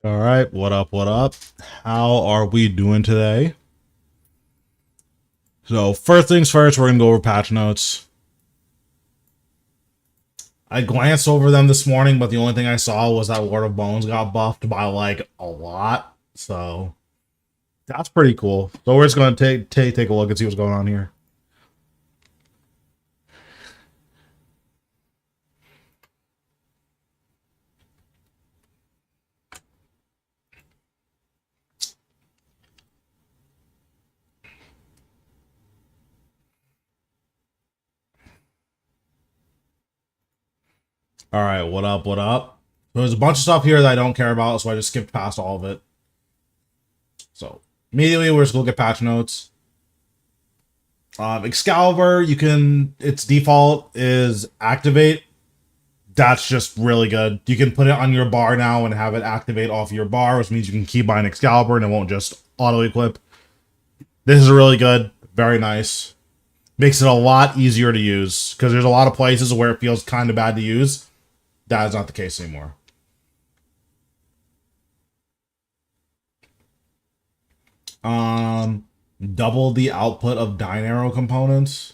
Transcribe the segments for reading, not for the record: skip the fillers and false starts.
All right, what up, what up? How are we doing today? So, first things first, we're going to go over patch notes. I glanced over them this morning, but the only thing I saw was that Lord of Bones got buffed by, like, a lot. So, that's pretty cool. So, we're just going to take a look and see what's going on here. All right, what up, what up? So there's a bunch of stuff here that I don't care about, so I just skipped past all of it. So, immediately, we're just going to look at patch notes. Excalibur, its default is activate. That's just really good. You can put it on your bar now and have it activate off your bar, which means you can keep buying Excalibur and it won't just auto-equip. This is really good. Very nice. Makes it a lot easier to use, because there's a lot of places where it feels kind of bad to use. That is not the case anymore. Double the output of Dyne Arrow components.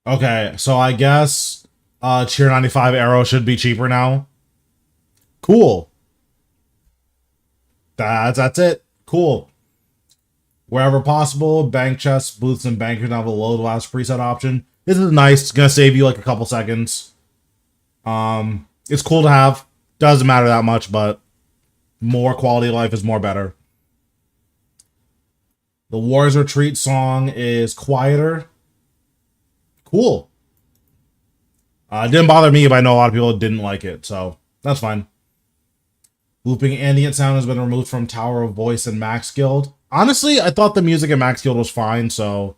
Okay, so I guess Tier 95 Arrow should be cheaper now. Cool. That's it. Cool. Wherever possible, bank chests, booths, and bankers now have a load last preset option. This is nice. It's gonna save you like a couple seconds. It's cool to have. Doesn't matter that much, but more quality of life is more better. The War's Retreat song is quieter. Cool. It didn't bother me, but I know a lot of people didn't like it, so that's fine. Looping ambient sound has been removed from Tower of Voice and Max Guild. Honestly, I thought the music in Max Guild was fine, so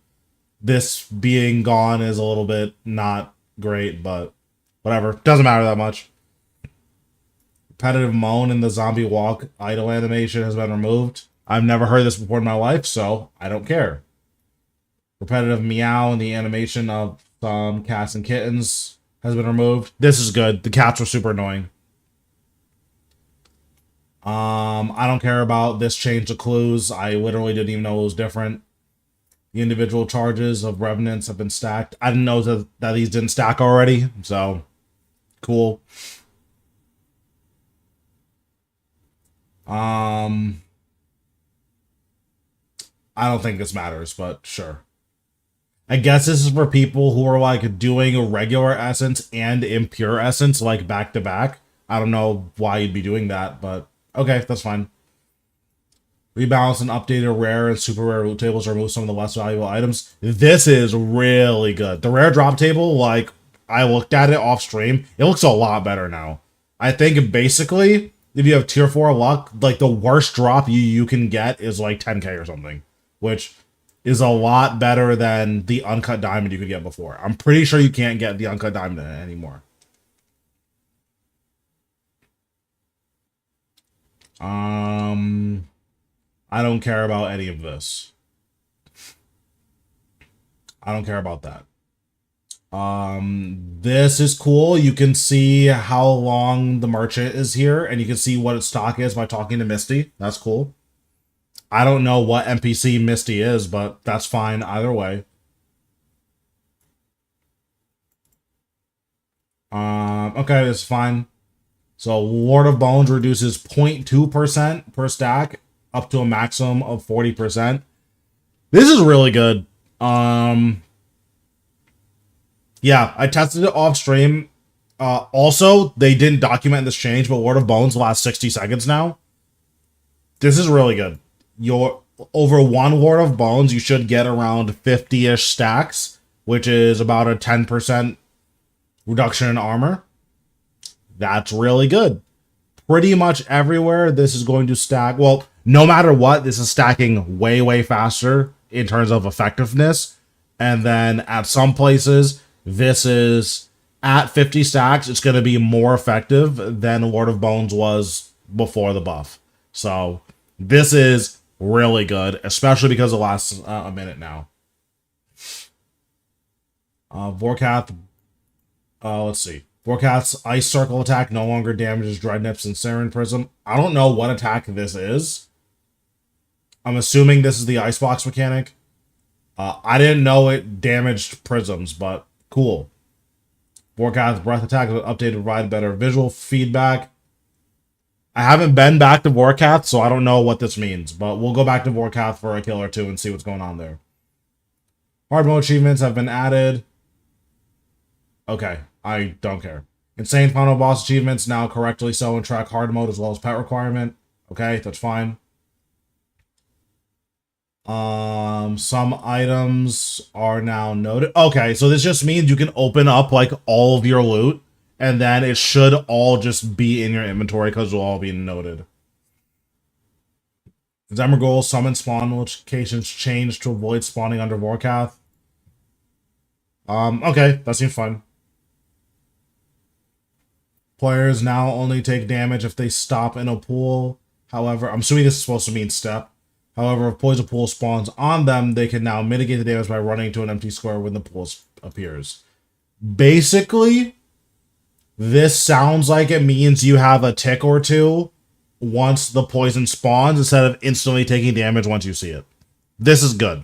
this being gone is a little bit not great, but whatever. Doesn't matter that much. Repetitive moan in the zombie walk idle animation has been removed. I've never heard this before in my life, so I don't care. Repetitive meow in the animation of some cats and kittens has been removed. This is good. The cats were super annoying. I don't care about this change of clues. I literally didn't even know it was different. The individual charges of revenants have been stacked. I didn't know that these didn't stack already, so cool. I don't think this matters, but sure. I guess this is for people who are like doing a regular essence and impure essence like back to back. I don't know why you'd be doing that, but okay, that's fine. Rebalance and updated rare and super rare loot tables to remove some of the less valuable items. This is really good. The rare drop table, like, I looked at it off stream. It looks a lot better now. I think basically, if you have tier 4 luck, like, the worst drop you can get is like 10k or something. Which is a lot better than the uncut diamond you could get before. I'm pretty sure you can't get the uncut diamond anymore. I don't care about any of this. I don't care about that. This is cool. You can see how long the merchant is here, and you can see what its stock is by talking to Misty. That's cool. I don't know what NPC Misty is, but that's fine either way. Okay, that's fine. So Lord of Bones reduces 0.2% per stack up to a maximum of 40%. This is really good. Yeah, I tested it off stream. Also, they didn't document this change, but Lord of Bones lasts 60 seconds now. This is really good. Your over one Lord of Bones, you should get around 50-ish stacks, which is about a 10% reduction in armor. That's really good. Pretty much everywhere, this is going to stack. Well, no matter what, this is stacking way, way faster in terms of effectiveness. And then at some places, this is at 50 stacks, it's going to be more effective than Lord of Bones was before the buff. So this is really good, especially because it lasts a minute now. Vorkath, let's see. Warcath's Ice Circle attack no longer damages Dreadnips and Siren Prism. I don't know what attack this is. I'm assuming this is the Icebox mechanic. I didn't know it damaged Prisms, but cool. Warcath's Breath attack is updated to provide better visual feedback. I haven't been back to Warcath, so I don't know what this means, but we'll go back to Warcath for a kill or two and see what's going on there. Hard mode achievements have been added. Okay, I don't care. Insane final boss achievements now correctly so and track hard mode as well as pet requirement. Okay, that's fine. Some items are now noted. Okay, so this just means you can open up like all of your loot, and then it should all just be in your inventory because it'll all be noted. Zemmerghoul summon spawn locations changed to avoid spawning under Vorkath. Okay, that seems fun. Players now only take damage if they stop in a pool. However, I'm assuming this is supposed to mean step. However, if poison pool spawns on them, they can now mitigate the damage by running to an empty square when the pool appears. Basically, this sounds like it means you have a tick or two once the poison spawns instead of instantly taking damage once you see it. This is good.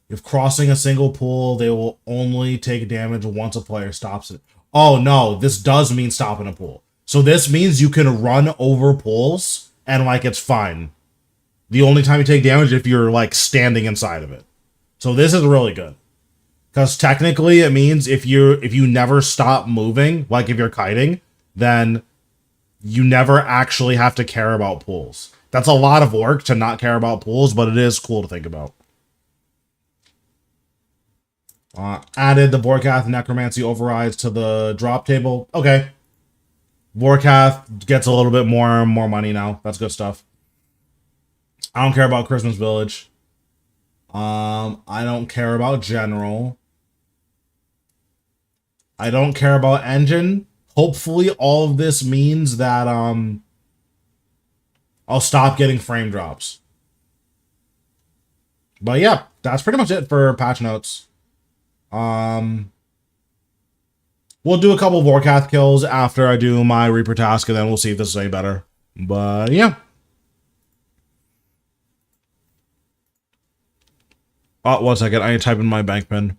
If crossing a single pool, they will only take damage once a player stops it. Oh no, this does mean stopping a pool. So this means you can run over pools and like it's fine. The only time you take damage is if you're like standing inside of it. So this is really good. Because technically it means if you never stop moving, like if you're kiting, then you never actually have to care about pools. That's a lot of work to not care about pools, but it is cool to think about. Added the Vorkath Necromancy overrides to the drop table. Okay. Vorkath gets a little bit more money now. That's good stuff. I don't care about Christmas Village. I don't care about General. I don't care about Engine. Hopefully all of this means that I'll stop getting frame drops. But yeah, that's pretty much it for patch notes. We'll do a couple of Vorkath kills after I do my Reaper task, and then we'll see if this is any better. But yeah. Oh, 1 second. I need to type in my bank pin.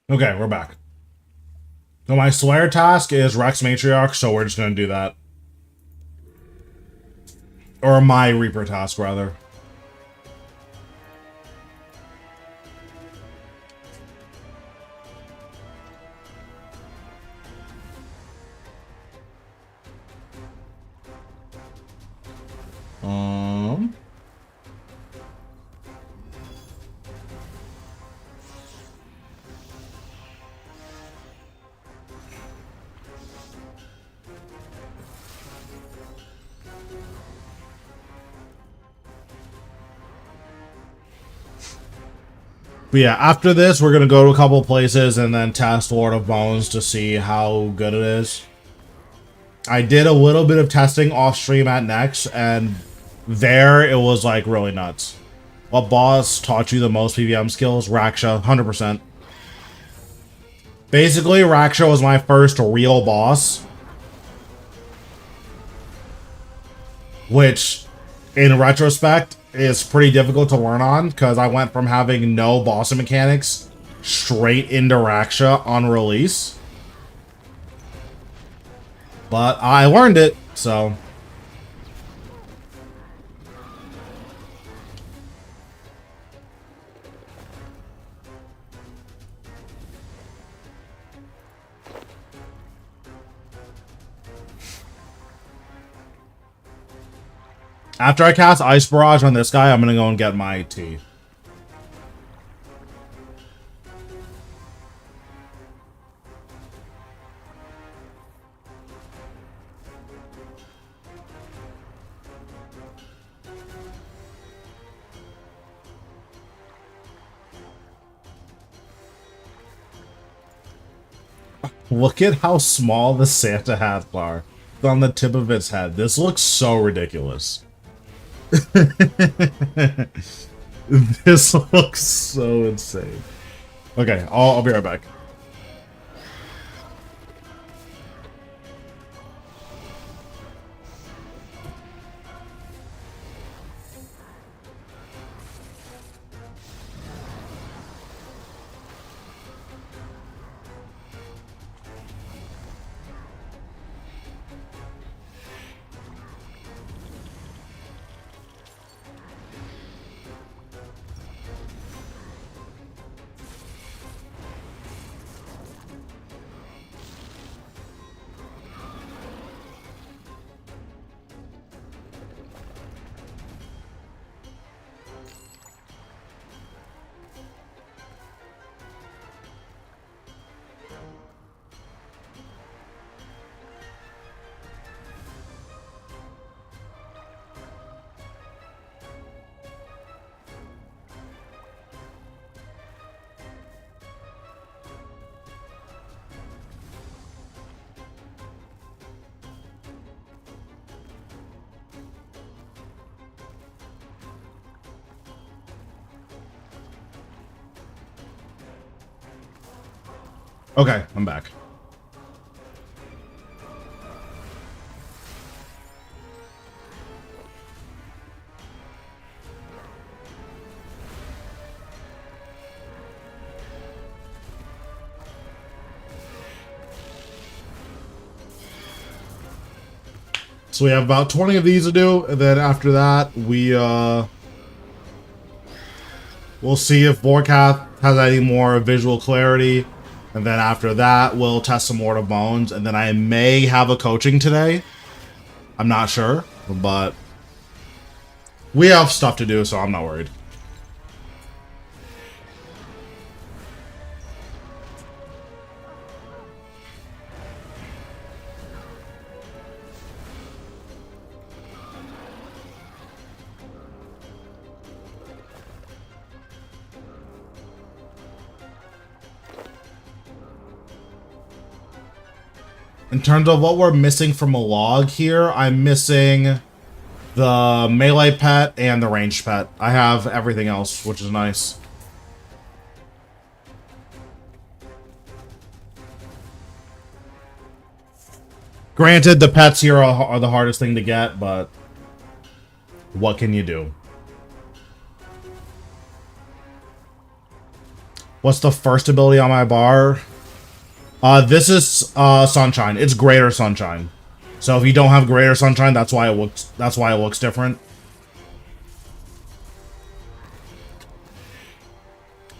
Okay, we're back. So my Slayer task is Rex Matriarch, so we're just going to do that. Or my Reaper task, rather. But yeah, after this, we're going to go to a couple of places and then test Lord of Bones to see how good it is. I did a little bit of testing off stream at Next, and there it was like really nuts. What boss taught you the most PvM skills? Raksha, 100%. Basically, Raksha was my first real boss. Which, in retrospect, is pretty difficult to learn on, because I went from having no bossing mechanics straight into Raksha on release. But I learned it, so... After I cast Ice Barrage on this guy, I'm gonna go and get my tea. Look at how small the Santa hats are on the tip of its head. This looks so ridiculous. This looks so insane. Okay, I'll be right back. Okay, I'm back. So we have about 20 of these to do, and then after that, we'll see if Vorkath has any more visual clarity. And then after that, we'll test some more to Bones. And then I may have a coaching today. I'm not sure, but we have stuff to do, so I'm not worried. In terms of what we're missing from a log here, I'm missing the melee pet and the ranged pet. I have everything else, which is nice. Granted, the pets here are the hardest thing to get, but what can you do? What's the first ability on my bar? This is Sunshine. It's Greater Sunshine. So if you don't have Greater Sunshine, that's why it looks different.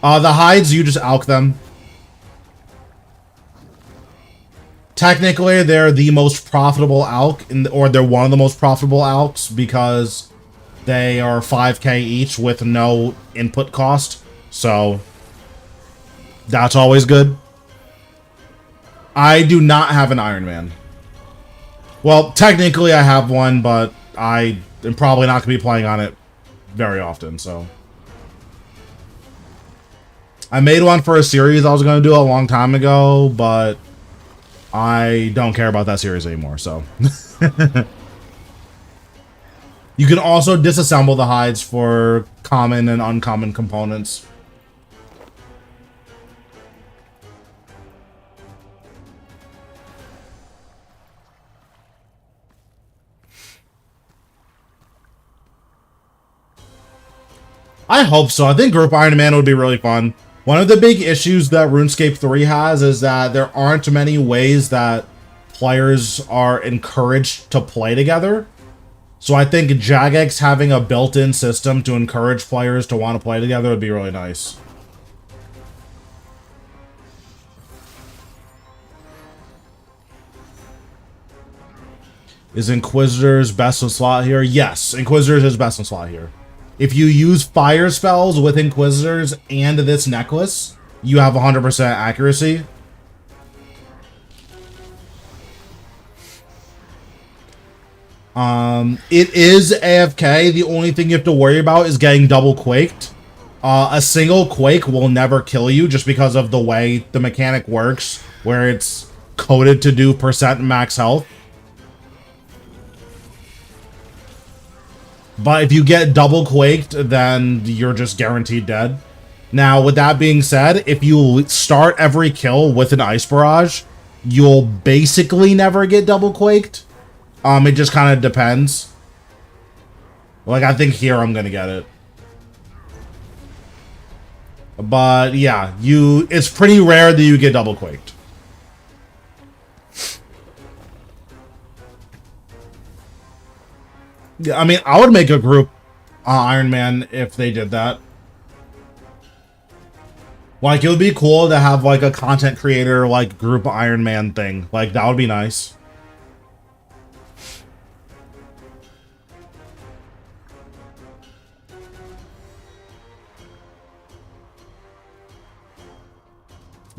The hides, you just alch them. Technically, they're the most profitable alch, or they're one of the most profitable alchs because they are 5k each with no input cost. So that's always good. I do not have an Iron Man. Well, technically I have one, but I am probably not going to be playing on it very often, so. I made one for a series I was going to do a long time ago, but I don't care about that series anymore, so. You can also disassemble the hides for common and uncommon components. I hope so. I think Group Iron Man would be really fun. One of the big issues that RuneScape 3 has is that there aren't many ways that players are encouraged to play together. So I think Jagex having a built-in system to encourage players to want to play together would be really nice. Is Inquisitor's best in slot here? Yes, Inquisitor's is best in slot here. If you use fire spells with Inquisitors and this necklace, you have 100% accuracy. It is AFK. The only thing you have to worry about is getting double quaked. A single quake will never kill you just because of the way the mechanic works. where it's coded to do percent max health. But if you get double quaked, then you're just guaranteed dead. Now, with that being said, if you start every kill with an Ice Barrage, you'll basically never get double quaked. It just kind of depends. Like, I think here I'm gonna get it. But yeah, it's pretty rare that you get double quaked. Yeah, I mean, I would make a group Iron Man if they did that. Like, it would be cool to have, like, a content creator, like, group Iron Man thing. Like, that would be nice.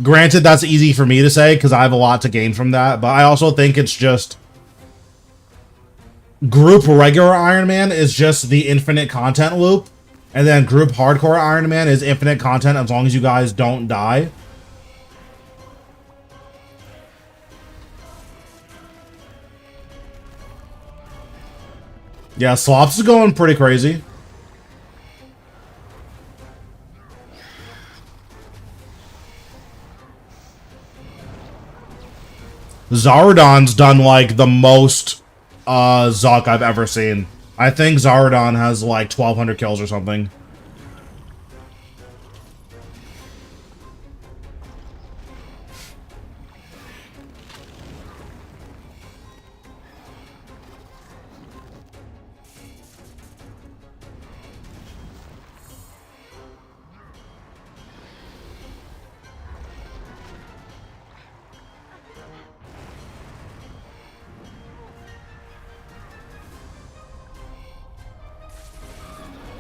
Granted, that's easy for me to say, because I have a lot to gain from that, but I also think it's just... Group regular Iron Man is just the infinite content loop, and then group hardcore Iron Man is infinite content as long as you guys don't die. Yeah, Slops is going pretty crazy. Zaradon's done, like, the most... Zuck I've ever seen. I think Zaradon has like 1,200 kills or something.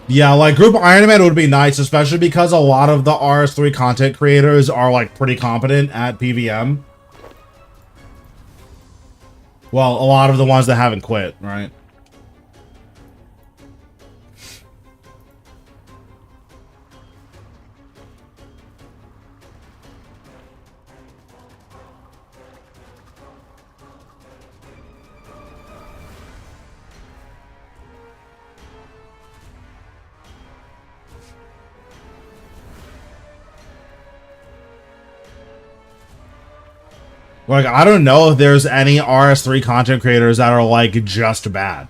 Yeah, like, Group Iron Man would be nice, especially because a lot of the RS3 content creators are, like, pretty competent at PVM. Well, a lot of the ones that haven't quit, right? Like, I don't know if there's any RS3 content creators that are, like, just bad.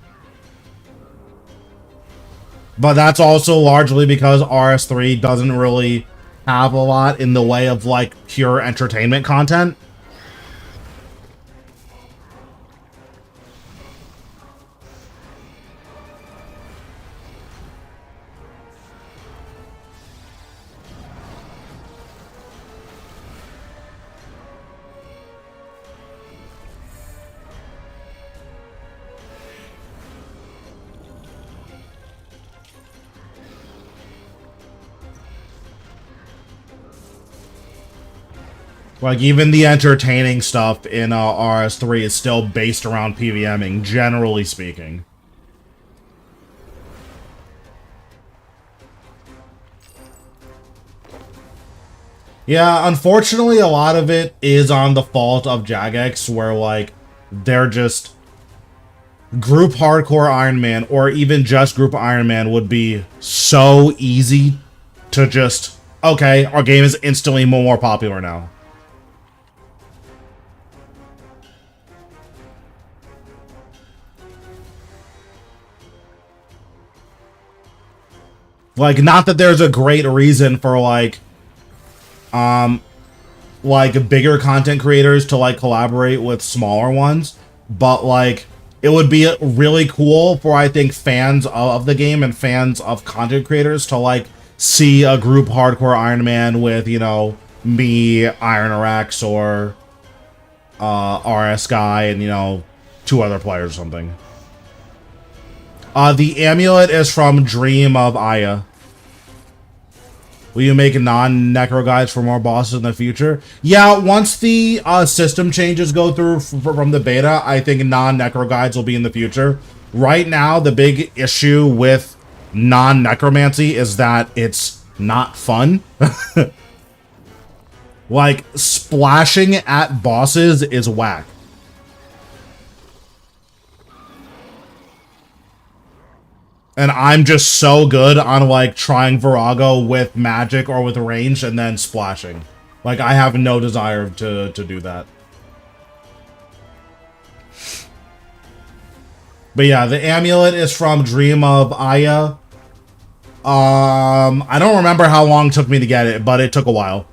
But that's also largely because RS3 doesn't really have a lot in the way of, like, pure entertainment content. Like, even the entertaining stuff in RS3 is still based around PVMing, generally speaking. Yeah, unfortunately, a lot of it is on the fault of Jagex, where, like, they're just... Group Hardcore Iron Man, or even just Group Iron Man, would be so easy to just... Okay, our game is instantly more popular now. Like, not that there's a great reason for, like bigger content creators to, like, collaborate with smaller ones, but, like, it would be really cool for, I think, fans of the game and fans of content creators to, like, see a group Hardcore Iron Man with, you know, me, Iron Rex, or RS Guy, and, you know, 2 other players or something. The amulet is from Dream of Aya. Will you make non-necro guides for more bosses in the future? Yeah, once the system changes go through from the beta, I think non-necro guides will be in the future. Right now, the big issue with non-necromancy is that it's not fun. Like, splashing at bosses is whack. And I'm just so good on, like, trying Virago with magic or with range and then splashing. Like, I have no desire to do that. But yeah, the amulet is from Dream of Aya. I don't remember how long it took me to get it, but it took a while.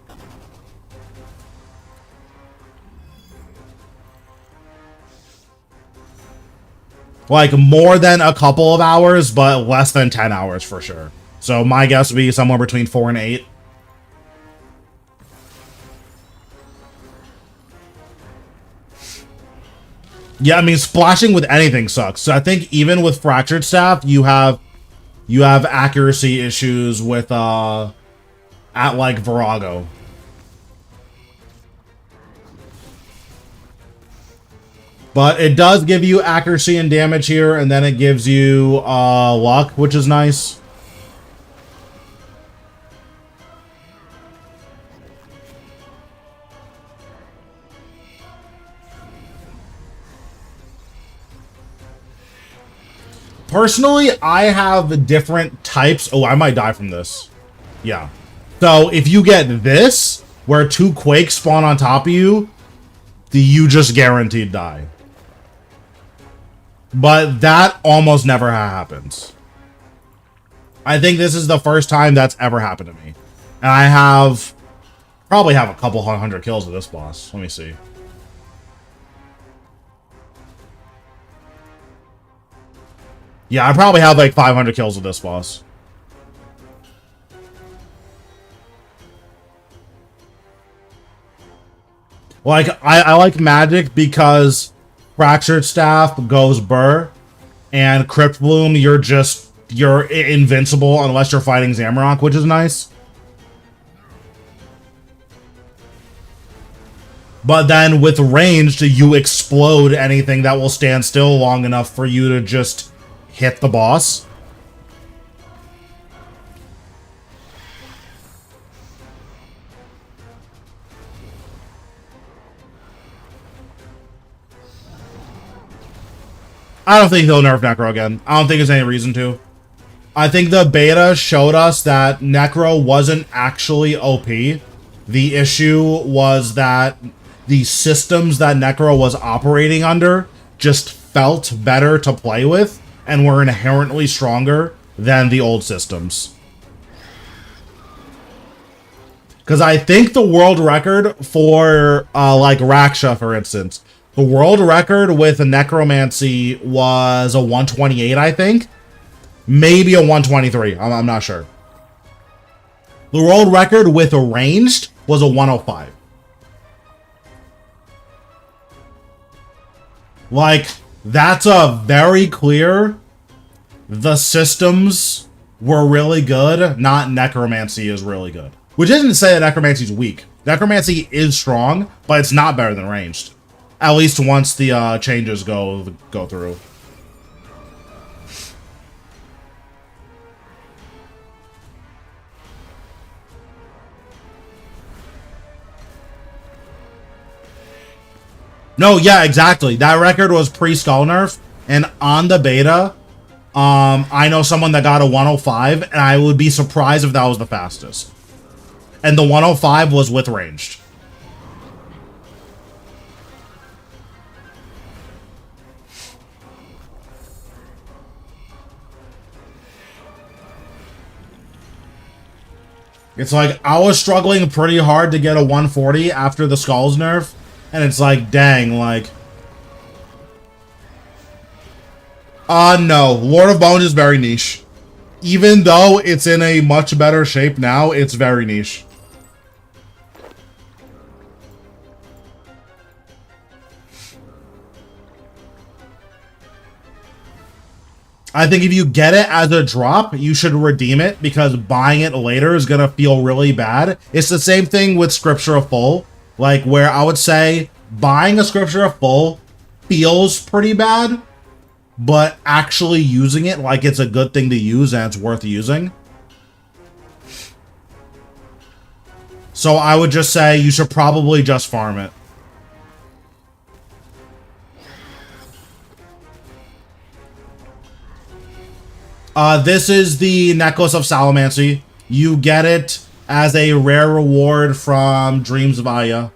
Like, more than a couple of hours, but less than 10 hours for sure. So my guess would be somewhere between 4 and 8. Yeah, I mean, splashing with anything sucks. So I think even with Fractured Staff, you have accuracy issues with, at, like, Virago. But it does give you accuracy and damage here, and then it gives you luck, which is nice. Personally, I have different types. Oh, I might die from this. Yeah. So if you get this, where 2 Quakes spawn on top of you, you just guaranteed die. But that almost never happens. I think this is the first time that's ever happened to me. And I probably have a couple 100 kills with this boss. Let me see. Yeah, I probably have like 500 kills with this boss. Like, I like magic because Fractured Staff goes burr, and Crypt Bloom, you're invincible unless you're fighting Zamorak, which is nice. But then with ranged, you explode anything that will stand still long enough for you to just hit the boss. I don't think he'll nerf Necro again. I don't think there's any reason to. I think the beta showed us that Necro wasn't actually OP. The issue was that the systems that Necro was operating under just felt better to play with and were inherently stronger than the old systems. Because I think the world record for, like, Raksha, for instance, the world record with a Necromancy was a 128, I think. Maybe a 123. I'm not sure. The world record with a ranged was a 105. Like, that's a very clear... The systems were really good, not Necromancy is really good. Which isn't to say that Necromancy is weak. Necromancy is strong, but it's not better than ranged. At least once the changes go through. No, yeah, exactly. That record was pre-skull nerf, and on the beta, I know someone that got a 105, and I would be surprised if that was the fastest. And the 105 was with ranged. It's like, I was struggling pretty hard to get a 140 after the Skulls nerf, and it's like, dang, like... No. Lord of Bones is very niche. Even though it's in a much better shape now, it's very niche. I think if you get it as a drop, you should redeem it, because buying it later is going to feel really bad. It's the same thing with Scripture of Full, like, where I would say buying a Scripture of Full feels pretty bad, but actually using it like it's a good thing to use and it's worth using. So I would just say you should probably just farm it. This is the Necklace of Salamancy. You get it as a rare reward from Dreams of Aya,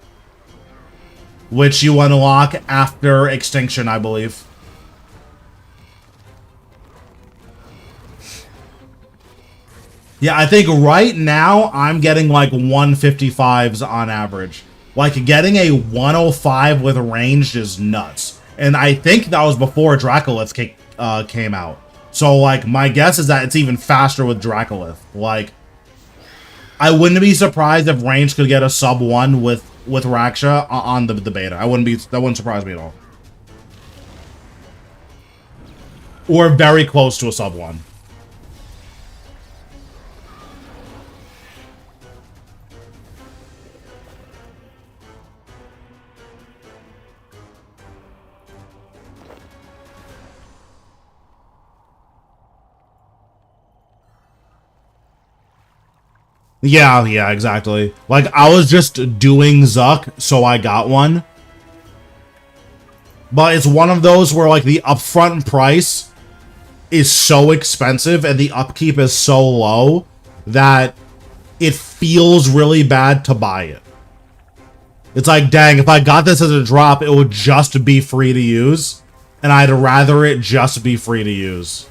which you unlock after Extinction, I believe. Yeah, I think right now I'm getting like 155s on average. Like getting a 105 with ranged is nuts. And I think that was before Dracolith came out. So like my guess is that it's even faster with Dracolith. Like I wouldn't be surprised if range could get a sub 1 with Raksha on the beta. That wouldn't surprise me at all. Or very close to a sub 1. Yeah, exactly. Like, I was just doing Zuck, so I got one. But it's one of those where, like, the upfront price is so expensive and the upkeep is so low that it feels really bad to buy it. It's like, dang, if I got this as a drop, it would just be free to use. And I'd rather it just be free to use.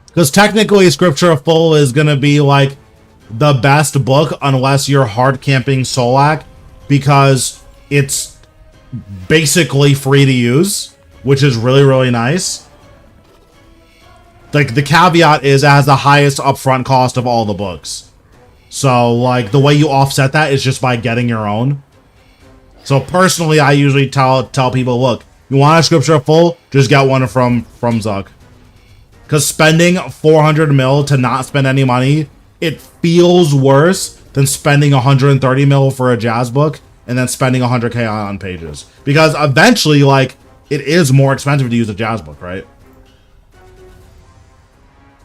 Because technically, Scripture Full is going to be, like, the best book unless you're hard camping Solak, because it's basically free to use, which is really, really nice. Like, the caveat is it has the highest upfront cost of all the books. So, like, the way you offset that is just by getting your own. So, personally, I usually tell people, look, you want a Scripture Full, just get one from Zuck. Because spending 400 mil to not spend any money, it feels worse than spending 130 mil for a jazz book and then spending 100k on pages. Because eventually, like, it is more expensive to use a jazz book, right?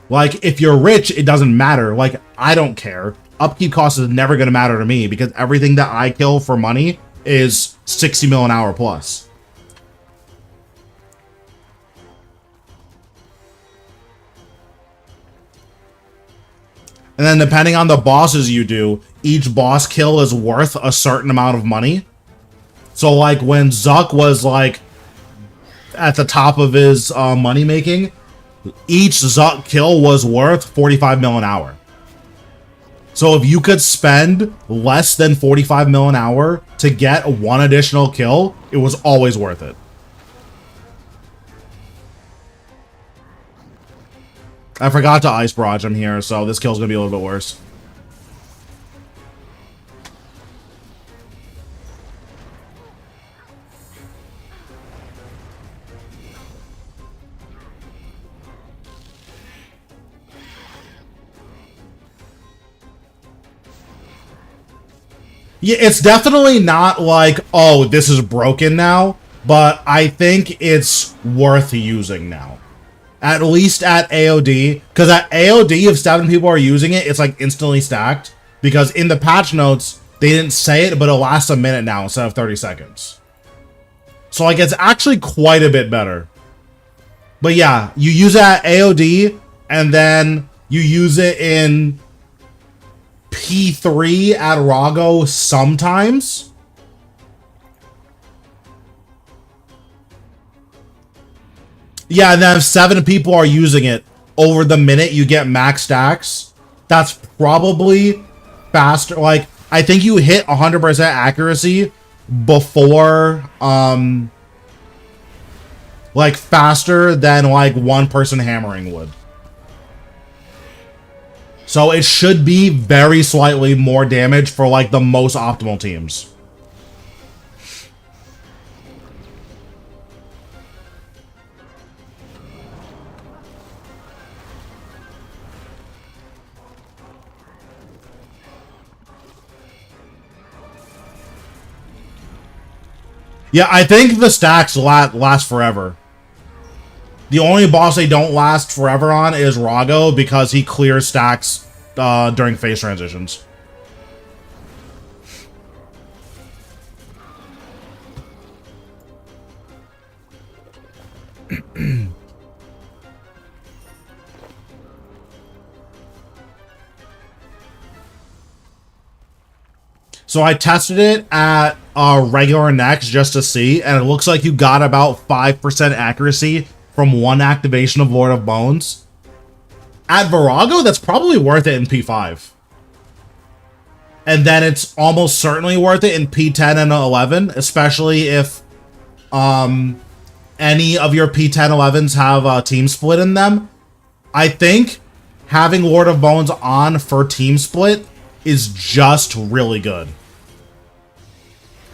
Like, if you're rich, it doesn't matter. Like, I don't care. Upkeep cost is never going to matter to me because everything that I kill for money is 60 mil an hour plus. And then depending on the bosses you do, each boss kill is worth a certain amount of money. So like when Zuck was like at the top of his money making, each Zuck kill was worth 45 mil an hour. So if you could spend less than 45 mil an hour to get one additional kill, it was always worth it. I forgot to Ice Barrage him here, so this kill's gonna be a little bit worse. Yeah, it's definitely not like, oh, this is broken now, but I think it's worth using now. At least at AOD, because at AOD, if 7 people are using it, it's like instantly stacked. Because in the patch notes, they didn't say it, but it lasts a minute now instead of 30 seconds. So like, it's actually quite a bit better. But yeah, you use it at AOD, and then you use it in P3 at Rago sometimes. Yeah, and then if 7 people are using it over the minute you get max stacks, that's probably faster. Like, I think you hit 100% accuracy before, like, faster than, like, one person hammering would. So it should be very slightly more damage for, like, the most optimal teams. Yeah, I think the stacks last forever. The only boss they don't last forever on is Rago because he clears stacks during phase transitions. So I tested it at regular next just to see, and it looks like you got about 5% accuracy from one activation of Lord of Bones. At Virago, that's probably worth it in P5. And then it's almost certainly worth it in P10 and 11, especially if any of your P10 11s have a team split in them. I think having Lord of Bones on for team split is just really good.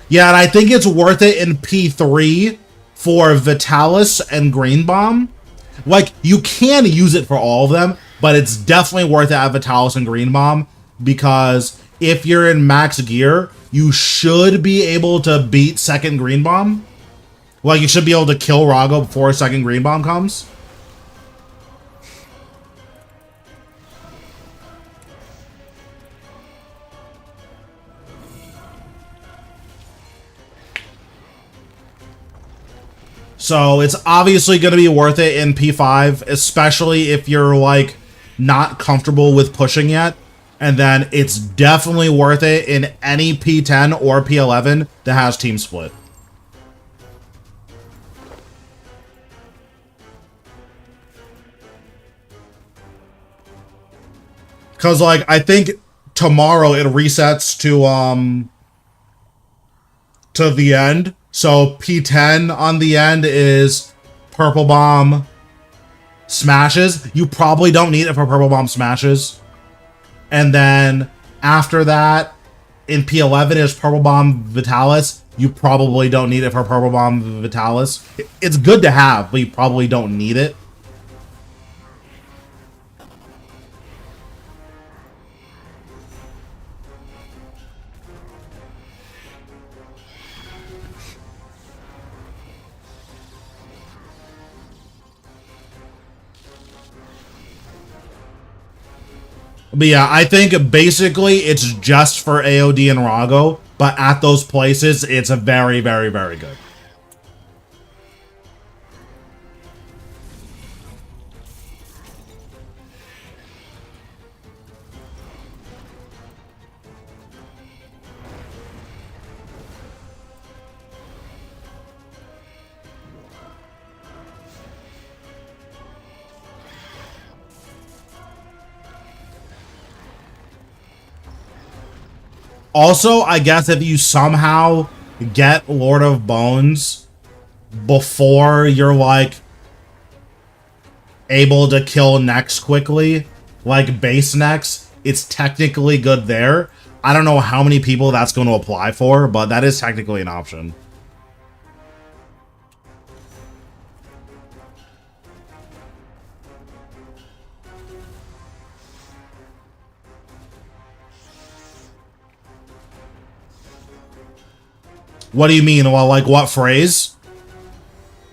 Yeah, and I think it's worth it in P3 for Vitalis and Green Bomb. Like, you can use it for all of them, but it's definitely worth it at Vitalis and Green Bomb, because if you're in max gear, you should be able to beat second Green Bomb. Like, you should be able to kill Rago before a second Green Bomb comes. So it's obviously going to be worth it in P5, especially if you're, like, not comfortable with pushing yet. And then it's definitely worth it in any P10 or P11 that has team split. Because, like, I think tomorrow it resets to the end. So P10 on the end is Purple Bomb Smashes. You probably don't need it for Purple Bomb Smashes. And then after that, in P11 is Purple Bomb Vitalis. You probably don't need it for Purple Bomb Vitalis. It's good to have, but you probably don't need it. But yeah, I think basically it's just for AOD and Rago, but at those places, it's a very, very, very good. Also, I guess if you somehow get Lord of Bones before you're, like, able to kill Nex quickly, like base Nex, it's technically good there. I don't know how many people that's going to apply for, but that is technically an option. What do you mean? Well, like, what phrase?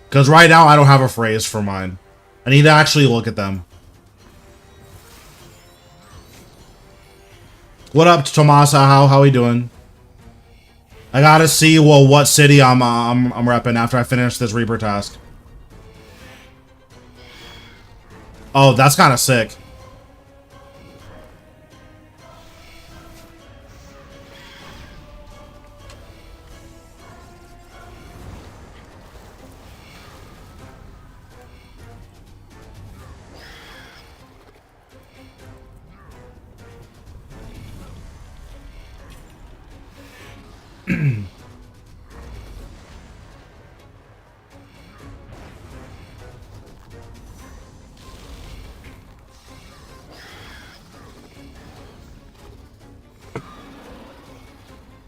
Because right now, I don't have a phrase for mine. I need to actually look at them. What up, Tomasa? How we doing? I gotta see, well, what city I'm repping after I finish this Reaper task. Oh, that's kind of sick.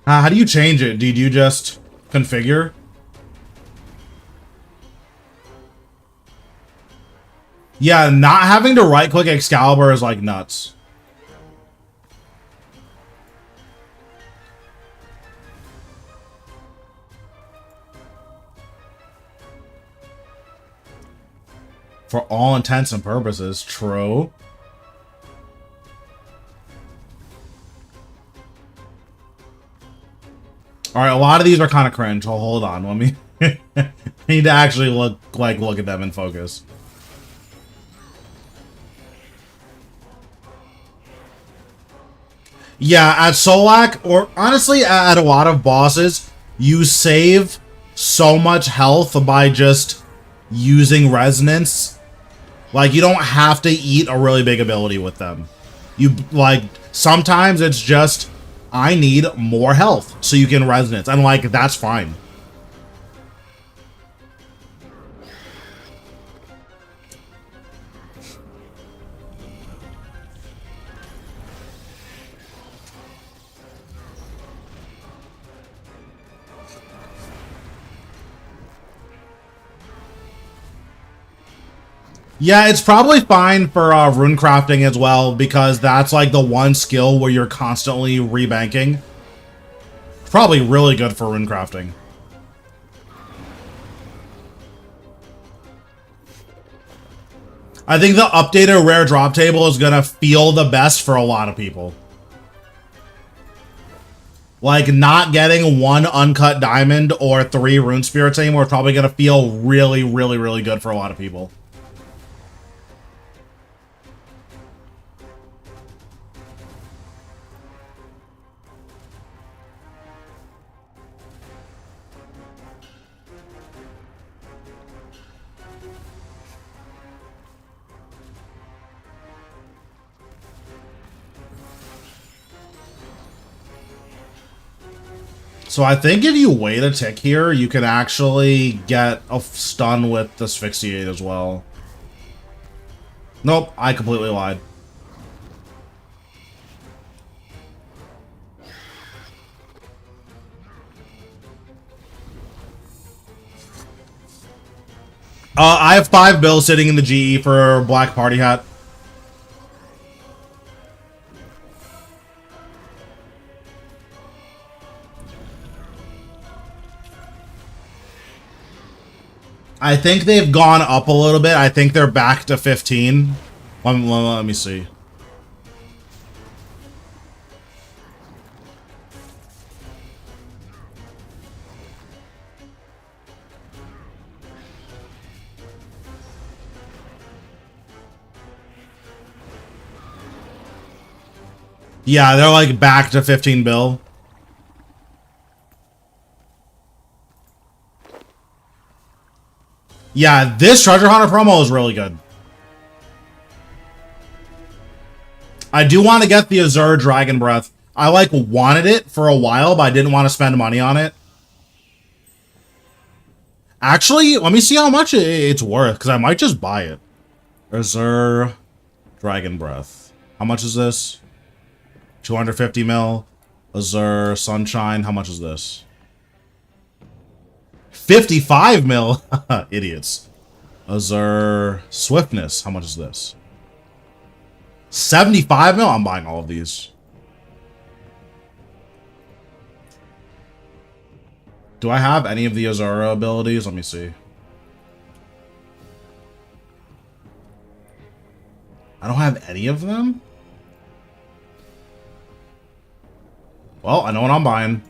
How do you change it? Did you just configure? Yeah, not having to right-click Excalibur is, like, nuts. For all intents and purposes, true. Alright, a lot of these are kind of cringe. Oh, hold on, let me... I need to actually look at them in focus. Yeah, at Solak, or honestly, at a lot of bosses, you save so much health by just using Resonance. Like, you don't have to eat a really big ability with them. You, like, sometimes it's just, I need more health, so you can Resonance. And, like, that's fine. Yeah, it's probably fine for rune crafting as well, because that's like the one skill where you're constantly rebanking. Probably really good for rune crafting. I think the updated rare drop table is gonna feel the best for a lot of people. Like, not getting 1 uncut diamond or 3 rune spirits anymore is probably gonna feel really, really, really good for a lot of people. So I think if you wait a tick here, you can actually get a stun with Asphyxiate as well. Nope, I completely lied. I have 5 bills sitting in the GE for Black Party Hat. I think they've gone up a little bit. I think they're back to 15. Let me see. Yeah, they're like back to 15 bill. Yeah, this Treasure Hunter promo is really good. I do want to get the Azure Dragon Breath. I like wanted it for a while, but I didn't want to spend money on it. Actually, let me see how much it's worth, because I might just buy it. Azure Dragon Breath. How much is this? 250 mil. Azure Sunshine. How much is this? 55 mil. Idiots. Azure Swiftness. How much is this? 75 mil? I'm buying all of these. Do I have any of the Azura abilities? Let me see. I don't have any of them? Well, I know what I'm buying.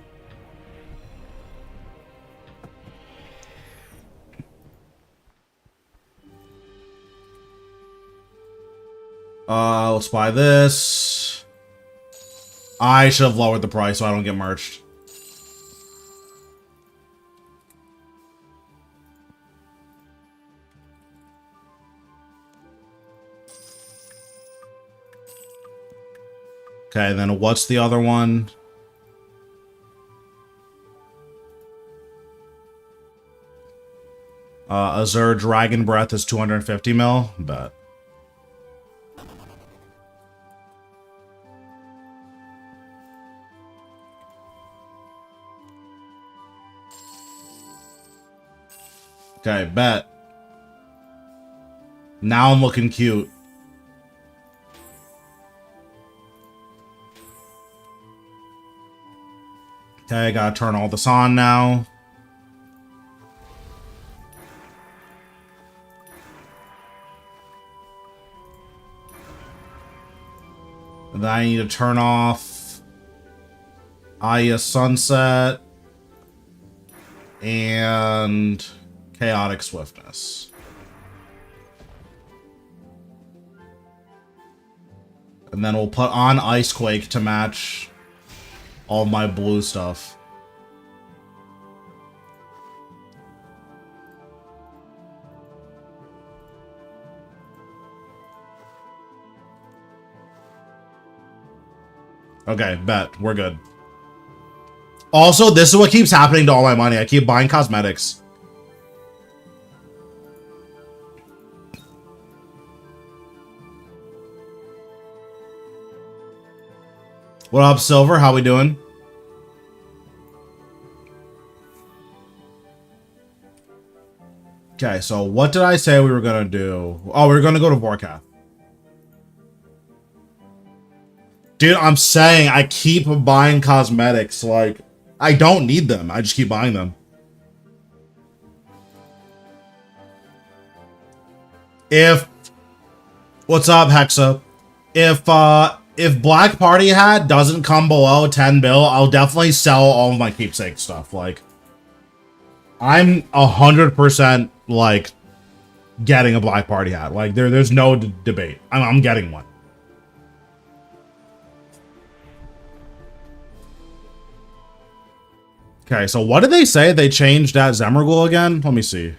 Let's buy this. I should have lowered the price so I don't get merged. Okay, then what's the other one? Azure Dragon Breath is 250 mil. Bet. Okay, bet. Now I'm looking cute. Okay, I gotta turn all this on now. And then I need to turn off Aya Sunset and Chaotic Swiftness. And then we'll put on Icequake to match all my blue stuff. Okay, bet. We're good. Also, this is what keeps happening to all my money. I keep buying cosmetics. What up, Silver? How we doing? Okay, so what did I say we were gonna do? Oh, we were gonna go to Vorkath. Dude, I'm saying I keep buying cosmetics. Like, I don't need them. I just keep buying them. What's up, Hexa? If Black Party Hat doesn't come below 10 bill, I'll definitely sell all of my keepsake stuff. Like, I'm 100% like getting a Black Party Hat. Like, there's no debate. I'm getting one. Okay, so what did they say? They changed at Zemmergul again? Let me see.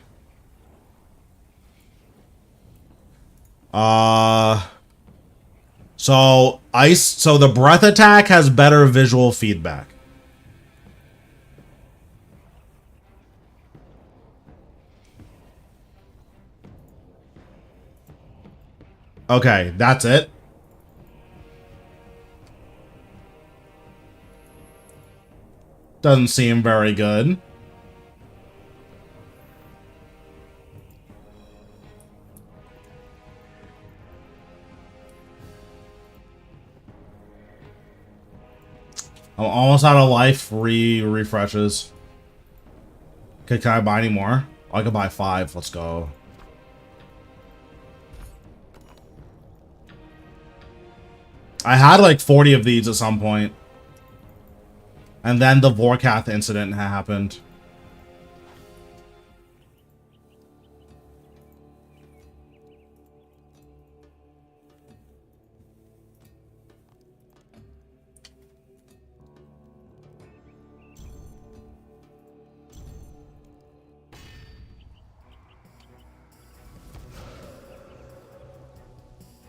So the breath attack has better visual feedback. Okay, that's it. Doesn't seem very good. I'm almost out of life. Refreshes. Okay, can I buy any more? I can buy 5. Let's go. I had like 40 of these at some point. And then the Vorkath incident happened.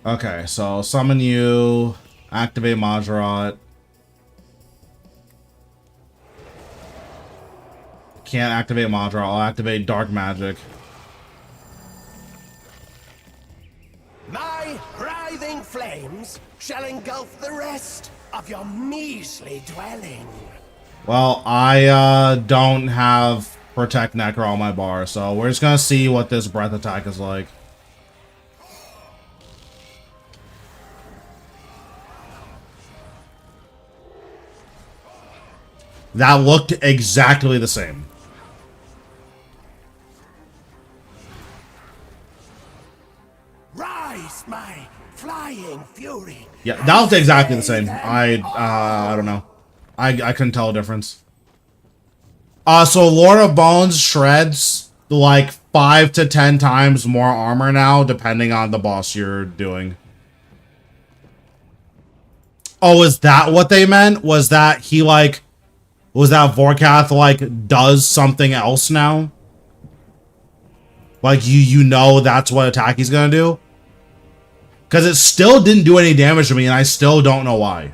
Okay, so summon you, activate Majorot. Can't activate Majorot, I'll activate Dark Magic. My writhing flames shall engulf the rest of your measly dwelling. Well, I don't have Protect Necro on my bar, so we're just gonna see what this breath attack is like. That looked exactly the same. Rise, my flying fury. Yeah, that looked exactly the same. I don't know. I couldn't tell a difference. So Lord of Bones shreds like 5 to 10 times more armor now, depending on the boss you're doing. Oh, is that what they meant? Was that he like... Was that Vorkath like does something else now? Like you know that's what attack he's gonna do? Because it still didn't do any damage to me and I still don't know why.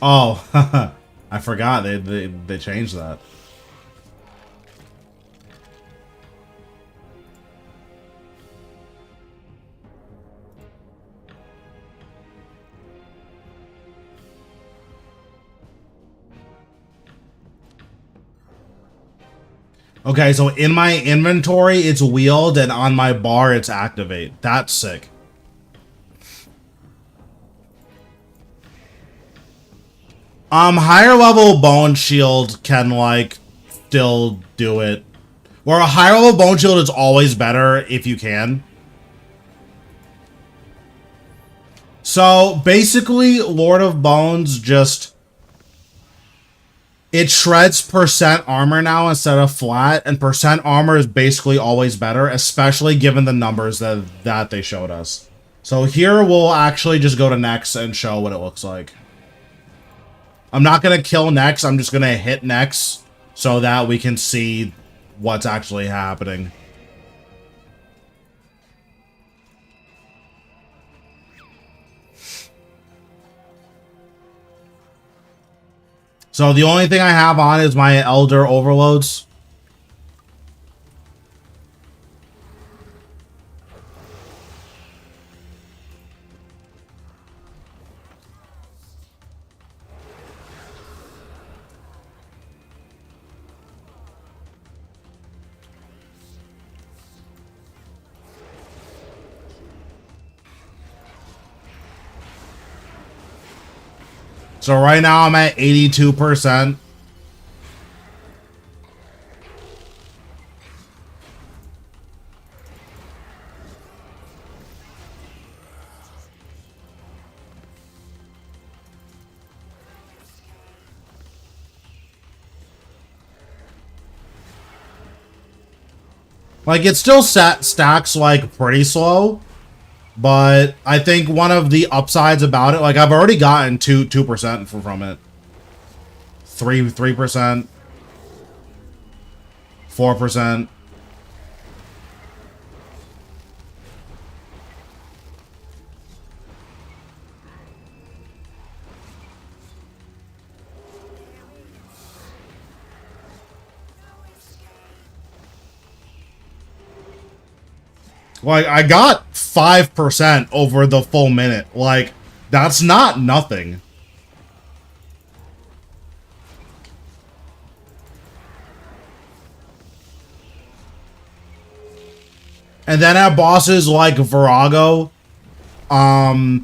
Oh, I forgot they changed that. Okay, so in my inventory, it's wield, and on my bar, it's activate. That's sick. Higher level bone shield can, like, still do it. Or a higher level bone shield is always better if you can. So, basically, Lord of Bones just... It shreds percent armor now instead of flat, and percent armor is basically always better, especially given the numbers that they showed us. So here we'll actually just go to Nex and show what it looks like. I'm not going to kill Nex, I'm just going to hit Nex so that we can see what's actually happening. So the only thing I have on is my Elder Overloads. So right now I'm at 82%. Like, it still stacks, like, pretty slow. But I think one of the upsides about it, like, I've already gotten 2% from it. 3%. 4%. Like, I got 5% over the full minute. Like, that's not nothing. And then at bosses like Virago, so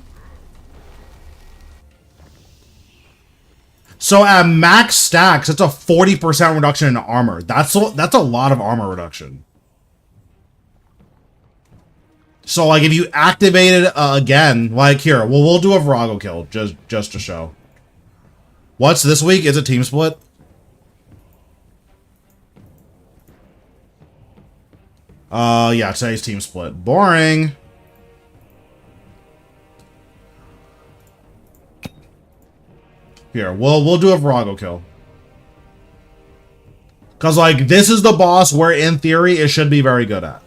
at max stacks, it's a 40% reduction in armor. That's a lot of armor reduction. So, like, if you activate it again, like, here, well, we'll do a Virago kill, just to show. What's this week? Is it team split? Yeah, today's team split. Boring. Here, we'll do a Virago kill. Because, like, this is the boss where, in theory, it should be very good at.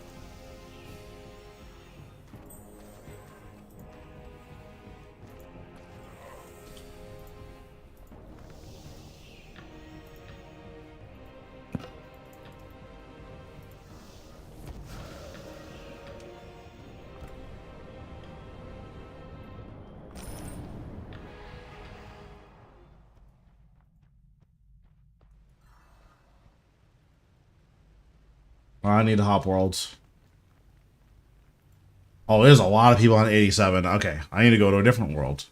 I need to hop worlds. Oh, there's a lot of people on 87. Okay, I need to go to a different world.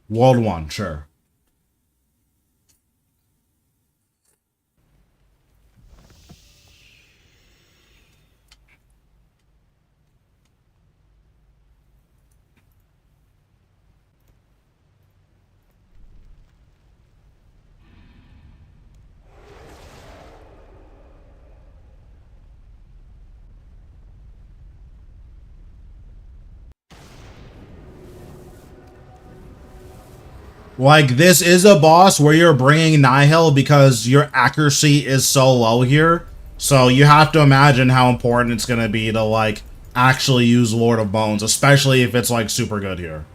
World 1, sure. Like, this is a boss where you're bringing Nihil because your accuracy is so low here. So you have to imagine how important it's going to be to, like, actually use Lord of Bones, especially if it's, like, super good here.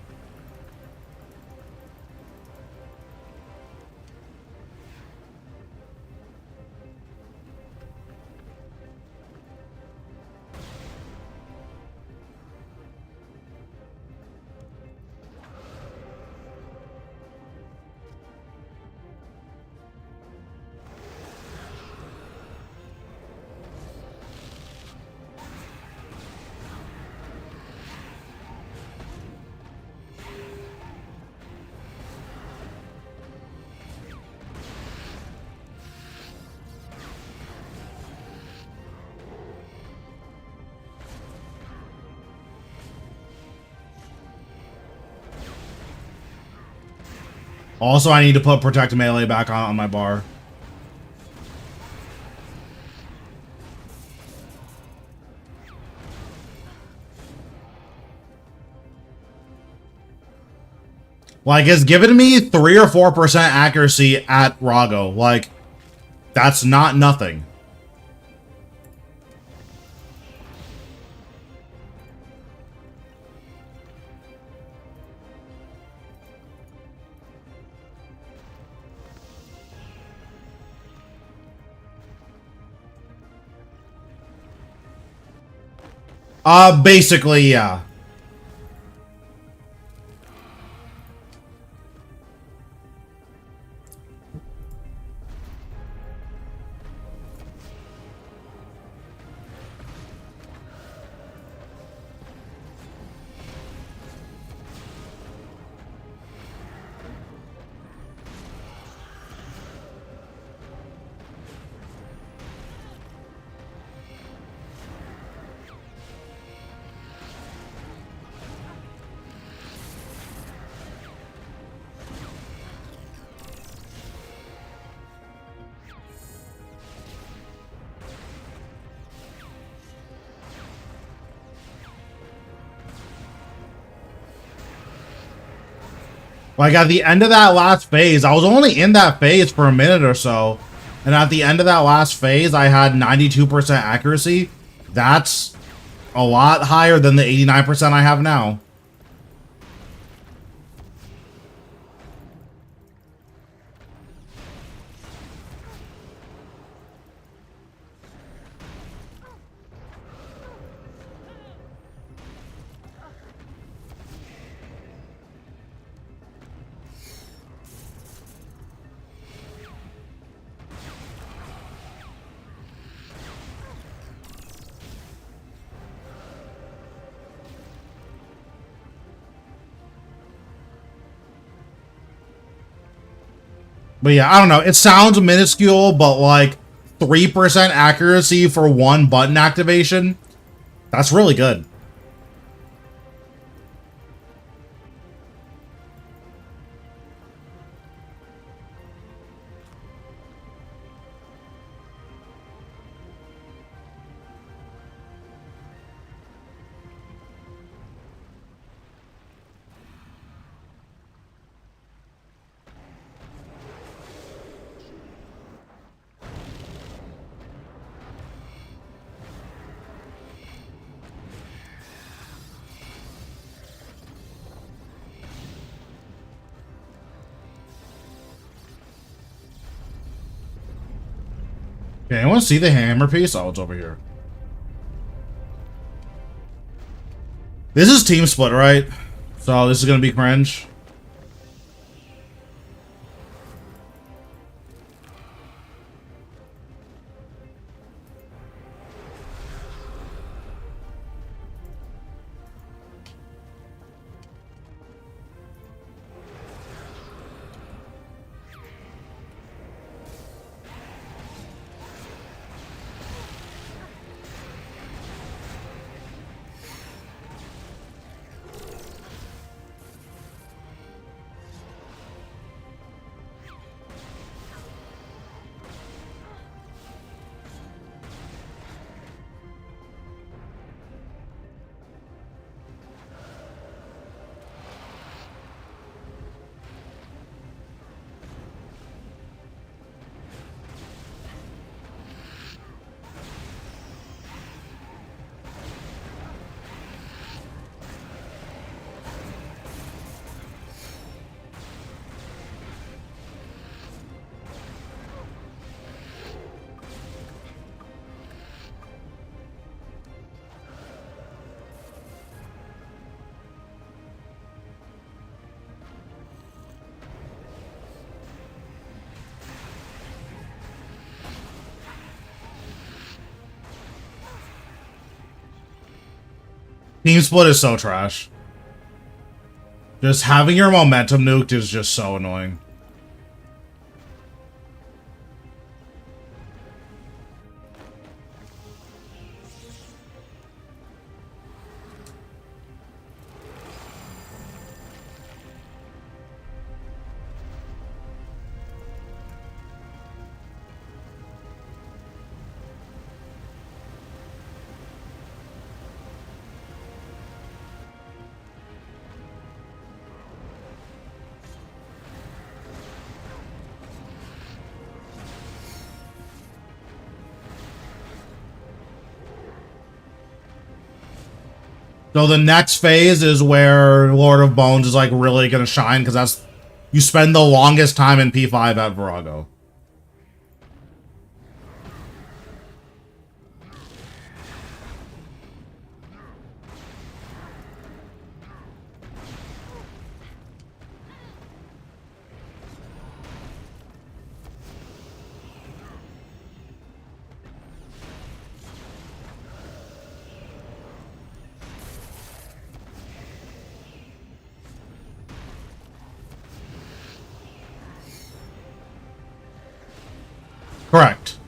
Also, I need to put protect melee back on my bar. Like, it's given me 3 or 4% accuracy at Rago. Like, that's not nothing. Basically, yeah. Like, at the end of that last phase, I was only in that phase for a minute or so. And at the end of that last phase, I had 92% accuracy. That's a lot higher than the 89% I have now. But yeah, I don't know. It sounds minuscule, but like 3% accuracy for one button activation, that's really good. Okay, anyone see the hammer piece? Oh, it's over here. This is team split, right? So this is gonna be cringe. Team split is so trash. Just having your momentum nuked is just so annoying. So the next phase is where Lord of Bones is like really gonna shine because that's you spend the longest time in P5 at Virago. Correct.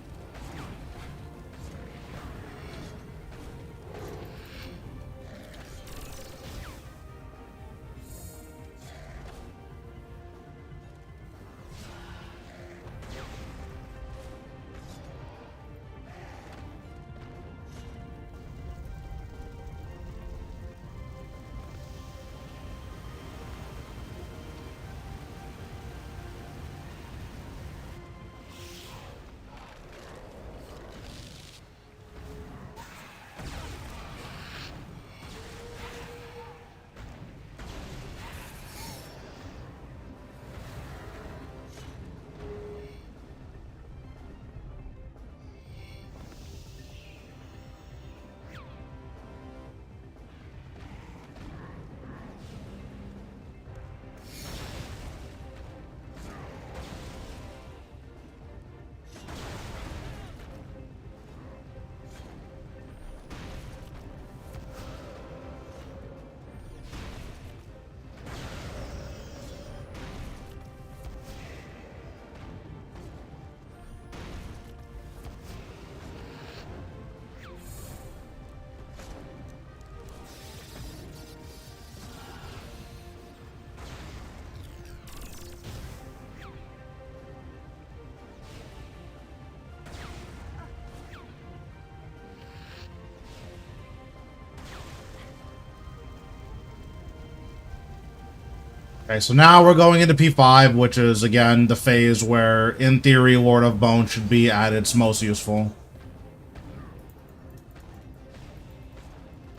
Okay, so now we're going into P5, which is, again, the phase where, in theory, Lord of Bone should be at its most useful.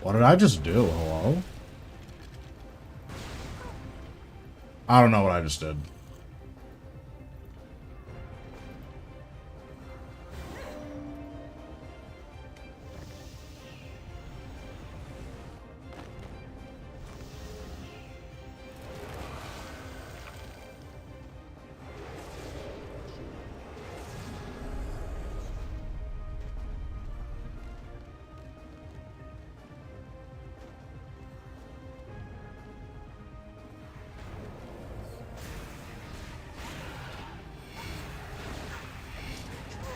What did I just do? Hello? I don't know what I just did.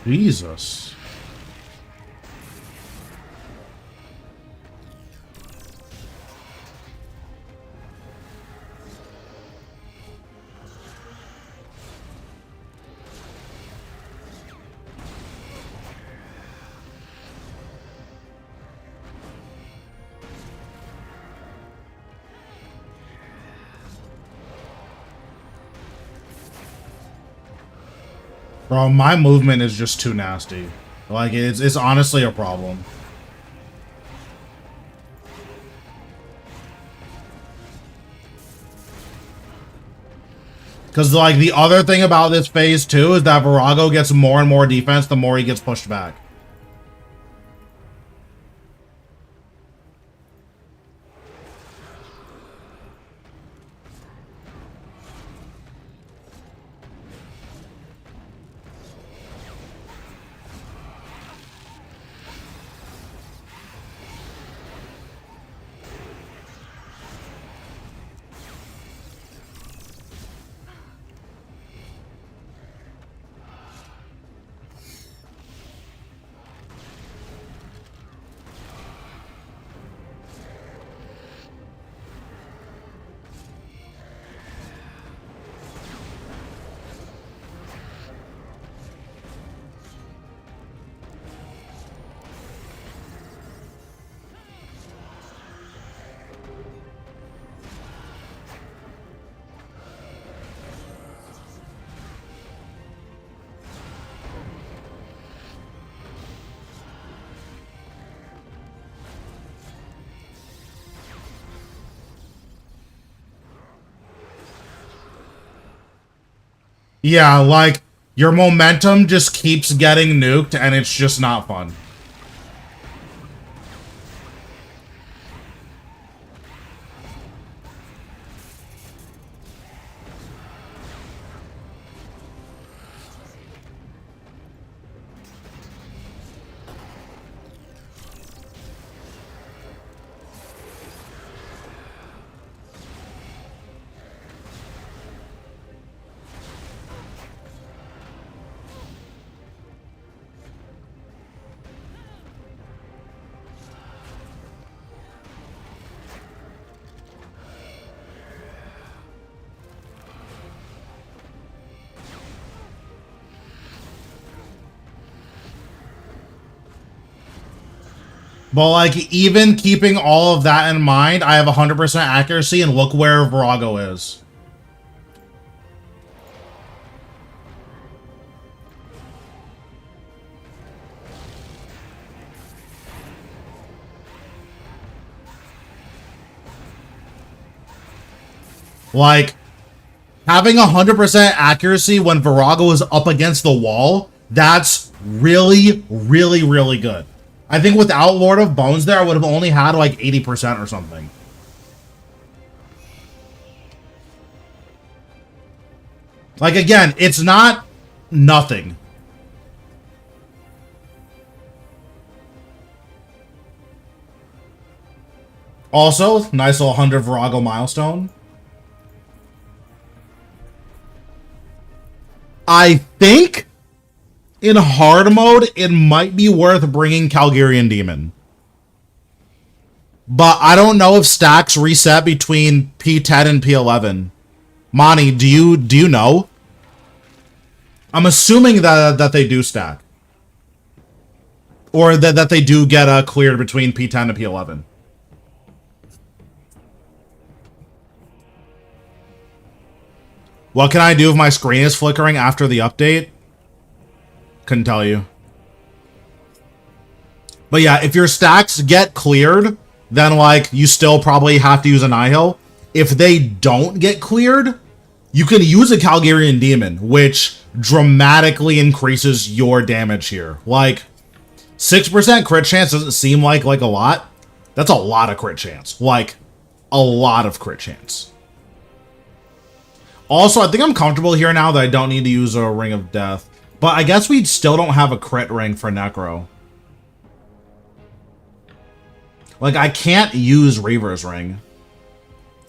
Jesus. Bro, my movement is just too nasty. Like, it's honestly a problem. Because, like, the other thing about this phase, too, is that Virago gets more and more defense the more he gets pushed back. Yeah, like, your momentum just keeps getting nuked, and it's just not fun. But, like, even keeping all of that in mind, I have 100% accuracy, and look where Virago is. Like, having 100% accuracy when Virago is up against the wall, that's really, really, really good. I think without Lord of Bones there, I would have only had like 80% or something. Like, again, it's not nothing. Also, nice little 100 Virago milestone. I think in hard mode, it might be worth bringing Calgarian Demon. But I don't know if stacks reset between P10 and P11. Monty, do you know? I'm assuming that they do stack. Or that they do get cleared between P10 and P11. What can I do if my screen is flickering after the update? Couldn't tell you. But yeah, if your stacks get cleared, then like you still probably have to use a Nihil. If they don't get cleared, you can use a Calgarian Demon, which dramatically increases your damage here. Like, 6% crit chance doesn't seem like a lot. That's a lot of crit chance. Like, a lot of crit chance. Also, I think I'm comfortable here now that I don't need to use a Ring of Death. But I guess we still don't have a crit ring for Necro. Like, I can't use Reaver's Ring.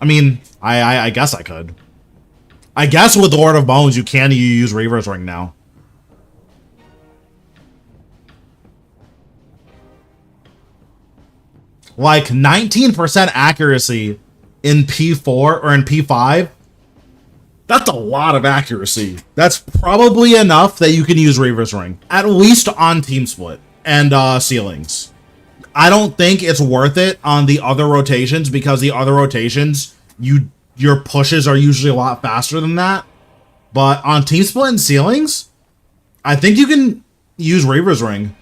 I mean, I guess I could. I guess with Lord of Bones, you can use Reaver's Ring now. Like, 19% accuracy in P4 or in P5. That's a lot of accuracy. That's probably enough that you can use Reaver's Ring. At least on Team Split and ceilings. I don't think it's worth it on the other rotations because the other rotations, your pushes are usually a lot faster than that. But on Team Split and ceilings, I think you can use Reaver's Ring.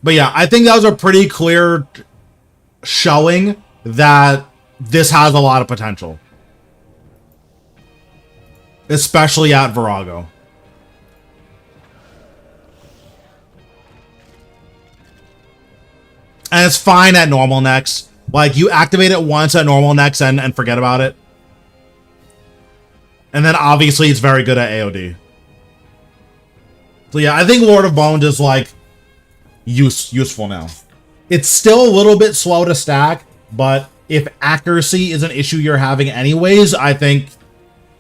But yeah, I think that was a pretty clear showing that this has a lot of potential. Especially at Virago. And it's fine at normal next. Like, you activate it once at normal next and forget about it. And then obviously it's very good at AoD. So yeah, I think Lord of Bones is like useful now. It's still a little bit slow to stack, but if accuracy is an issue you're having anyways, I think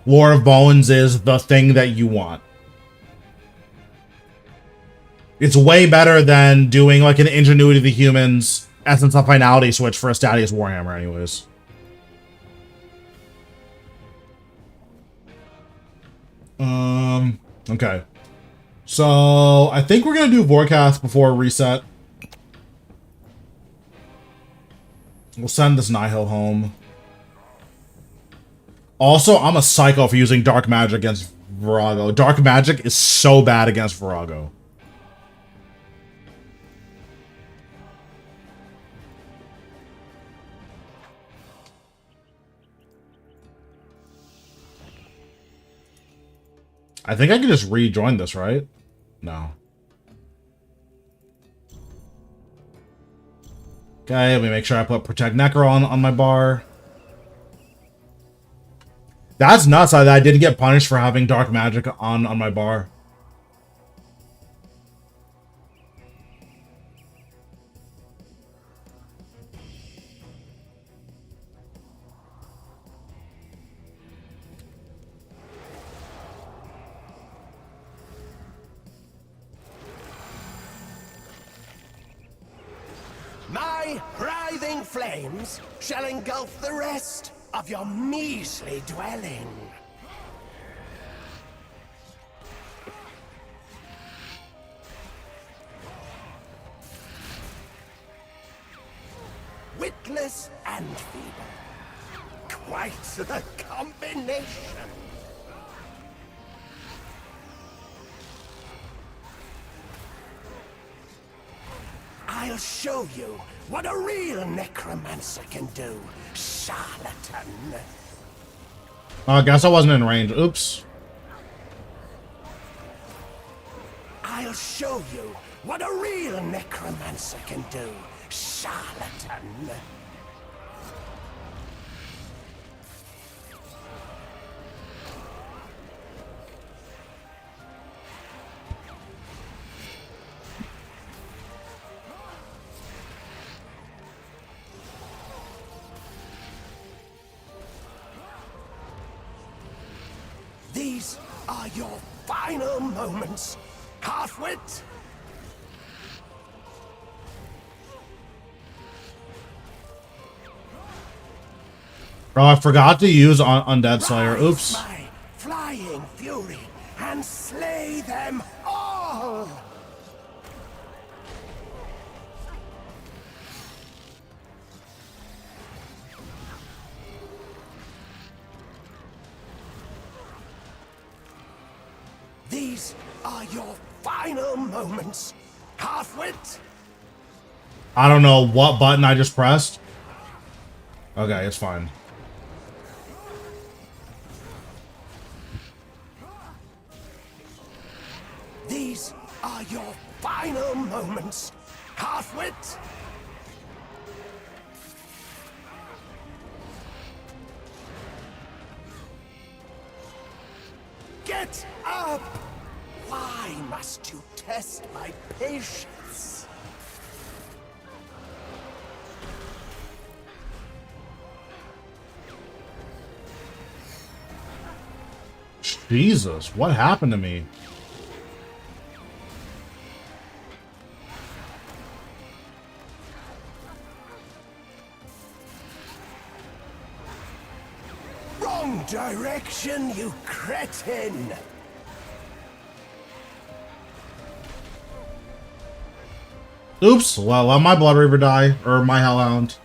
Lord of Bones is the thing that you want. It's way better than doing like an Ingenuity of the Humans Essence of Finality switch for a Statius Warhammer anyways. Okay. So, I think we're gonna do Vorkath before reset. We'll send this Nihil home. Also, I'm a psycho for using Dark Magic against Virago. Dark Magic is so bad against Virago. I think I can just rejoin this, right? No. Okay, let me make sure I put Protect Necro on my bar. That's nuts that I didn't get punished for having Dark Magic on my bar. My writhing flames shall engulf the rest of your measly dwelling. Witless and feeble. Quite the combination. I'll show you what a real necromancer can do, charlatan. I guess I wasn't in range. Oops. I'll show you what a real necromancer can do, charlatan. These are your final moments, halfwit. Oh, I forgot to use Undead Slayer. Oops. My flying fury and slay them all. These are your final moments, halfwit. I don't know what button I just pressed. Okay, it's fine. These are your final moments, halfwit. Get up! Why must you test my patience? Jesus, what happened to me? Wrong direction, you cretin! Oops, well, let my Blood Reaver die, or my Hellhound.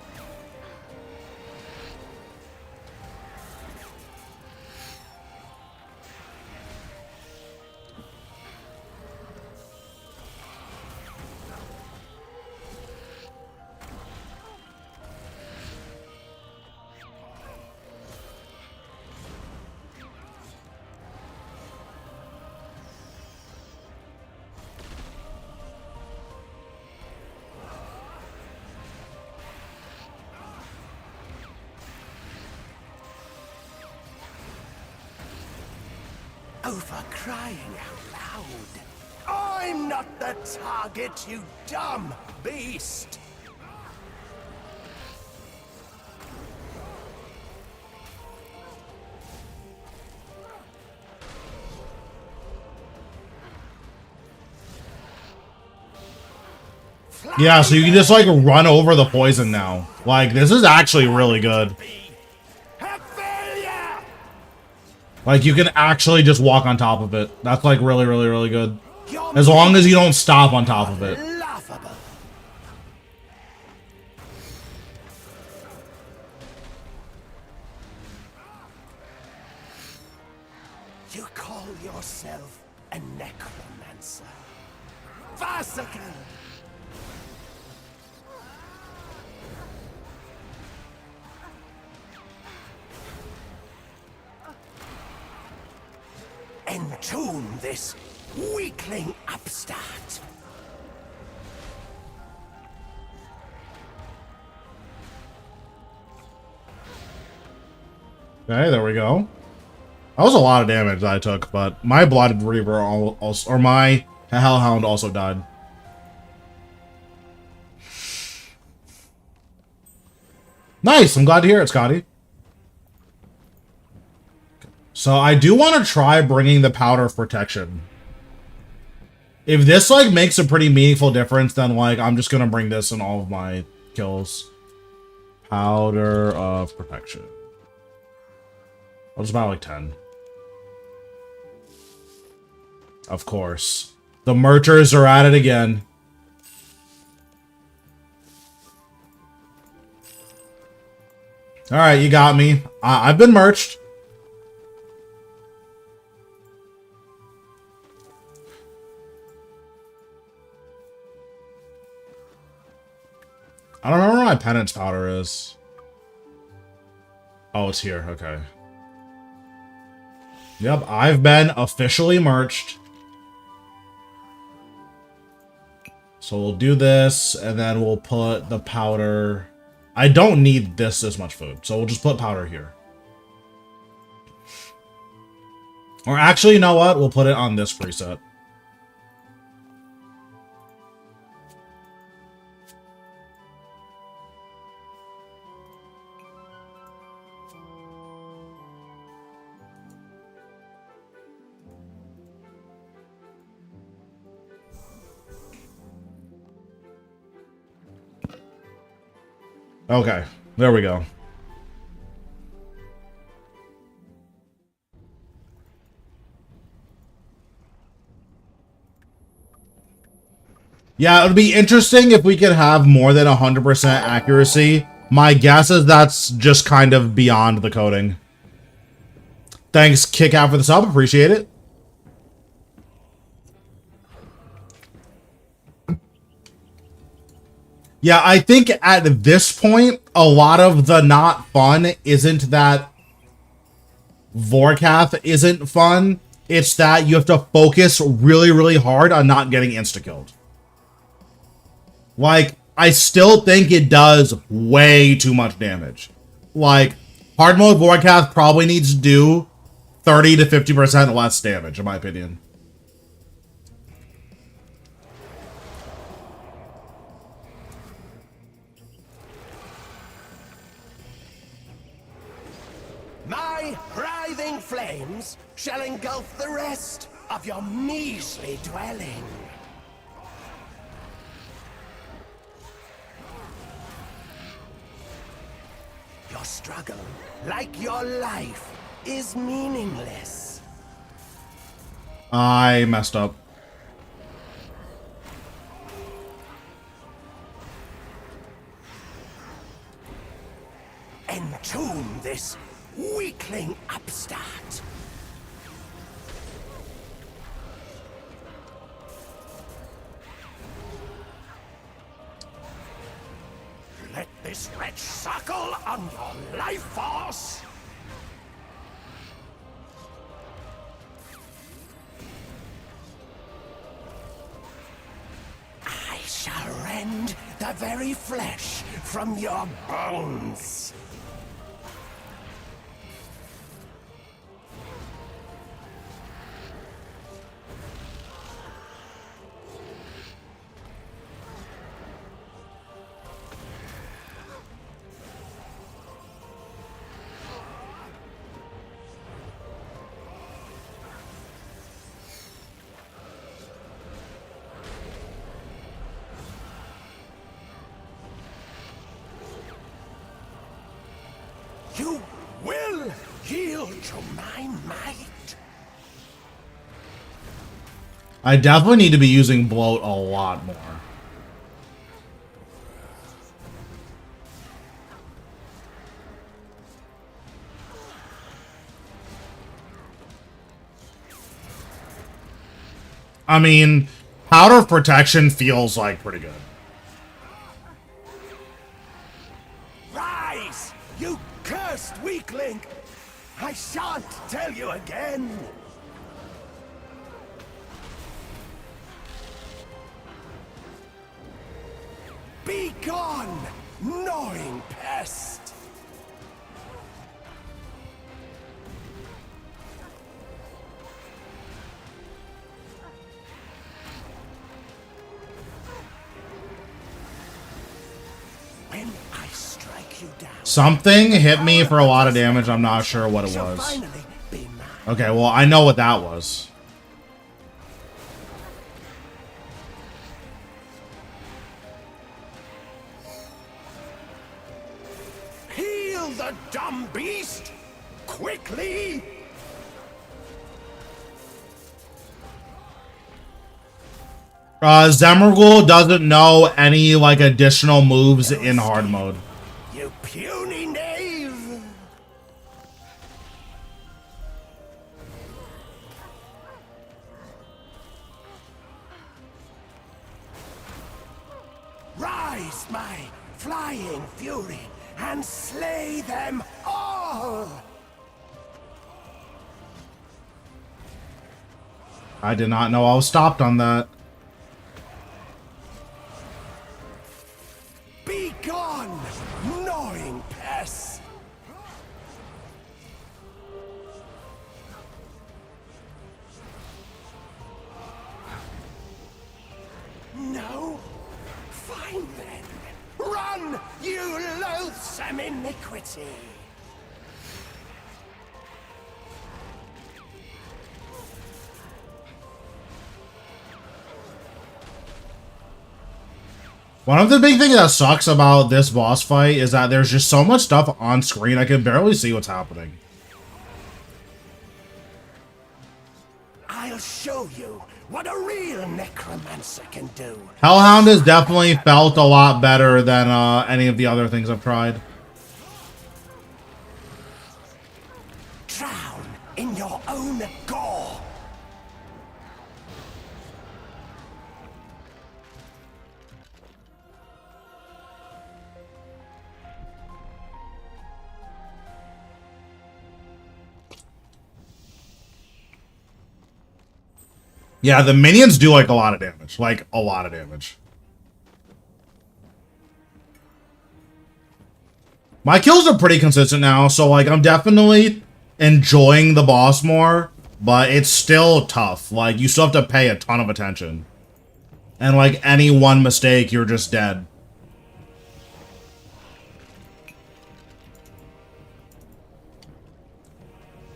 Over crying out loud. I'm not the target, you dumb beast! Yeah, so you can just, like, run over the poison now. Like, this is actually really good. Like, you can actually just walk on top of it. That's, like, really, really, really good. As long as you don't stop on top of it. You call yourself a necromancer. Farcical! Entomb this weakling upstart. Okay, there we go. That was a lot of damage that I took, but my Blooded Reaver also, or my Hellhound also died. Nice, I'm glad to hear it, Scotty. So I do want to try bringing the Powder of Protection. If this, like, makes a pretty meaningful difference, then, like, I'm just going to bring this in all of my kills. Powder of Protection. I'll just buy, like, 10. Of course. The Merchers are at it again. Alright, you got me. I've been merched. I don't remember where my penance powder is. Oh, it's here. Okay. Yep, I've been officially merched. So we'll do this, and then we'll put the powder... I don't need this much food, so we'll just put powder here. Or actually, you know what? We'll put it on this preset. Okay, there we go. Yeah, it would be interesting if we could have more than 100% accuracy. My guess is that's just kind of beyond the coding. Thanks, Kick Out, for the sub. Appreciate it. Yeah, I think at this point, a lot of the not fun isn't that Vorkath isn't fun. It's that you have to focus really, really hard on not getting insta-killed. Like, I still think it does way too much damage. Like, hard mode Vorkath probably needs to do 30 to 50% less damage, in my opinion. My writhing flames shall engulf the rest of your measly dwelling. Your struggle, like your life, is meaningless. I messed up. Entomb this weakling upstart. Let this wretch suckle on your life force. I shall rend the very flesh from your bones. You will yield to my might. I definitely need to be using bloat a lot more. I mean, powder of protection feels like pretty good. Rise, you cursed weakling! I shan't tell you again. gone, gnawing pest! When I strike you down, Something hit me for a lot of damage. I'm not sure what it shall was. finally be mine. Okay, well, I know what that was. Heal the dumb beast! Quickly! Zemmergul doesn't know any, like, additional moves in hard mode. You puny knave! Rise, my flying fury, and slay them all! I did not know I was stopped on that. Be gone, gnawing pest! No? Fine then. Run, you loathsome iniquity! One of the big things that sucks about this boss fight is that there's just so much stuff on screen, I can barely see what's happening. I'll show you what a real necromancer can do. Hellhound has definitely felt a lot better than any of the other things I've tried. Drown in your own gore. Yeah, the minions do like a lot of damage. Like, a lot of damage. My kills are pretty consistent now, so like I'm definitely enjoying the boss more, but it's still tough. Like, you still have to pay a ton of attention. And like any one mistake, you're just dead.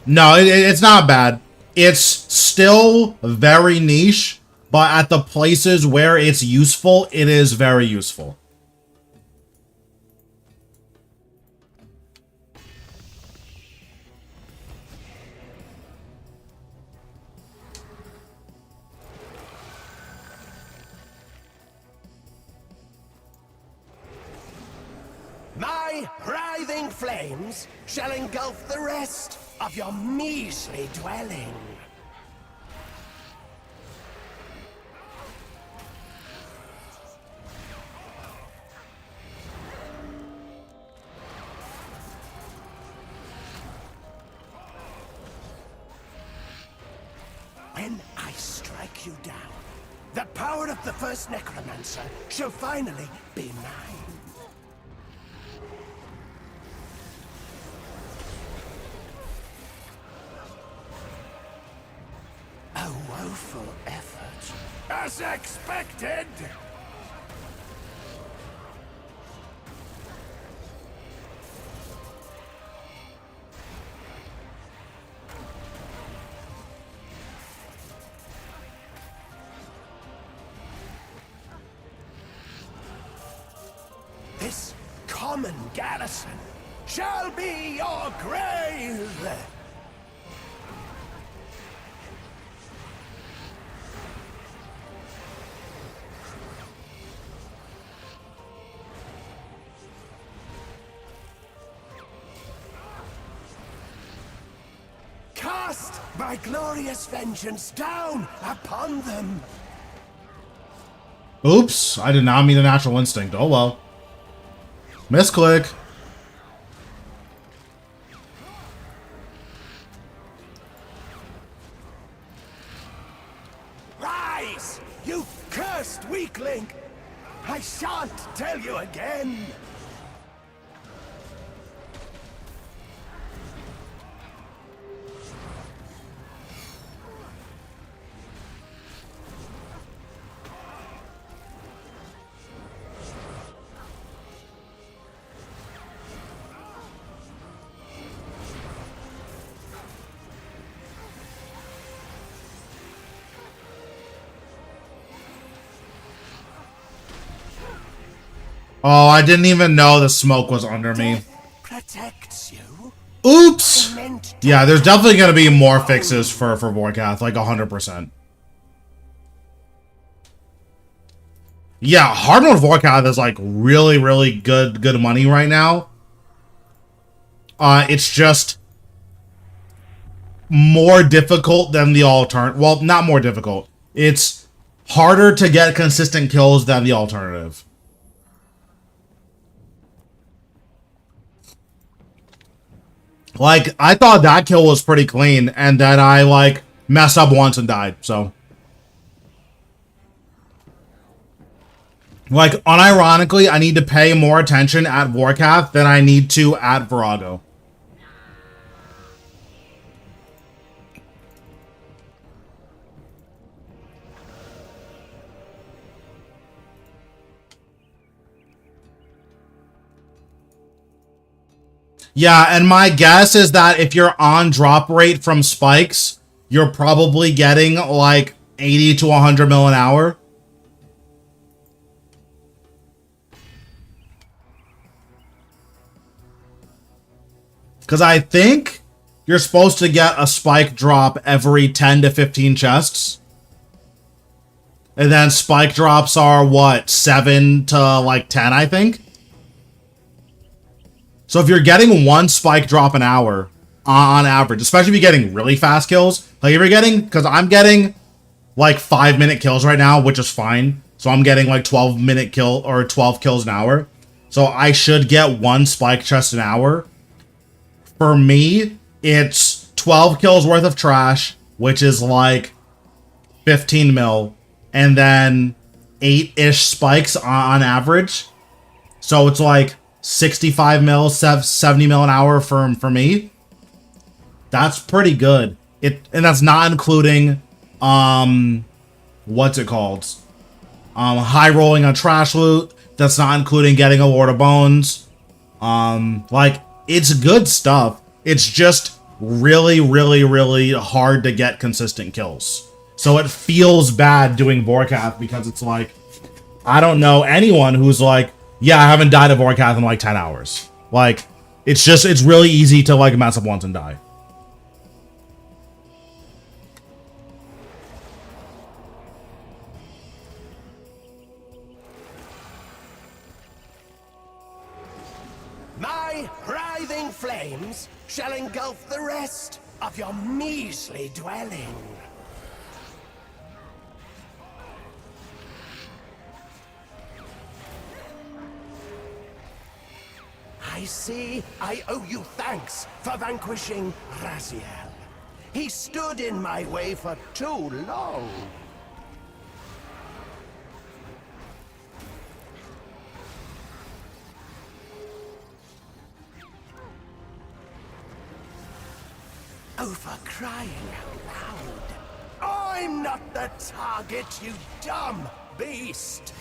No, it's not bad. It's still very niche, but at the places where it's useful, it is very useful. My writhing flames shall engulf the rest of your measly dwelling. When I strike you down, the power of the first necromancer shall finally be mine. A woeful effort. As expected! This common garrison shall be your grave! Cast my glorious vengeance down upon them! Oops, I did not mean a natural instinct. Oh well. Misclick. Rise, you cursed weakling! I shan't tell you again. Oh, I didn't even know the smoke was under me. Protects you. Oops! Yeah, there's definitely gonna be more fixes for Vorkath, like 100%. Yeah, hard mode Vorkath is like really, really good money right now. It's just more difficult than the alternate. Well, not more difficult. It's harder to get consistent kills than the alternative. Like, I thought that kill was pretty clean, and then I, like, messed up once and died, so. Like, unironically, I need to pay more attention at Vorkath than I need to at Virago. Yeah, and my guess is that if you're on drop rate from spikes, you're probably getting like 80 to 100 mil an hour. Because I think you're supposed to get a spike drop every 10 to 15 chests. And then spike drops are, what, 7 to like 10, I think? So if you're getting one spike drop an hour on average, especially if you're getting really fast kills, like if you're getting, because I'm getting like 5-minute kills right now, which is fine. So I'm getting like 12-minute kill or 12 kills an hour. So I should get one spike chest an hour. For me, it's 12 kills worth of trash, which is like 15 mil, and then 8-ish spikes on average. So it's like 65 mil, 70 mil an hour for me. That's pretty good. And that's not including what's it called? High rolling on trash loot. That's not including getting a Lord of Bones. Like, it's good stuff. It's just really, really, really hard to get consistent kills. So it feels bad doing Vorkath because it's like, I don't know anyone who's like, yeah, I haven't died of Vorkath in like 10 hours. Like, it's really easy to like mess up once and die. My writhing flames shall engulf the rest of your measly dwelling. I see I owe you thanks for vanquishing Raziel. He stood in my way for too long. Oh, for crying out loud. I'm not the target, you dumb beast.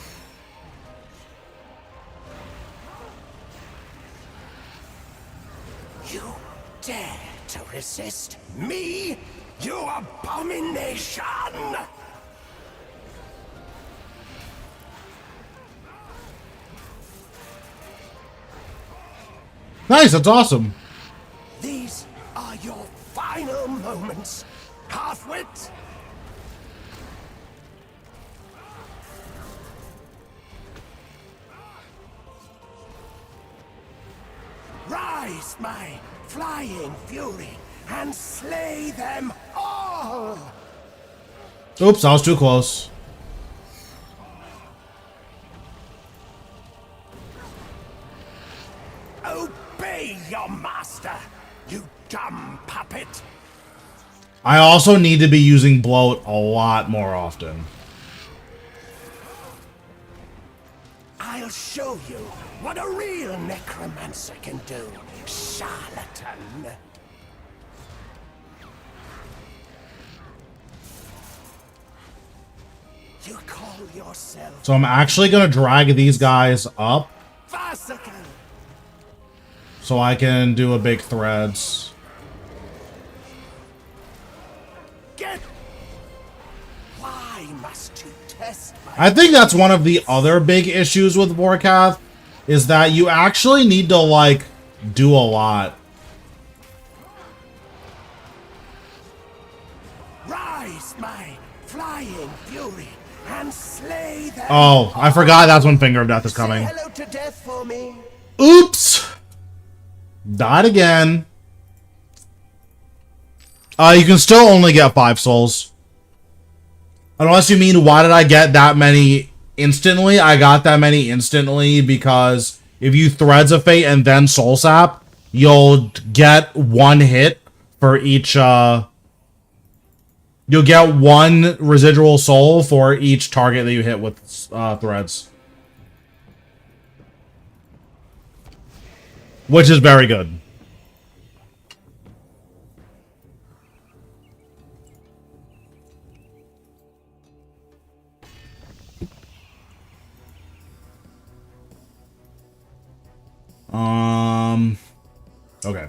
You dare to resist me, you abomination! Nice, that's awesome. These are your final moments, half-wit. Rise, my flying fury, and slay them all! Oops, I was too close. Obey your master, you dumb puppet! I also need to be using bloat a lot more often. show you what a real necromancer can do, charlatan. You call yourself So I'm actually gonna drag these guys up Farcical. so I can do a big threads. Get. Why must you test my... I think that's one of the other big issues with Vorkath, is that you actually need to, like, do a lot. Rise, my flying fury, and slay them. Oh, I forgot that's when Finger of Death is coming. Say hello to death for me. Oops! Died again. You can still only get 5 souls. Unless you mean, why did I get that many instantly? I got that many instantly because if you Threads of Fate and then Soul Sap, you'll get 1 hit for each, you'll get 1 residual soul for each target that you hit with, Threads. Which is very good. Okay.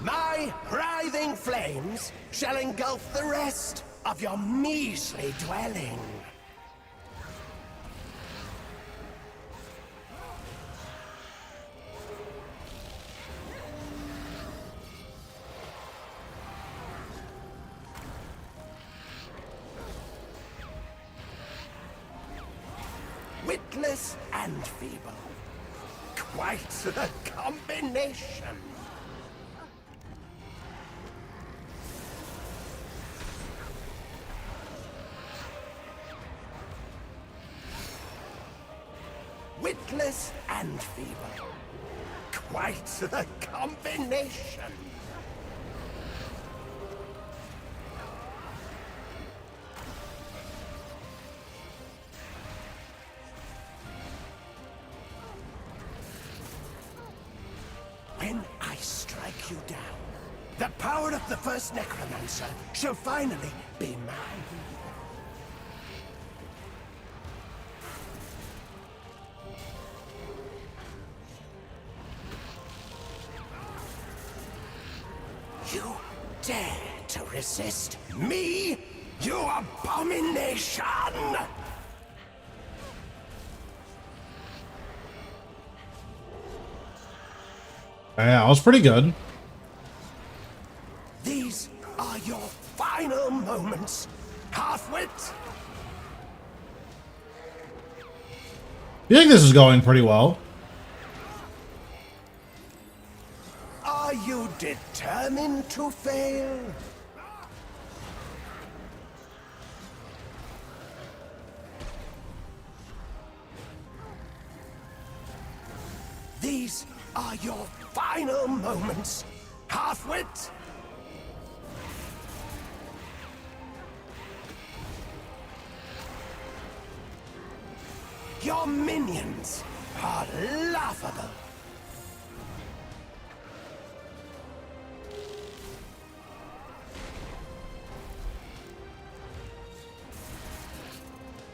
My writhing flames shall engulf the rest of your measly dwelling. Witless and feeble. Quite the combination. Witless and feeble. Quite the combination. When I strike you down, the power of the first necromancer shall finally be mine. You dare to resist me, you abomination! Yeah, that was pretty good. These are your final moments, half-wit. You think this is going pretty well? Are you determined to fail? These are your final moments, half-wit. Your minions are laughable.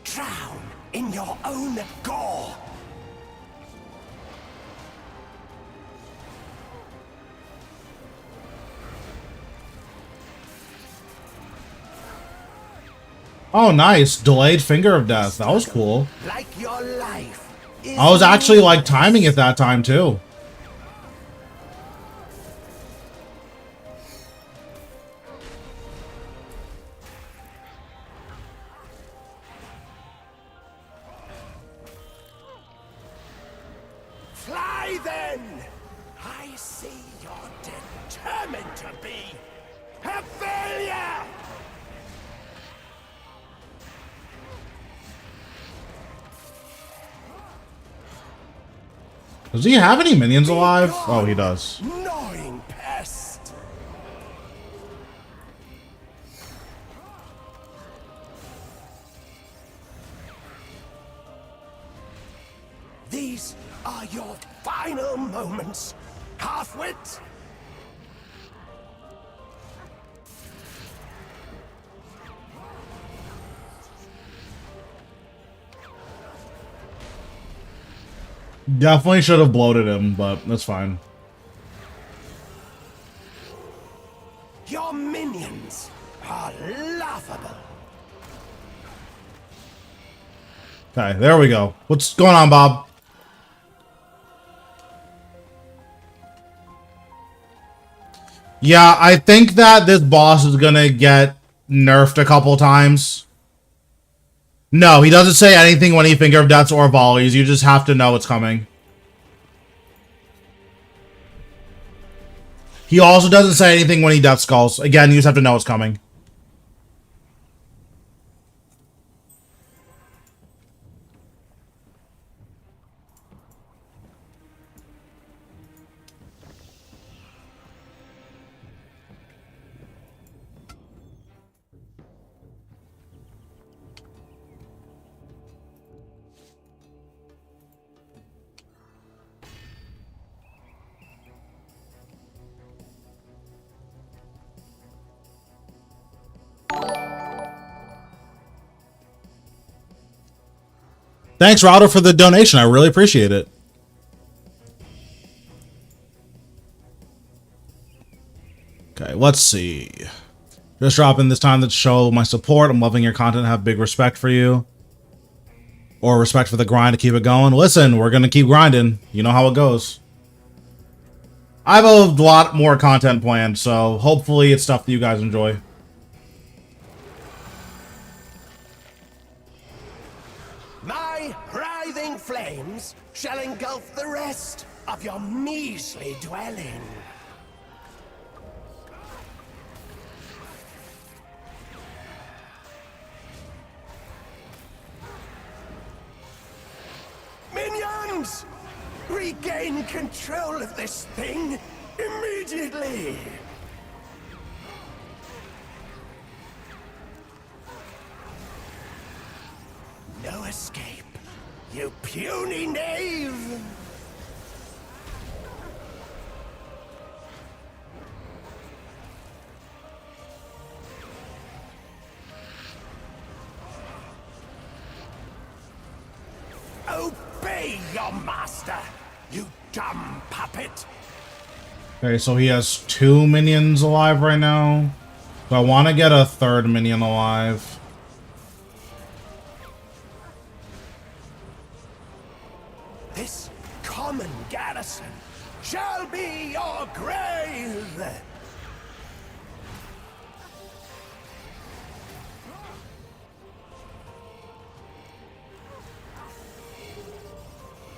Drown in your own gore. Oh, nice. Delayed Finger of Death. That was cool. Like your life. I was actually, like, timing it that time, too. Fly then! I see you're determined to be a failure! Does he have any minions alive? Oh, he does. Gnawing pest! These are your final moments. Half-wit! Definitely should have bloated him, but that's fine. Your minions are laughable. Okay, there we go. What's going on, Bob? Yeah, I think that this boss is gonna get nerfed a couple times. No, he doesn't say anything when he finger of deaths or volleys. You just have to know it's coming. He also doesn't say anything when he death skulls. Again, you just have to know it's coming. Thanks, Router, for the donation. I really appreciate it. Okay, let's see. Just dropping this time to show my support. I'm loving your content. Have big respect for you. Or respect for the grind to keep it going. Listen, we're going to keep grinding. You know how it goes. I have a lot more content planned, so hopefully it's stuff that you guys enjoy. My writhing flames shall engulf the rest of your measly dwelling. Minions! Regain control of this thing immediately! No escape, you puny knave! Obey your master, you dumb puppet! Okay, so he has 2 minions alive right now. So I want to get a 3rd minion alive. This common garrison shall be your grave!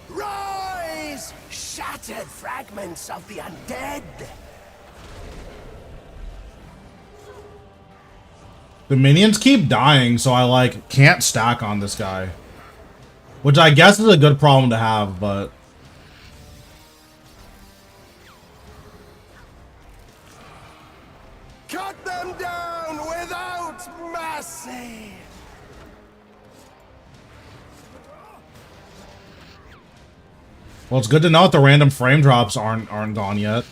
Rise, shattered fragments of the undead! The minions keep dying, so I, like, can't stack on this guy. Which I guess is a good problem to have, but... Cut them down without mercy! Well, it's good to know that the random frame drops aren't gone yet.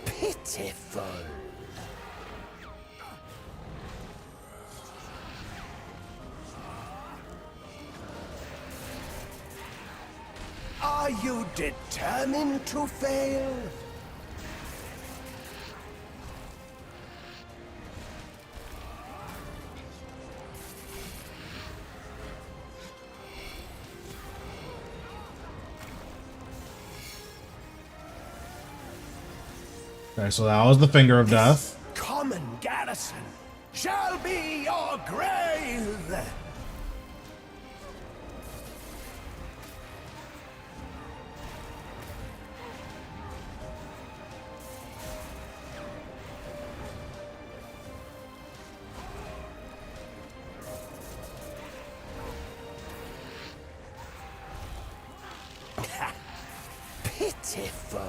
Pitiful. Are you determined to fail? Okay, so that was the finger of death. Common garrison shall be your grave! Pitiful.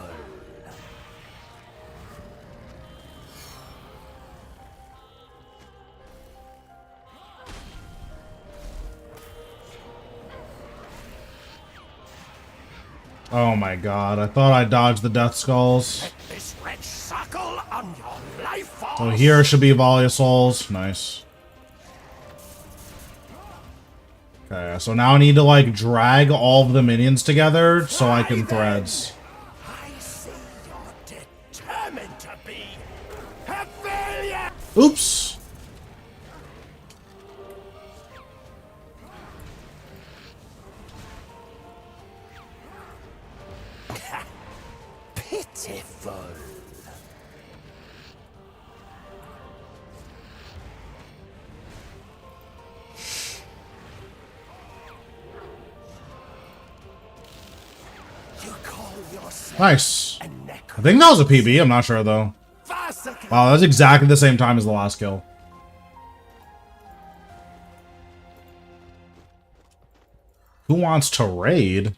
Oh my god, I thought I dodged the death skulls. Let this wretch suckle on your life force. So here should be Volley of Souls. Nice. Okay, so now I need to, like, drag all of the minions together so I can threads. I see you're determined to be a failure. Oops! Pitiful. You call yourself Nice. a I think that was a PB, I'm not sure though. necrophiliac. Wow, that's exactly the same time as the last kill. Who wants to raid?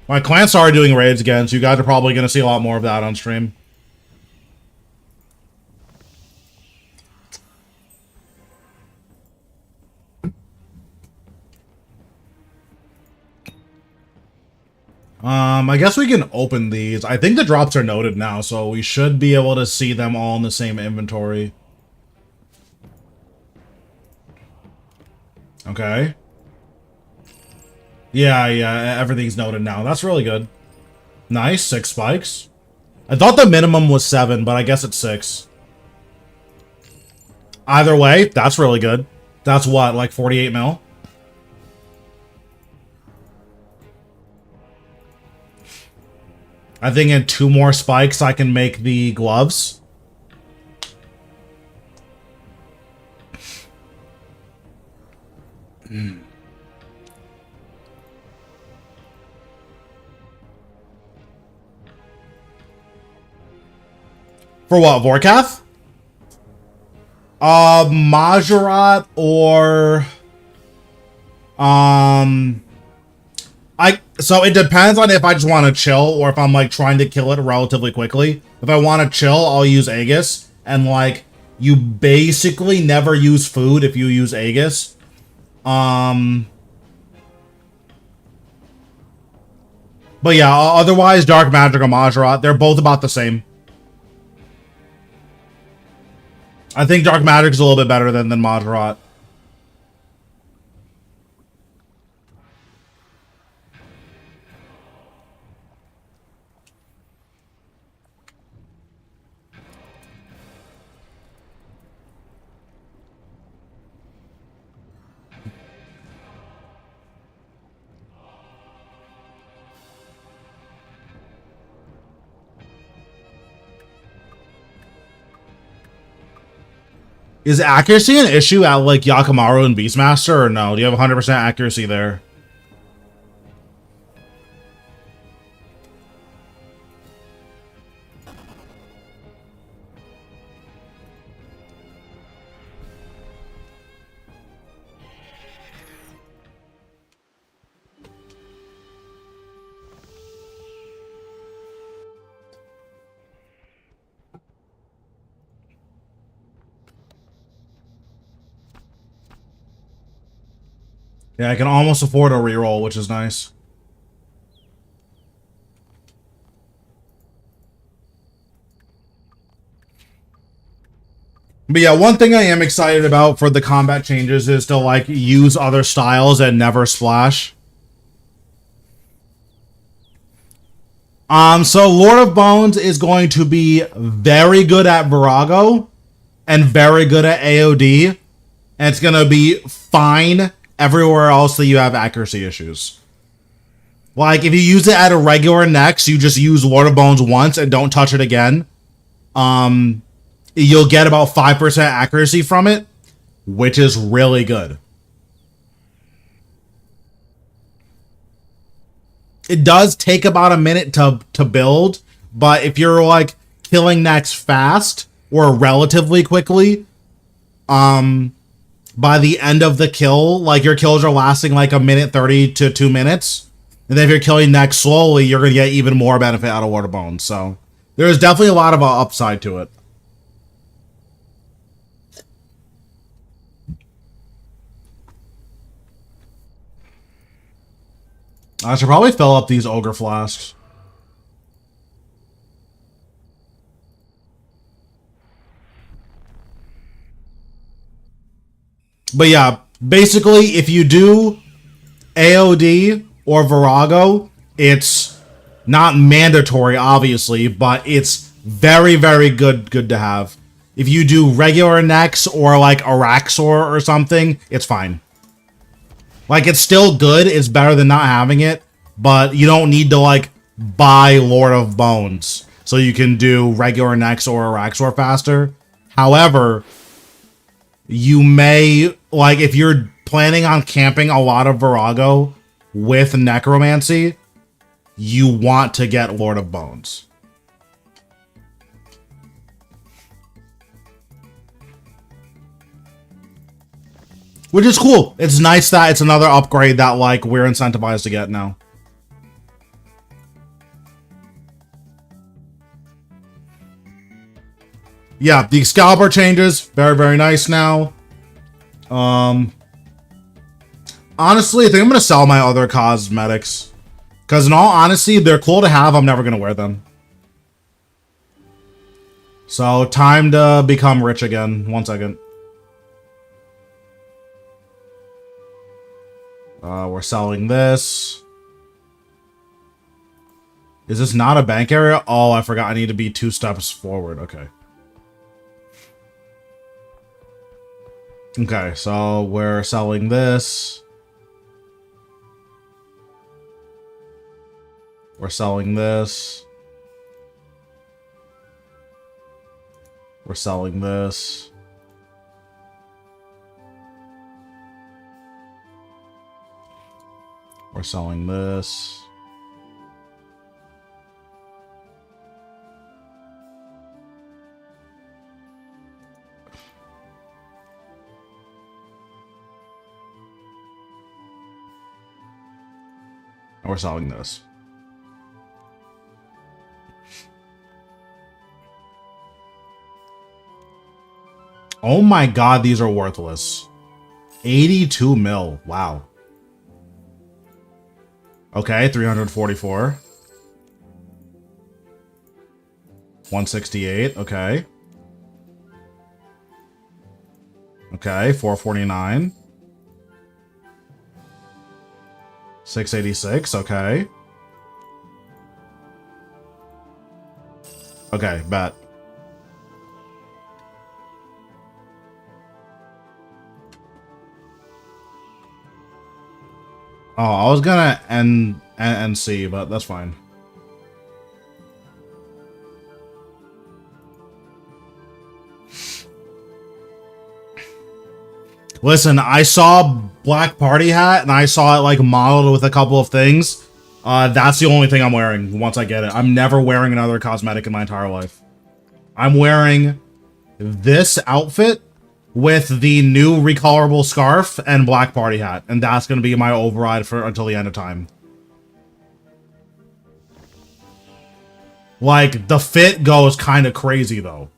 My clan started doing raids again, so you guys are probably going to see a lot more of that on stream. I guess we can open these. I think the drops are noted now, so we should be able to see them all in the same inventory. Okay. Yeah, everything's noted now. That's really good. Nice, 6 spikes. I thought the minimum was 7, but I guess it's 6. Either way, that's really good. That's what, like 48 mil? I think in 2 more spikes I can make the gloves. For what, Vorkath? Majorat or... So it depends on if I just want to chill or if I'm like trying to kill it relatively quickly. If I want to chill, I'll use Aegis. And like, you basically never use food if you use Aegis. But yeah, otherwise, Dark Magic or Majorat, they're both about the same. I think Dark Magic is a little bit better than Majorat. Is accuracy an issue at, like, Yakamaru and Beastmaster, or no? Do you have 100% accuracy there? Yeah, I can almost afford a reroll, which is nice. But yeah, one thing I am excited about for the combat changes is to, like, use other styles and never splash. So Lord of Bones is going to be very good at Virago and very good at AOD. And it's going to be fine everywhere else that you have accuracy issues. Like, if you use it at a regular next, you just use Lord of Bones once and don't touch it again. You'll get about 5% accuracy from it, which is really good. It does take about a minute to build, but if you're, like, killing next fast or relatively quickly, by the end of the kill, like, your kills are lasting like a minute 30 to 2 minutes. And then if you're killing next slowly, you're going to get even more benefit out of Lord of Bones. So there's definitely a lot of upside to it. I should probably fill up these ogre flasks. But yeah, basically, if you do AOD or Virago, it's not mandatory, obviously, but it's very, very good to have. If you do regular Nex or like Araxor or something, it's fine. Like, it's still good. It's better than not having it, but you don't need to like buy Lord of Bones so you can do regular Nex or Araxor faster. However, you may, like, if you're planning on camping a lot of Virago with Necromancy, you want to get Lord of Bones. Which is cool. It's nice that it's another upgrade that, like, we're incentivized to get now. Yeah, the Excalibur changes. Very, very nice now. Honestly, I think I'm going to sell my other cosmetics. Because in all honesty, they're cool to have. I'm never going to wear them. So, time to become rich again. 1 second. We're selling this. Is this not a bank area? Oh, I forgot. I need to be 2 steps forward. Okay. Okay, so we're selling this. We're selling this. We're selling this. We're selling this. And we're selling this. Oh my god, these are worthless. 82 mil. Wow. Okay, 344. 168. Okay. Okay, 449. 686. Okay. Okay, bet. Oh, I was gonna end C, but that's fine. Listen, I saw Black Party Hat, and I saw it, like, modeled with a couple of things. That's the only thing I'm wearing once I get it. I'm never wearing another cosmetic in my entire life. I'm wearing this outfit with the new recolorable scarf and Black Party Hat, and that's going to be my override for until the end of time. Like, the fit goes kind of crazy, though.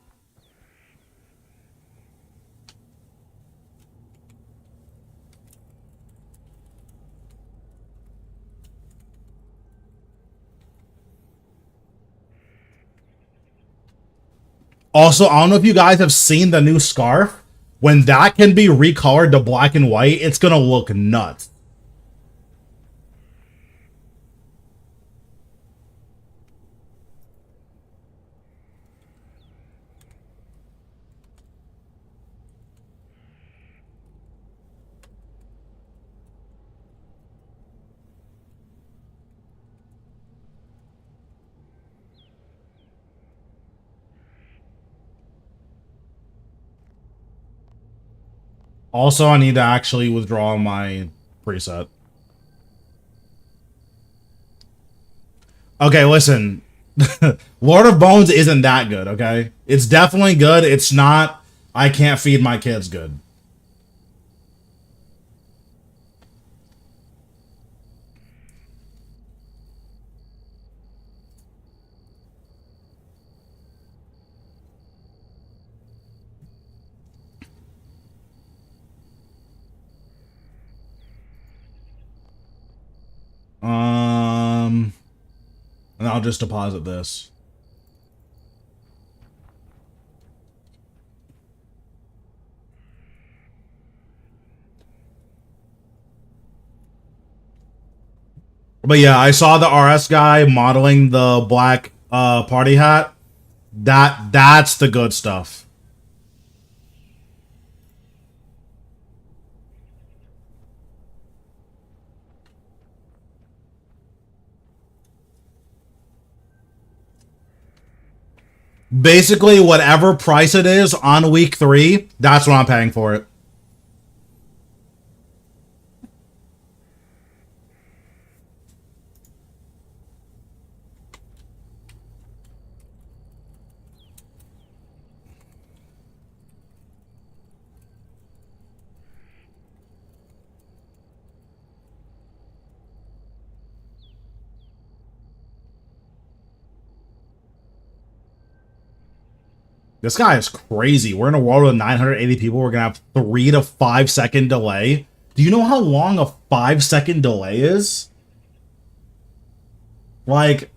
Also, I don't know if you guys have seen the new scarf. When that can be recolored to black and white, it's gonna look nuts. Also, I need to actually withdraw my preset. Okay, listen. Lord of Bones isn't that good, okay? It's definitely good. It's not I can't feed my kids good. And I'll just deposit this. But yeah, I saw the RS guy modeling the black party hat. That's the good stuff. Basically, whatever price it is on week 3, that's what I'm paying for it. This guy is crazy. We're in a world with 980 people. We're going to have 3 to 5 second delay. Do you know how long a 5-second delay is? Like,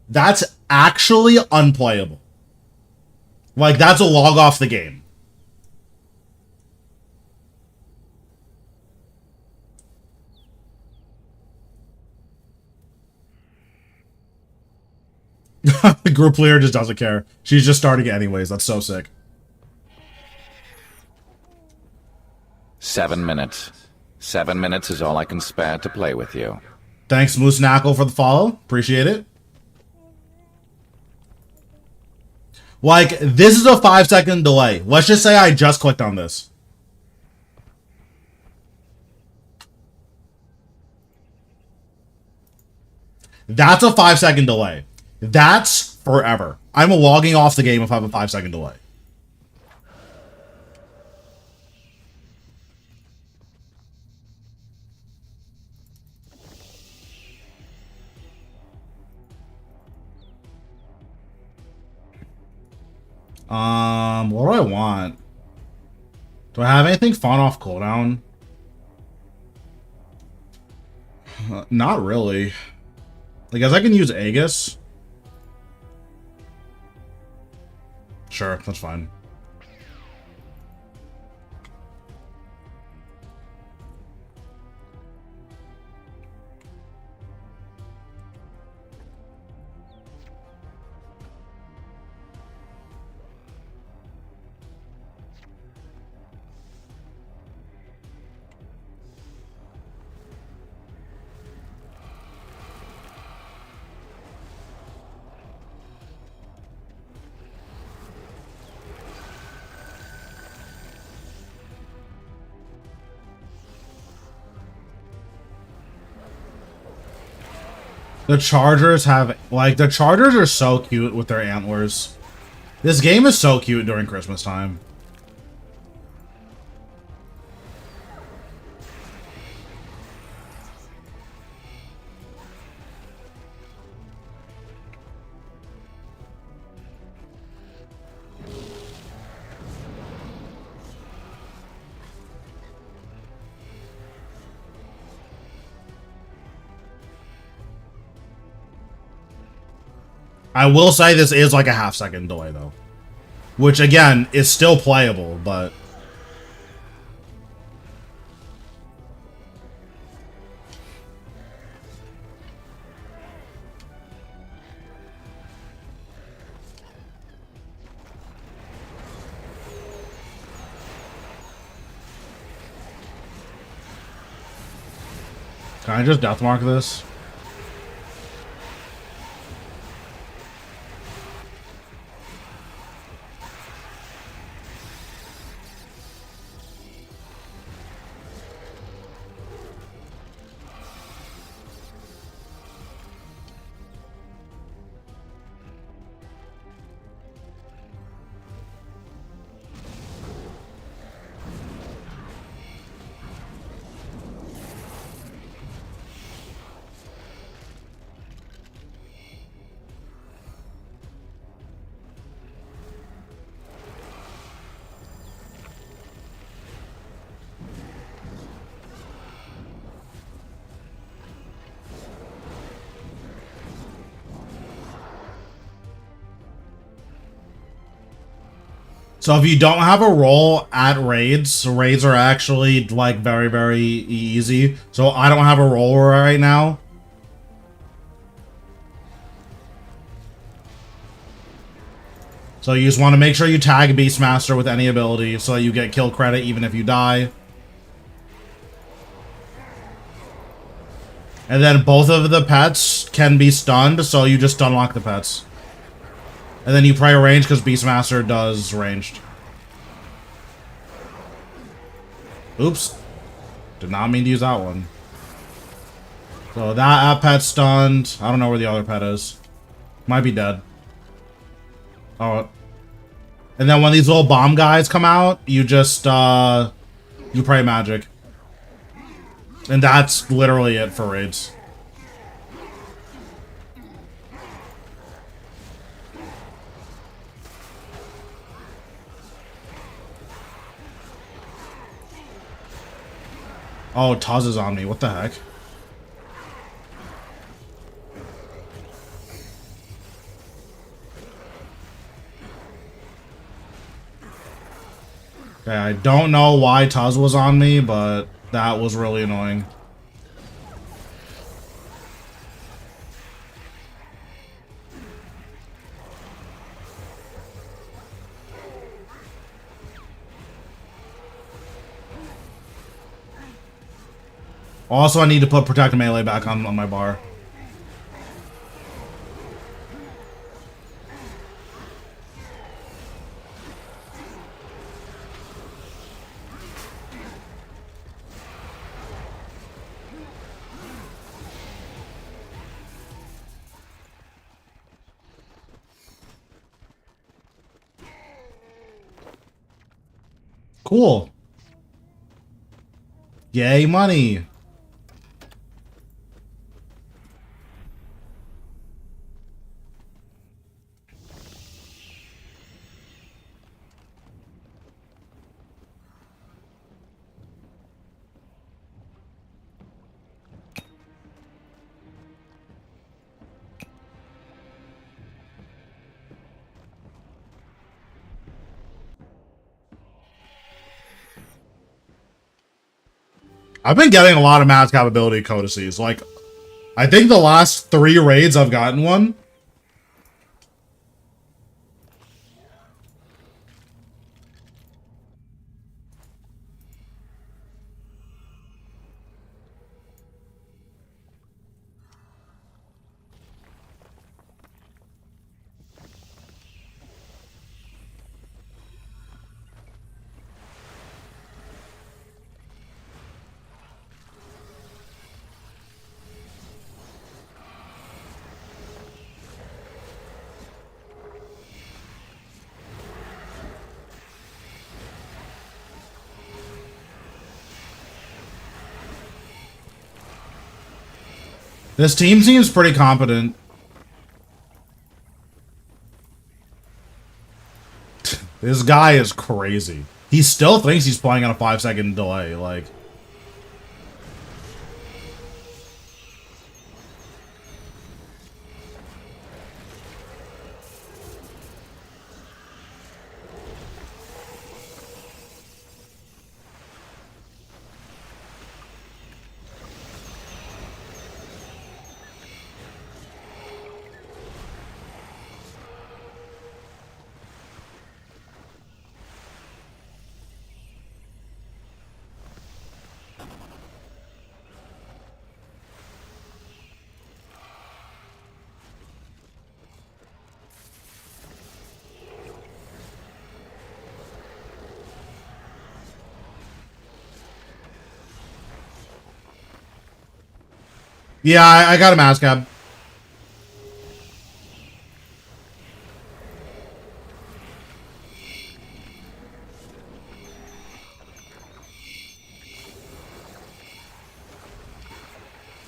that's actually unplayable. Like, that's a log off the game. The group leader just doesn't care. She's just starting it anyways. That's so sick. 7 minutes. 7 minutes is all I can spare to play with you. Thanks, Moose Knackle, for the follow. Appreciate it. Like, this is a 5-second delay. Let's just say I just clicked on this. That's a 5-second delay. That's forever. I'm logging off the game if I have a 5-second delay. What do I want? Do I have anything fun off cooldown? Not really. I guess I can use Aegis. Sure, that's fine. The Chargers have, like, the Chargers are so cute with their antlers. This game is so cute during Christmas time. I will say this is like a half-second delay, though. Which, again, is still playable, but... Can I just deathmark this? So if you don't have a role at raids, raids are actually like very, very easy. So I don't have a role right now. So you just want to make sure you tag Beastmaster with any ability so that you get kill credit even if you die. And then both of the pets can be stunned, so you just unlock the pets. And then you pray ranged because Beastmaster does ranged. Oops. Did not mean to use that one. So that pet's stunned. I don't know where the other pet is. Might be dead. Oh. And then when these little bomb guys come out, you just, you pray magic. And that's literally it for raids. Oh, Taz is on me. What the heck? Okay, I don't know why Taz was on me, but that was really annoying. Also, I need to put Protect Melee back on my bar. Cool. Yay, money. I've been getting a lot of max capability codices. Like, I think the last 3 raids I've gotten one. This team seems pretty competent. This guy is crazy. He still thinks he's playing on a 5-second delay, like... Yeah, I got a mask cab.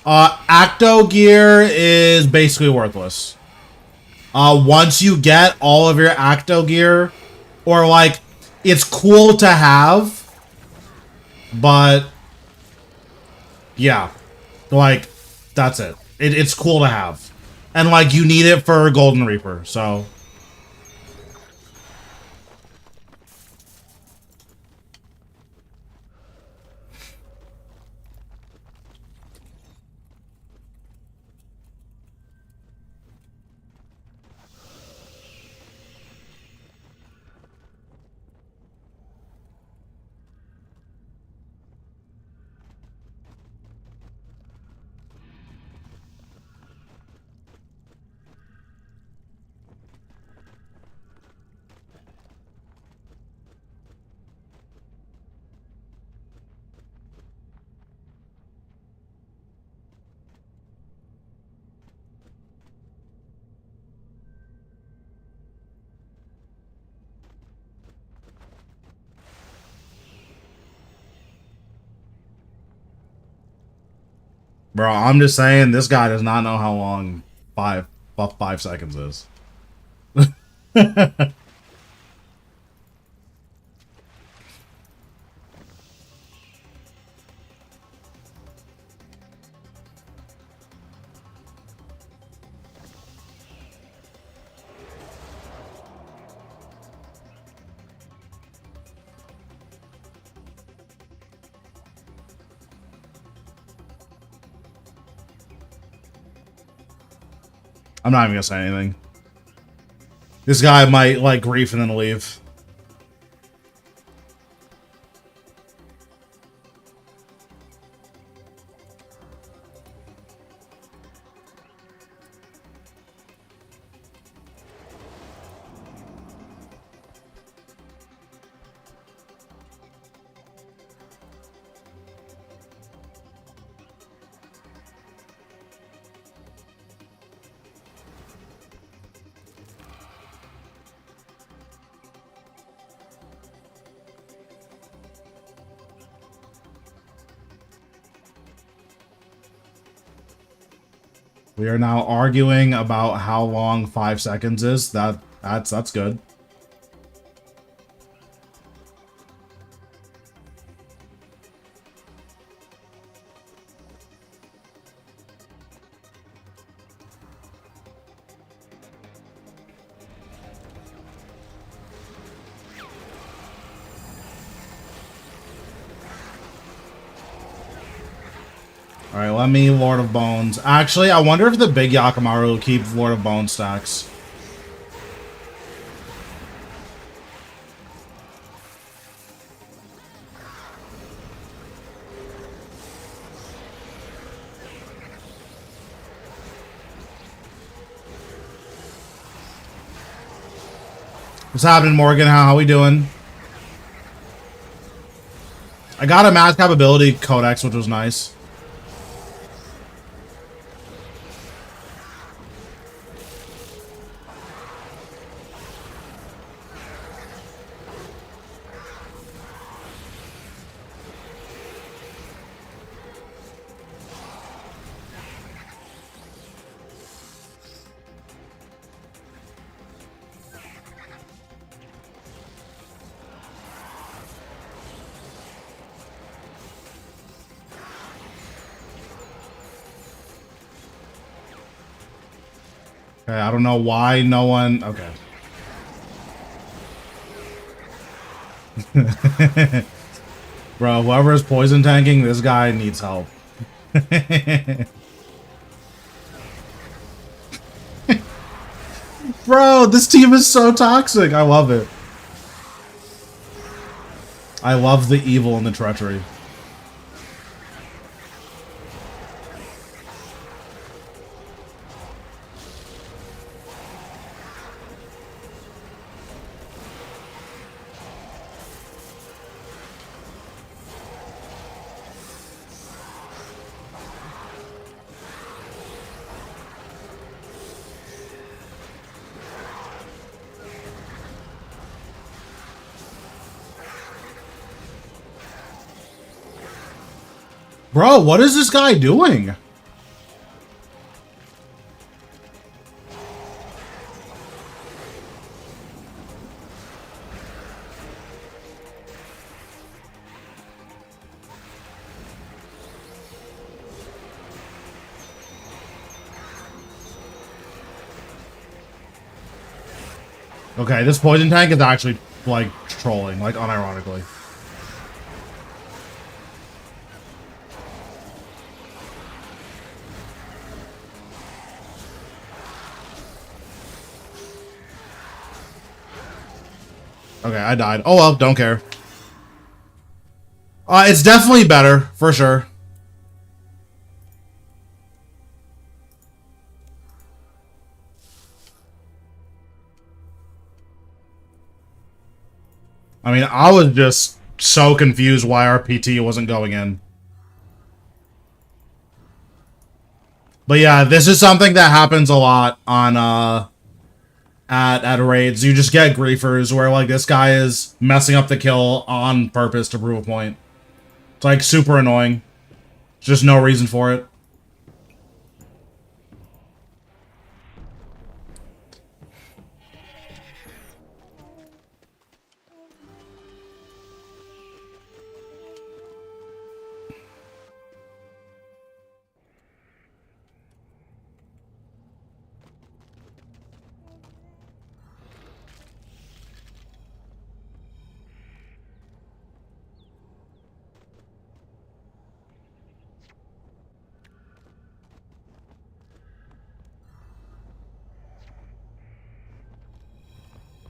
Acto gear is basically worthless. Once you get all of your Acto gear, or like, it's cool to have, but yeah, like, that's it. It's cool to have. And like, you need it for Golden Reaper, so. Bro, I'm just saying this guy does not know how long 5 seconds is. I'm not even gonna say anything. This guy might like grief and then leave. We are now arguing about how long 5 seconds is. That's good. Alright, let me Lord of Bones. Actually, I wonder if the big Yakamaru will keep Lord of Bones stacks. What's happening, Morgan? How we doing? I got a math capability codex, which was nice. Okay, I don't know why no one... Okay. Bro, whoever is poison tanking, this guy needs help. Bro, this team is so toxic. I love it. I love the evil and the treachery. Bro, what is this guy doing? Okay, this poison tank is actually, like, trolling, like, unironically. Okay, I died. Oh well, don't care. It's definitely better, for sure. I mean, I was just so confused why our PT wasn't going in. But yeah, this is something that happens a lot on, at raids. You just get griefers where, like, this guy is messing up the kill on purpose to prove a point. It's, like, super annoying. There's just no reason for it.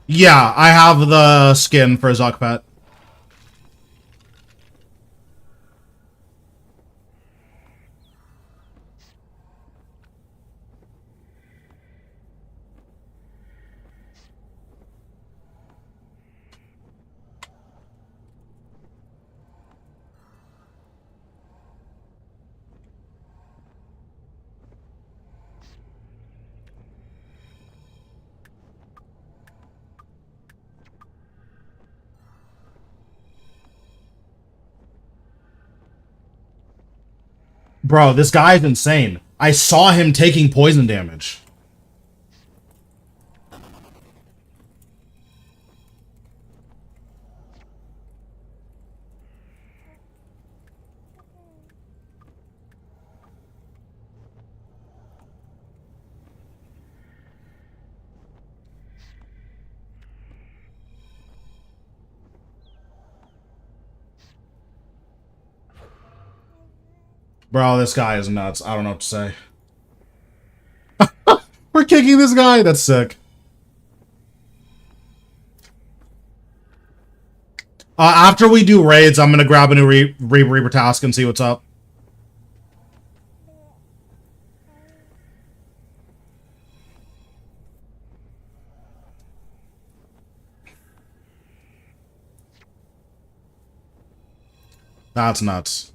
Yeah, I have the skin for Zuckpet. Bro, this guy is insane. I saw him taking poison damage. Bro, this guy is nuts. I don't know what to say. We're kicking this guy? That's sick. After we do raids, I'm gonna grab a new Reaper task and see what's up. That's nuts.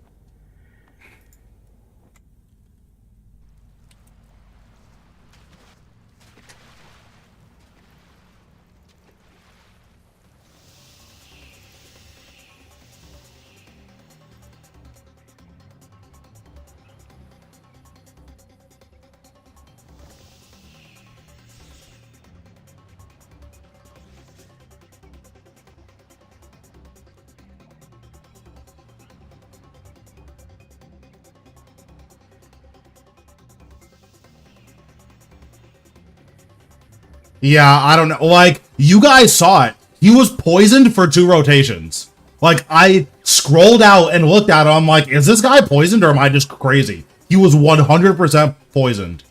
Yeah, I don't know. Like, you guys saw it. He was poisoned for 2 rotations. Like, I scrolled out and looked at him. I'm like, is this guy poisoned or am I just crazy? He was 100% poisoned.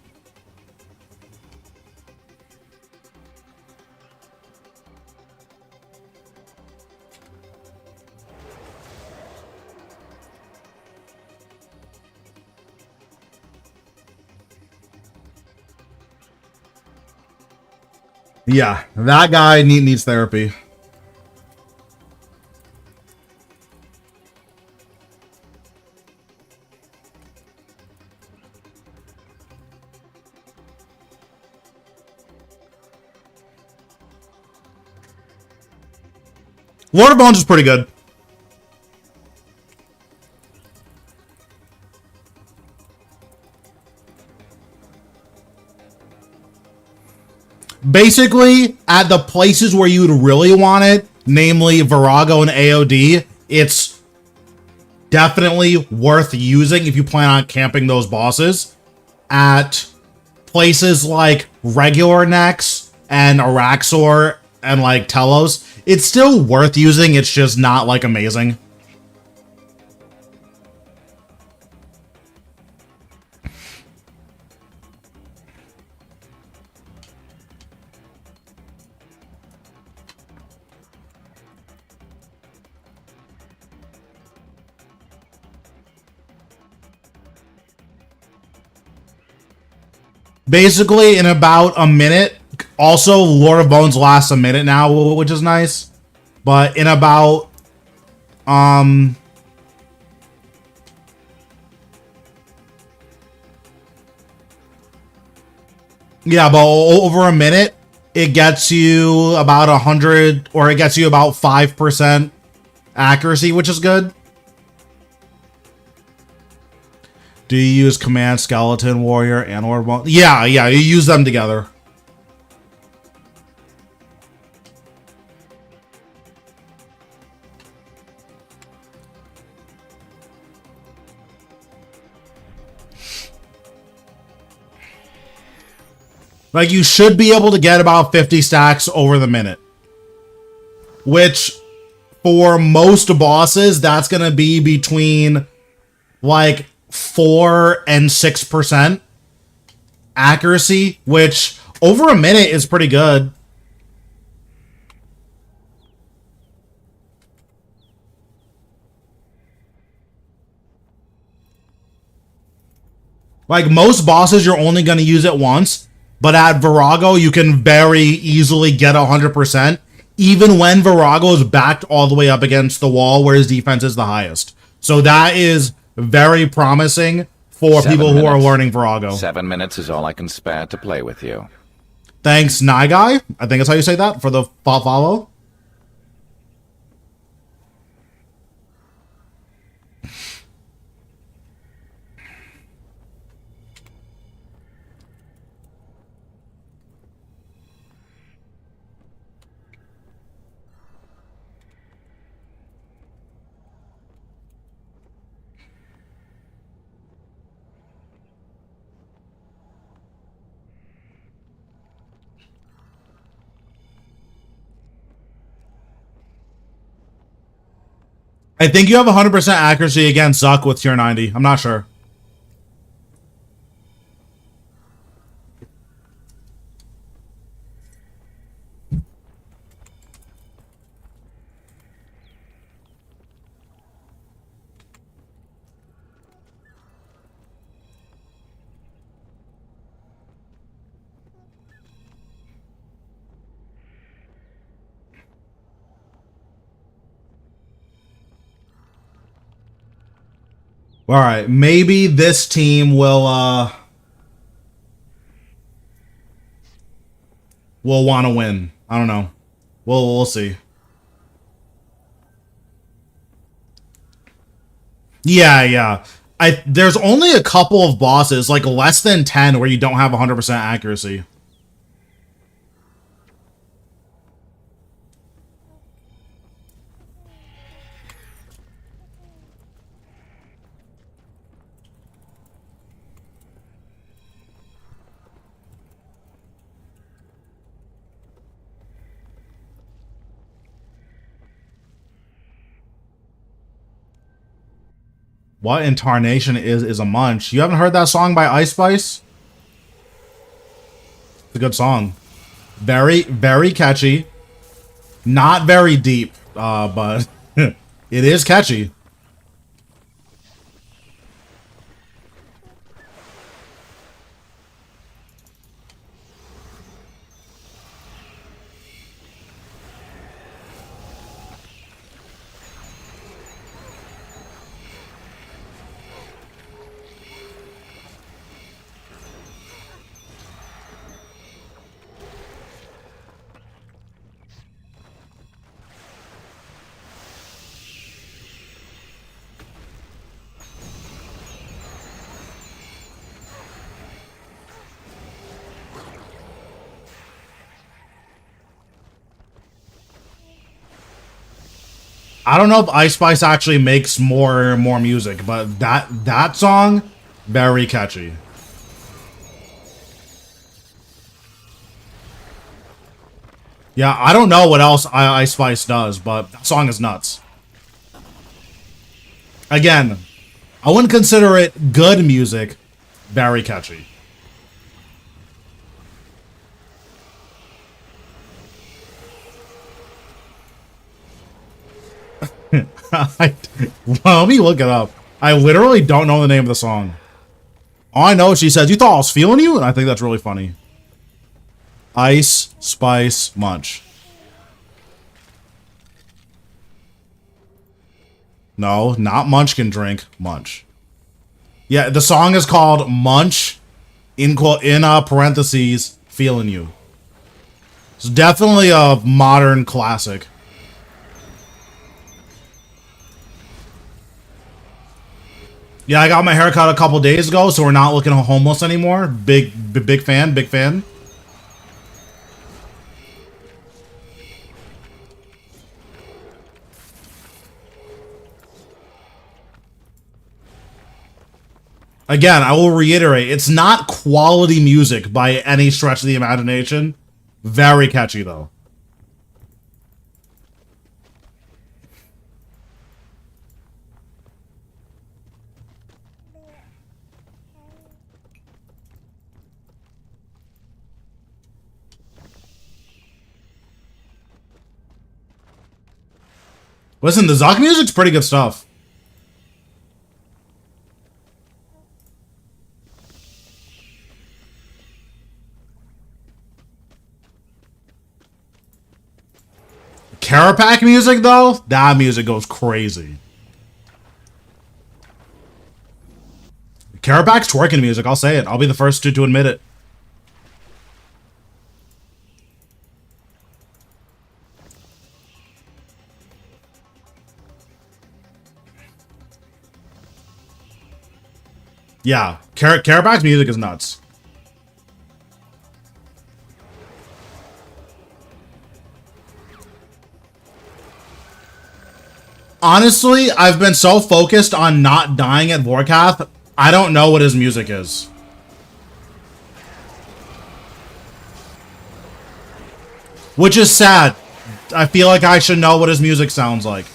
Yeah, that guy needs therapy. Lord of Bones is pretty good. Basically, at the places where you'd really want it, namely Virago and AOD, it's definitely worth using if you plan on camping those bosses. At places like regular Nex and Araxor and like Telos, it's still worth using, it's just not like amazing. Basically, in about a minute. Also, Lord of Bones lasts a minute now, which is nice. But in about... Yeah, but over a minute, it gets you about 100... Or it gets you about 5% accuracy, which is good. Do you use Command Skeleton Warrior and Lord of Bones? Yeah, you use them together. Like, you should be able to get about 50 stacks over the minute. Which, for most bosses, that's going to be between, like, 4 and 6% accuracy, which, over a minute, is pretty good. Like, most bosses, you're only going to use it once, but at Virago, you can very easily get 100%, even when Virago is backed all the way up against the wall where his defense is the highest. So that is very promising for people who are learning Virago. 7 minutes is all I can spare to play with you. Thanks, Guy. I think that's how you say that, for the follow. I think you have 100% accuracy against Zuck with tier 90. I'm not sure. All right, maybe this team will want to win. I don't know. We'll see. Yeah. There's only a couple of bosses, like less than 10, where you don't have 100% accuracy. What in tarnation is a munch? You haven't heard that song by Ice Spice? It's a good song. Very, very catchy. Not very deep, but it is catchy. I don't know if Ice Spice actually makes more music, but that song, very catchy. Yeah, I don't know what else Ice Spice does, but that song is nuts. Again, I wouldn't consider it good music, very catchy. Well, let me look it up. I literally don't know the name of the song. All I know is she says, "You thought I was feeling you?" And I think that's really funny. Ice, Spice, Munch. No, not Munchkin Drink, Munch. Yeah, the song is called Munch, in parentheses, Feeling You. It's definitely a modern classic. Yeah, I got my haircut a couple days ago, so we're not looking homeless anymore. Big fan, big fan. Again, I will reiterate, it's not quality music by any stretch of the imagination. Very catchy, though. Listen, the Zuck music's pretty good stuff. Carapac music, though, that music goes crazy. Carapac's twerking music, I'll say it. I'll be the first to admit it. Yeah, Carapac's music is nuts. Honestly, I've been so focused on not dying at Vorkath, I don't know what his music is. Which is sad. I feel like I should know what his music sounds like.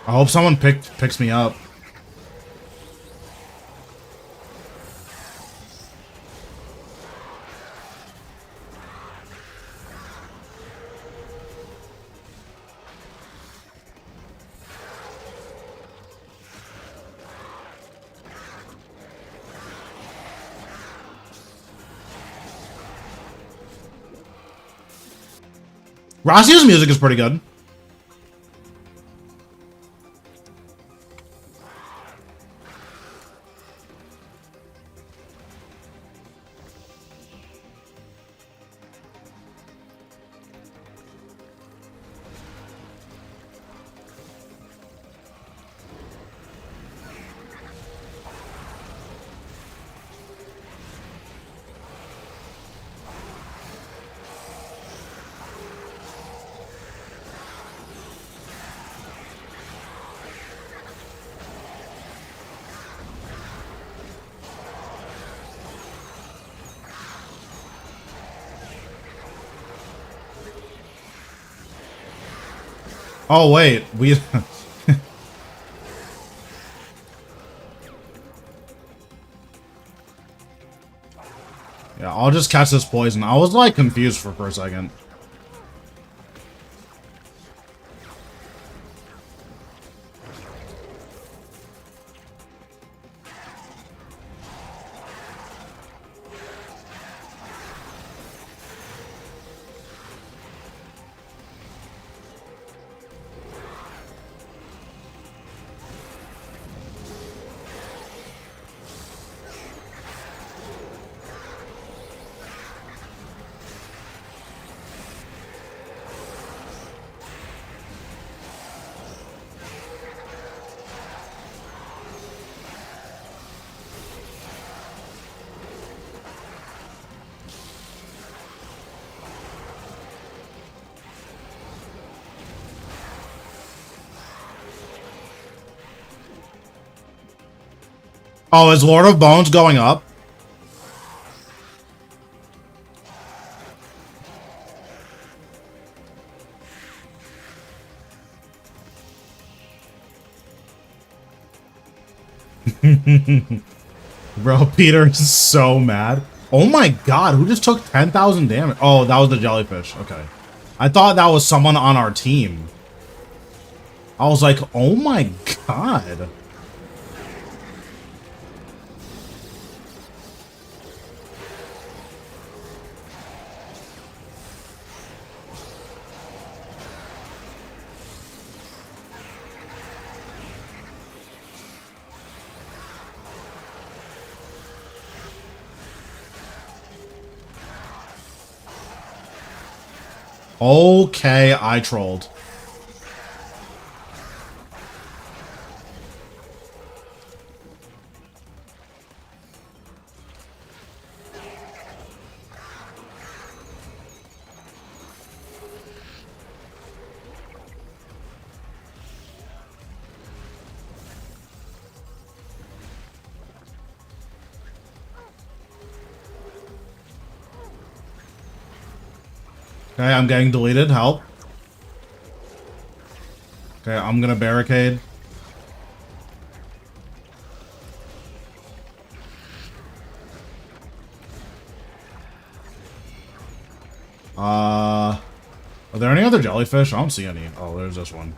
I hope someone picks me up. Razzia's music is pretty good. Oh wait, we yeah, I'll just catch this poison. I was like confused for a second. Oh, is Lord of Bones going up? Bro, Peter is so mad. Oh my god, who just took 10,000 damage? Oh, that was the jellyfish. Okay. I thought that was someone on our team. I was like, oh my god. Okay, I trolled. Okay, I'm getting deleted. Help. Okay, I'm gonna barricade. Are there any other jellyfish? I don't see any. Oh, there's this one.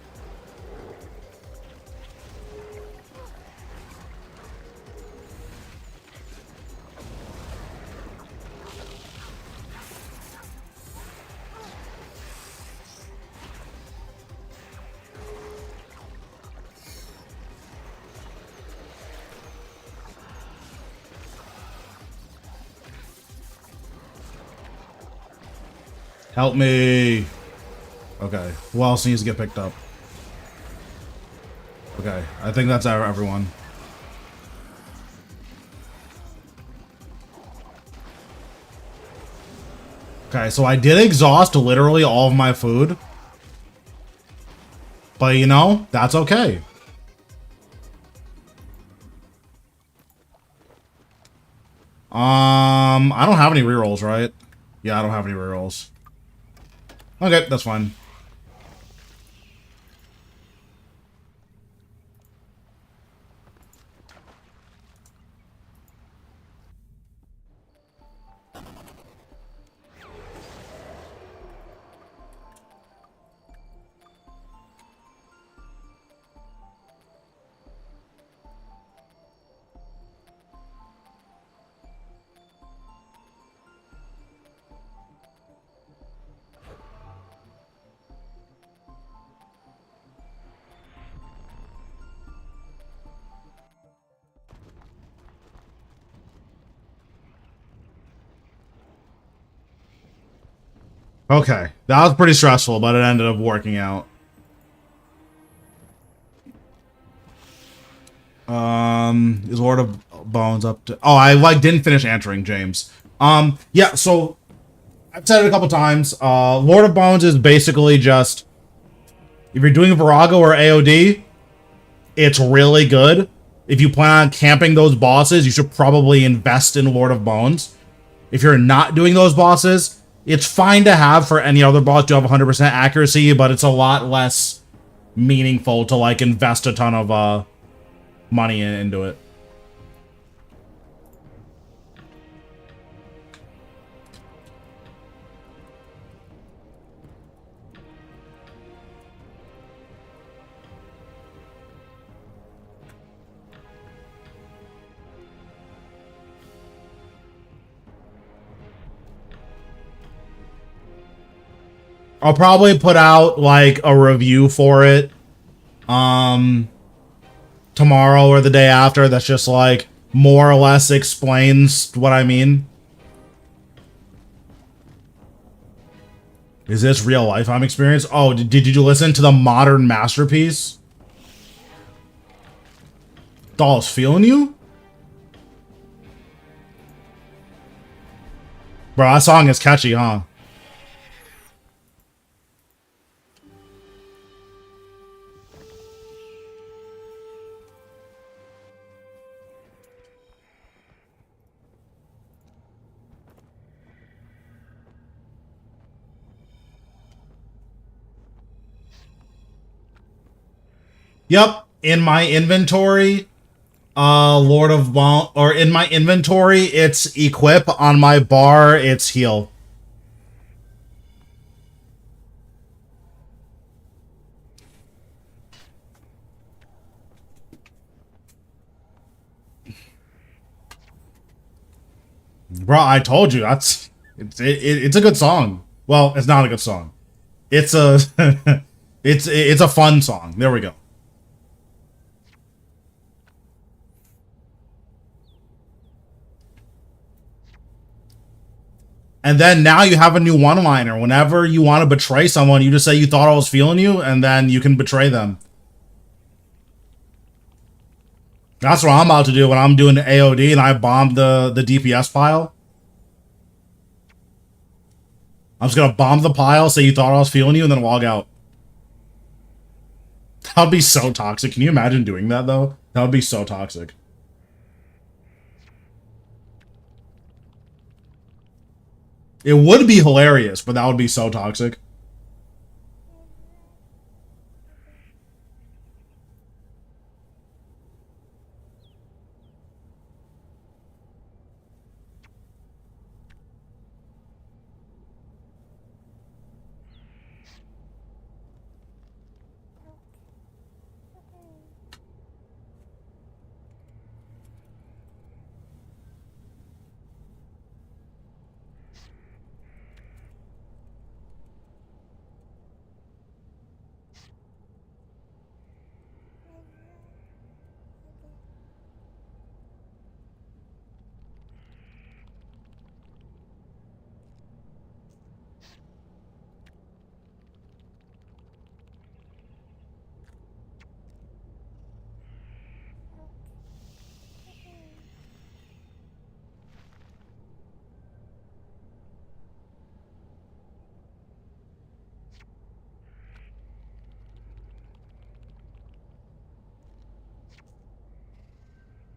Help me. Okay, who else needs to get picked up? Okay, I think that's everyone. Okay, so I did exhaust literally all of my food. But, you know, that's okay. I don't have any rerolls, right? Yeah, I don't have any rerolls. Okay, that's fine. Okay, that was pretty stressful, but it ended up working out. Is Lord of Bones up to... Oh, I, like, didn't finish answering James. Yeah, so... I've said it a couple times. Lord of Bones is basically just... If you're doing Virago or AOD, it's really good. If you plan on camping those bosses, you should probably invest in Lord of Bones. If you're not doing those bosses, it's fine to have for any other boss to have 100% accuracy, but it's a lot less meaningful to, like, invest a ton of, money into it. I'll probably put out, like, a review for it, tomorrow or the day after that's just, like, more or less explains what I mean. Is this real life I'm experiencing? Oh, did you listen to the Modern Masterpiece? Doll's feeling you? Bro, that song is catchy, huh? Yep, in my inventory, Lord of Bone, or in my inventory, it's equip. On my bar, it's heal. Bro, I told you, that's... It's a good song. Well, it's not a good song. It's a... it's a fun song. There we go. And then now you have a new one-liner. Whenever you want to betray someone, you just say you thought I was feeling you, and then you can betray them. That's what I'm about to do when I'm doing the AOD and I bomb the DPS pile. I'm just gonna bomb the pile, say you thought I was feeling you, and then log out. That would be so toxic. Can you imagine doing that, though? That would be so toxic. It would be hilarious, but that would be so toxic.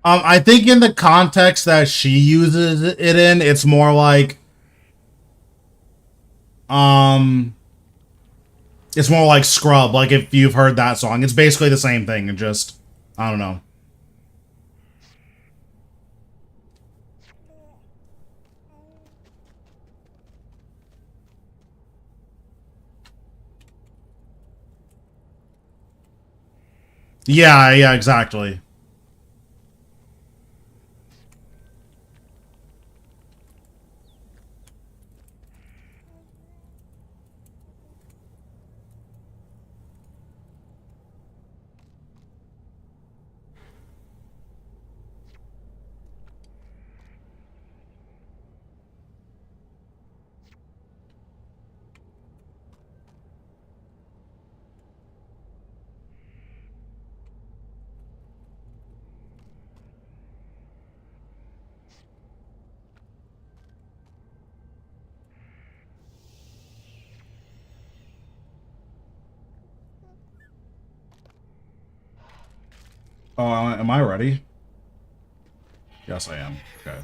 I think in the context that she uses it in, it's more like, it's more like Scrub. Like if you've heard that song, it's basically the same thing. And just, I don't know. Yeah, exactly. Oh, am I ready? Yes, I am. Okay.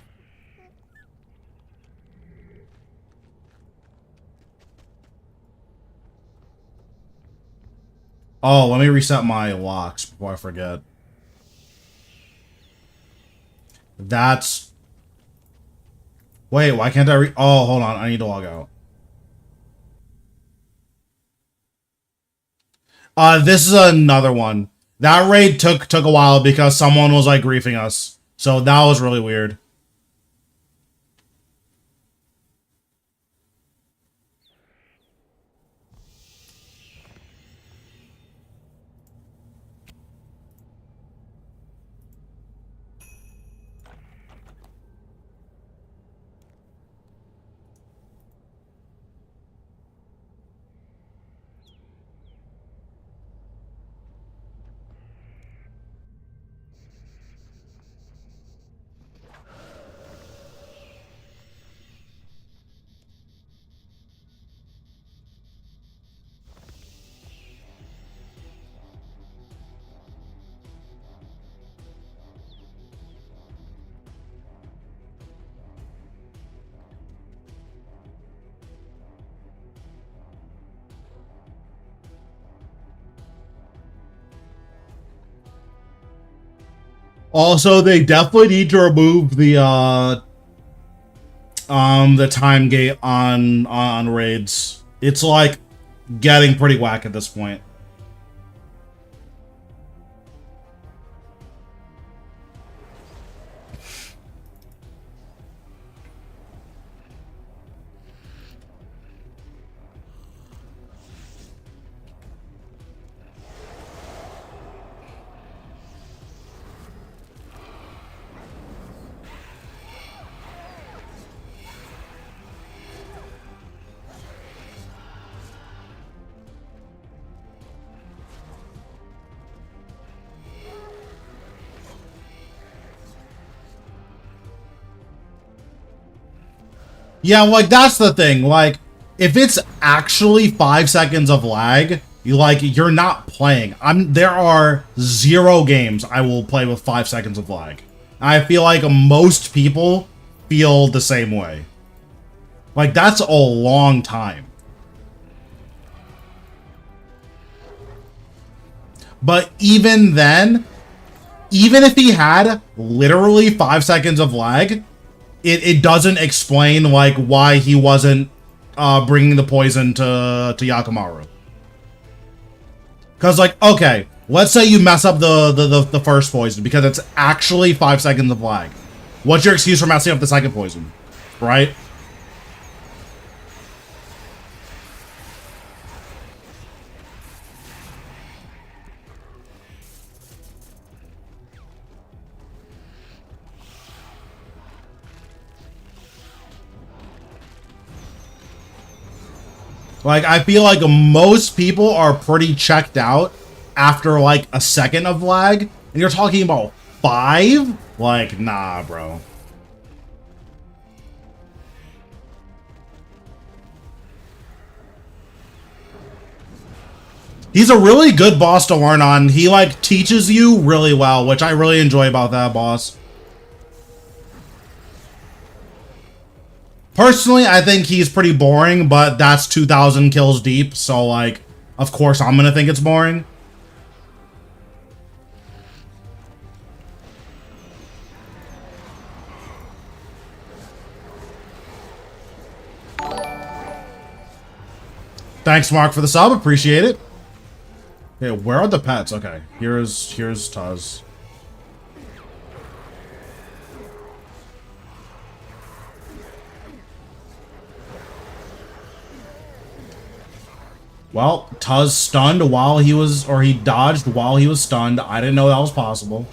Oh, let me reset my locks before I forget. That's... Wait, why can't I Oh, hold on. I need to log out. This is another one. That raid took a while because someone was, like, griefing us. So that was really weird. Also, they definitely need to remove the time gate on raids. It's like getting pretty whack at this point. Yeah, like that's the thing. Like, if it's actually 5 seconds of lag, you're not playing. There are 0 games I will play with 5 seconds of lag. I feel like most people feel the same way. Like, that's a long time. But even then, even if he had literally 5 seconds of lag, it doesn't explain, like, why he wasn't bringing the poison to Yakimaru. Because, like, okay, let's say you mess up the first poison because it's actually 5 seconds of lag. What's your excuse for messing up the second poison? Right? Like, I feel like most people are pretty checked out after, like, a second of lag. And you're talking about 5? Like, nah, bro. He's a really good boss to learn on. He, like, teaches you really well, which I really enjoy about that boss. Personally, I think he's pretty boring, but that's 2,000 kills deep, so, like, of course I'm gonna think it's boring. Thanks, Mark, for the sub. Appreciate it. Okay, where are the pets? Okay, here's Tuz. Well, Tuz stunned while he was, or he dodged while he was stunned. I didn't know that was possible.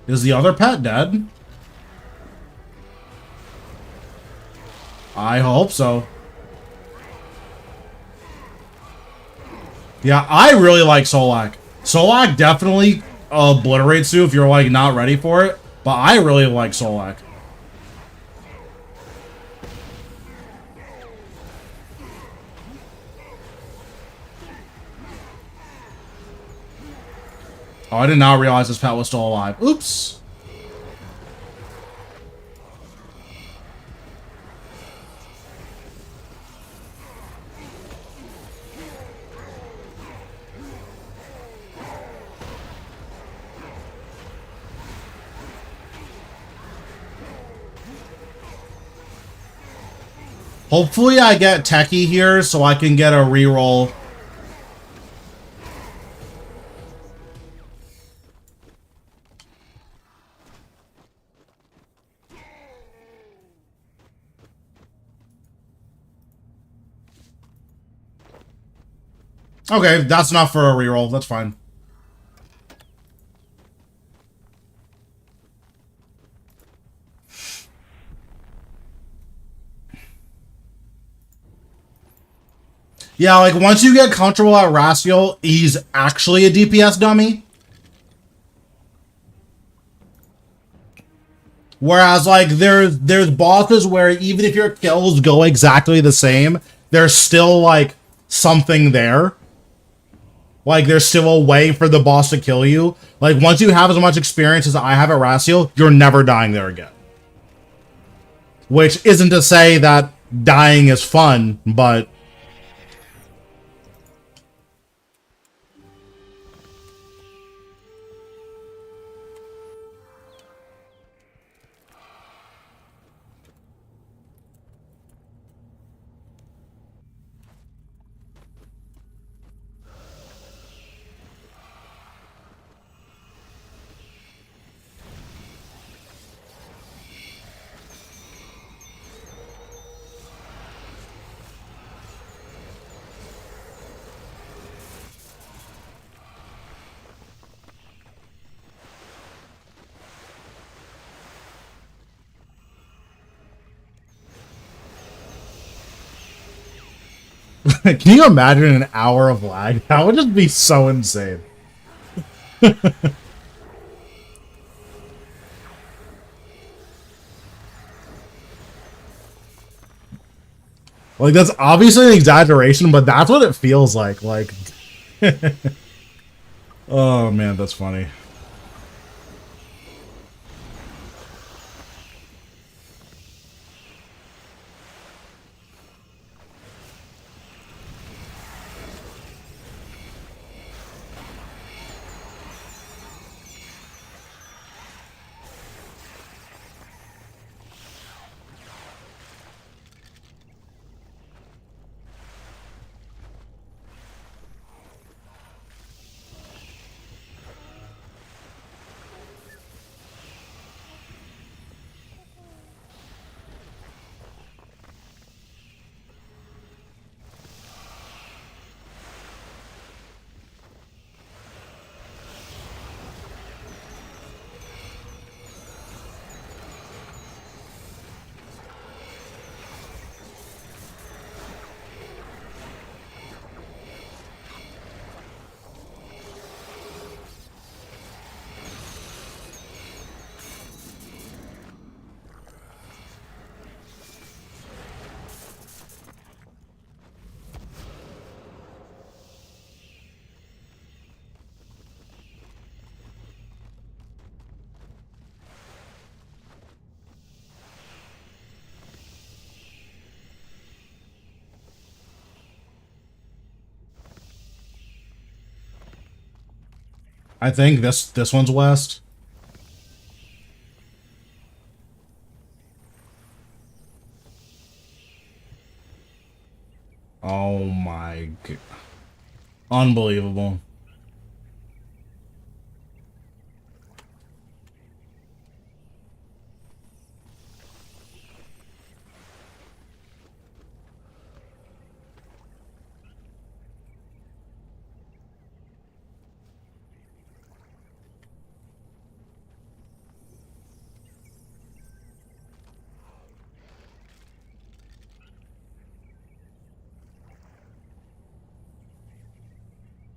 Is the other pet dead? I hope so. Yeah, I really like Solak. Solak definitely obliterates you if you're, like, not ready for it. But I really like Solak. Oh, I did not realize this pet was still alive. Oops. Hopefully I get Techie here so I can get a reroll. Okay, that's enough for a reroll. That's fine. Yeah, like, once you get comfortable at Raciel, he's actually a DPS dummy. Whereas, like, there's bosses where even if your kills go exactly the same, there's still, like, something there. Like, there's still a way for the boss to kill you. Like, once you have as much experience as I have at Raciel, you're never dying there again. Which isn't to say that dying is fun, but... Can you imagine an hour of lag? That would just be so insane. Like, that's obviously an exaggeration, but that's what it feels like. Like, oh man, that's funny. I think this one's west. Oh my god. Unbelievable.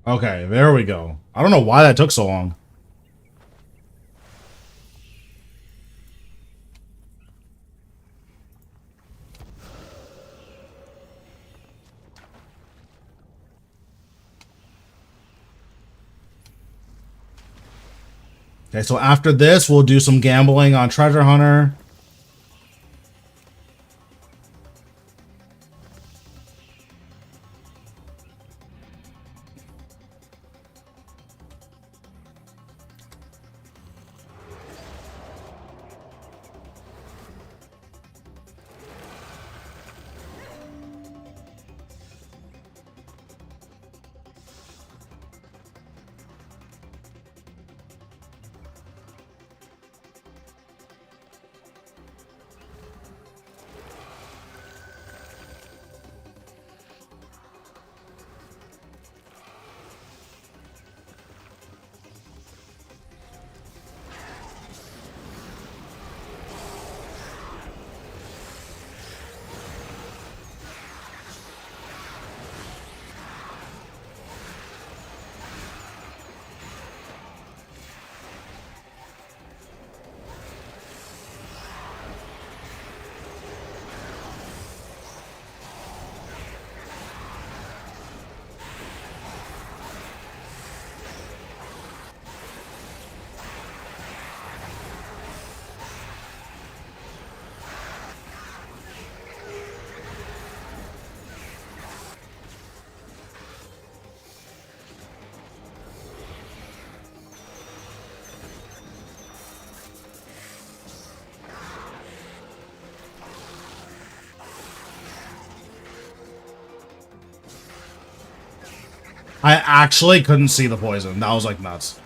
Okay, there we go. I don't know why that took so long. Okay, so after this, we'll do some gambling on Treasure Hunter. I actually couldn't see the poison. That was like nuts.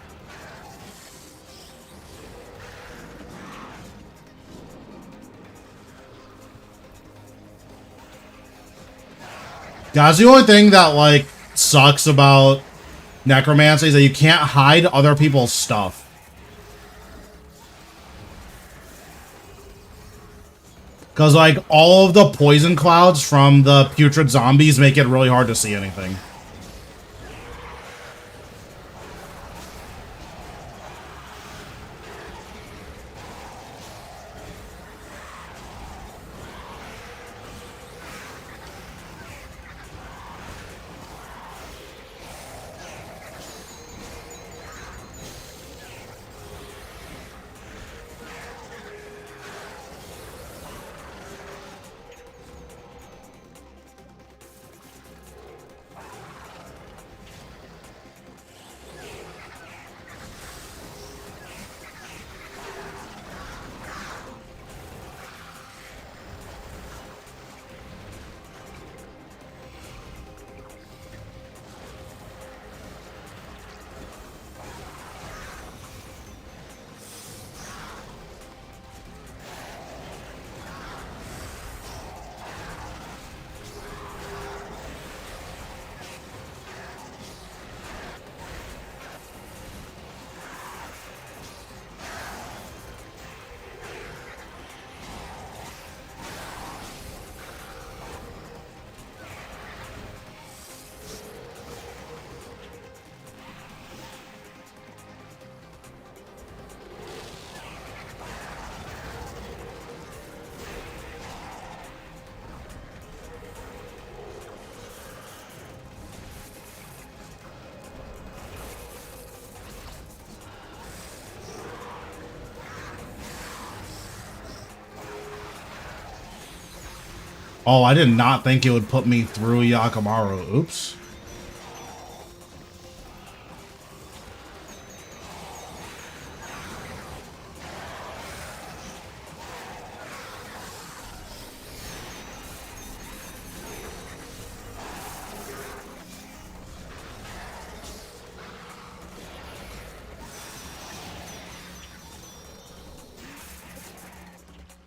That's the only thing that like sucks about necromancy is that you can't hide other people's stuff. Because like all of the poison clouds from the putrid zombies make it really hard to see anything. Oh, I did not think it would put me through Yakamaru. Oops.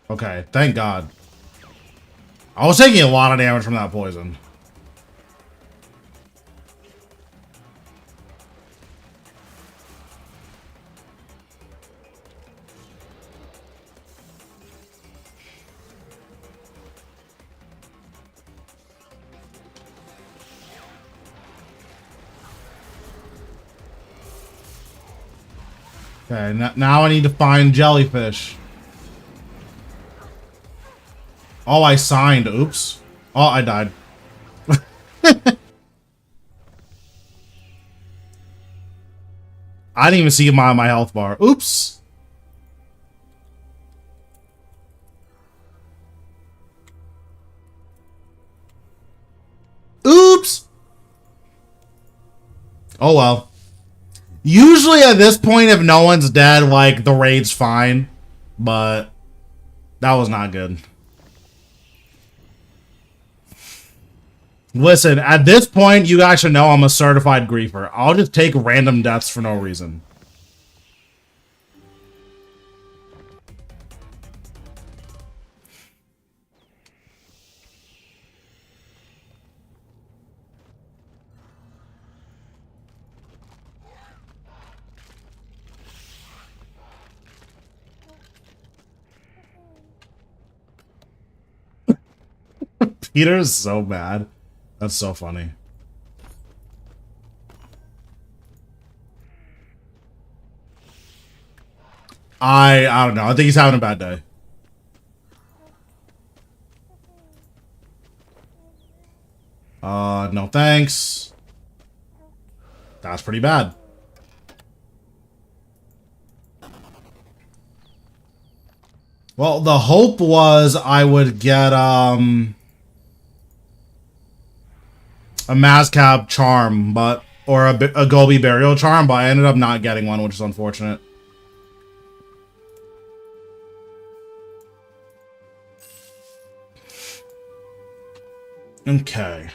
Okay, thank God. I was taking a lot of damage from that poison. Okay, now I need to find jellyfish. Oh, I signed. Oops. Oh, I died. I didn't even see my health bar. Oops. Oops. Oh, well. Usually at this point, if no one's dead, like, the raid's fine. But that was not good. Listen, at this point, you guys should know I'm a certified griefer. I'll just take random deaths for no reason. Peter's so mad. That's so funny. I don't know. I think he's having a bad day. No thanks. That's pretty bad. Well, the hope was I would get, a Mazcab charm, but, or a Gobi burial charm, but I ended up not getting one, which is unfortunate. Okay,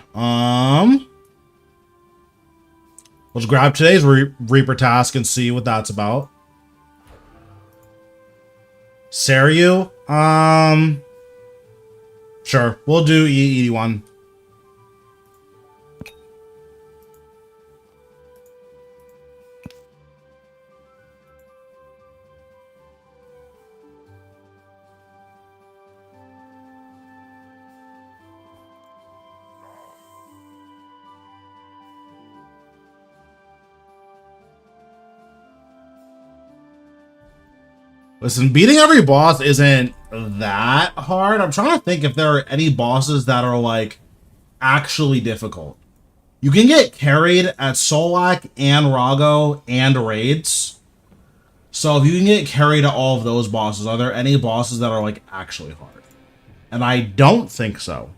let's grab today's Reaper task and see what that's about. Saryu? Sure, we'll do E81. Listen, beating every boss isn't that hard. I'm trying to think if there are any bosses that are, like, actually difficult. You can get carried at Solak and Rago and raids. So if you can get carried at all of those bosses, are there any bosses that are, like, actually hard? And I don't think so.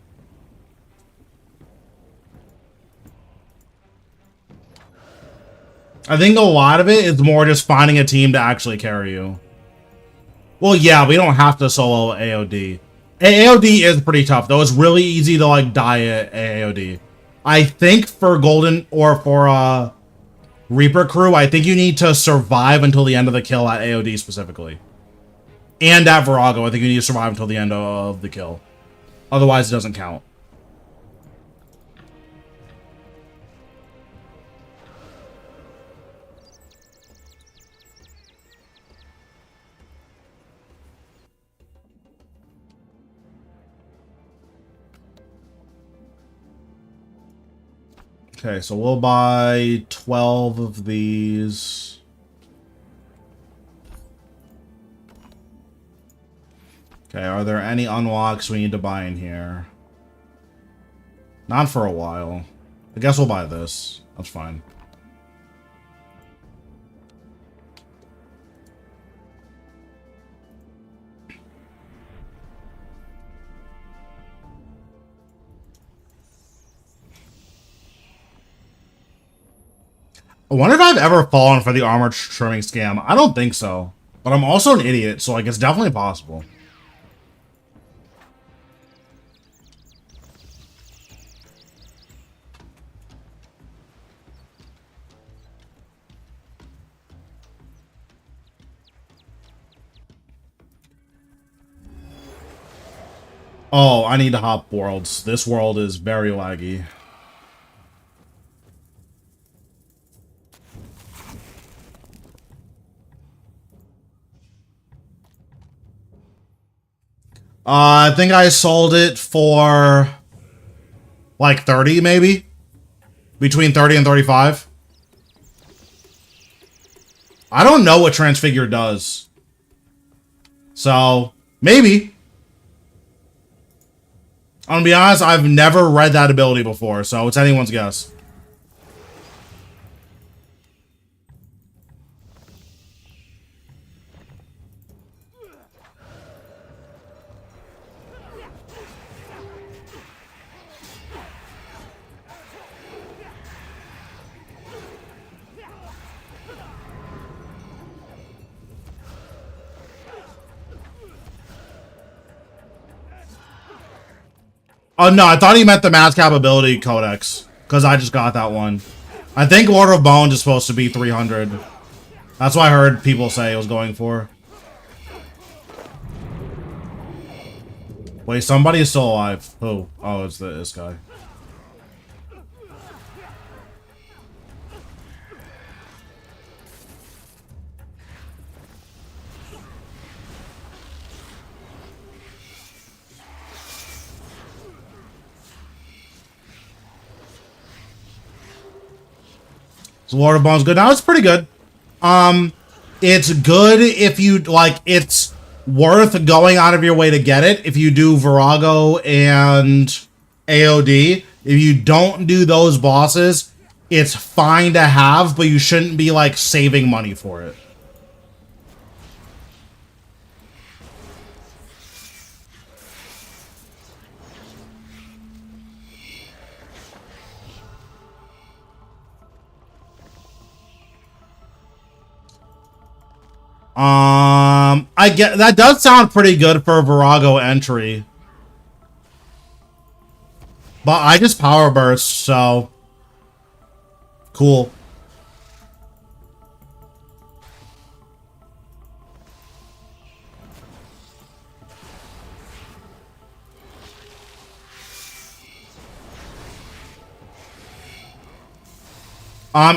I think a lot of it is more just finding a team to actually carry you. Well, yeah, we don't have to solo AOD. AOD is pretty tough, though. It's really easy to, like, die at AOD. I think for Golden, or for, Reaper Crew, I think you need to survive until the end of the kill at AOD specifically. And at Virago, I think you need to survive until the end of the kill. Otherwise, it doesn't count. Okay, so we'll buy 12 of these. Okay, are there any unlocks we need to buy in here? Not for a while. I guess we'll buy this. That's fine. I wonder if I've ever fallen for the armor trimming scam. I don't think so. But I'm also an idiot, so like it's definitely possible. Oh, I need to hop worlds. This world is very laggy. I think I sold it for like 30 maybe? Between 30 and 35. I don't know what Transfigure does. So, maybe. I'm gonna be honest, I've never read that ability before, so it's anyone's guess. Oh no, I thought he meant the Mass Capability Codex, because I just got that one. I think Lord of Bones is supposed to be 300. That's what I heard people say it was going for. Wait, somebody is still alive. Who? Oh, it's this guy. So Lord of Bones good. Now it's pretty good. It's good if you like. It's worth going out of your way to get it if you do Virago and AOD. If you don't do those bosses, it's fine to have, but you shouldn't be like saving money for it. I get that does sound pretty good for a Virago entry. But I just power burst, so cool.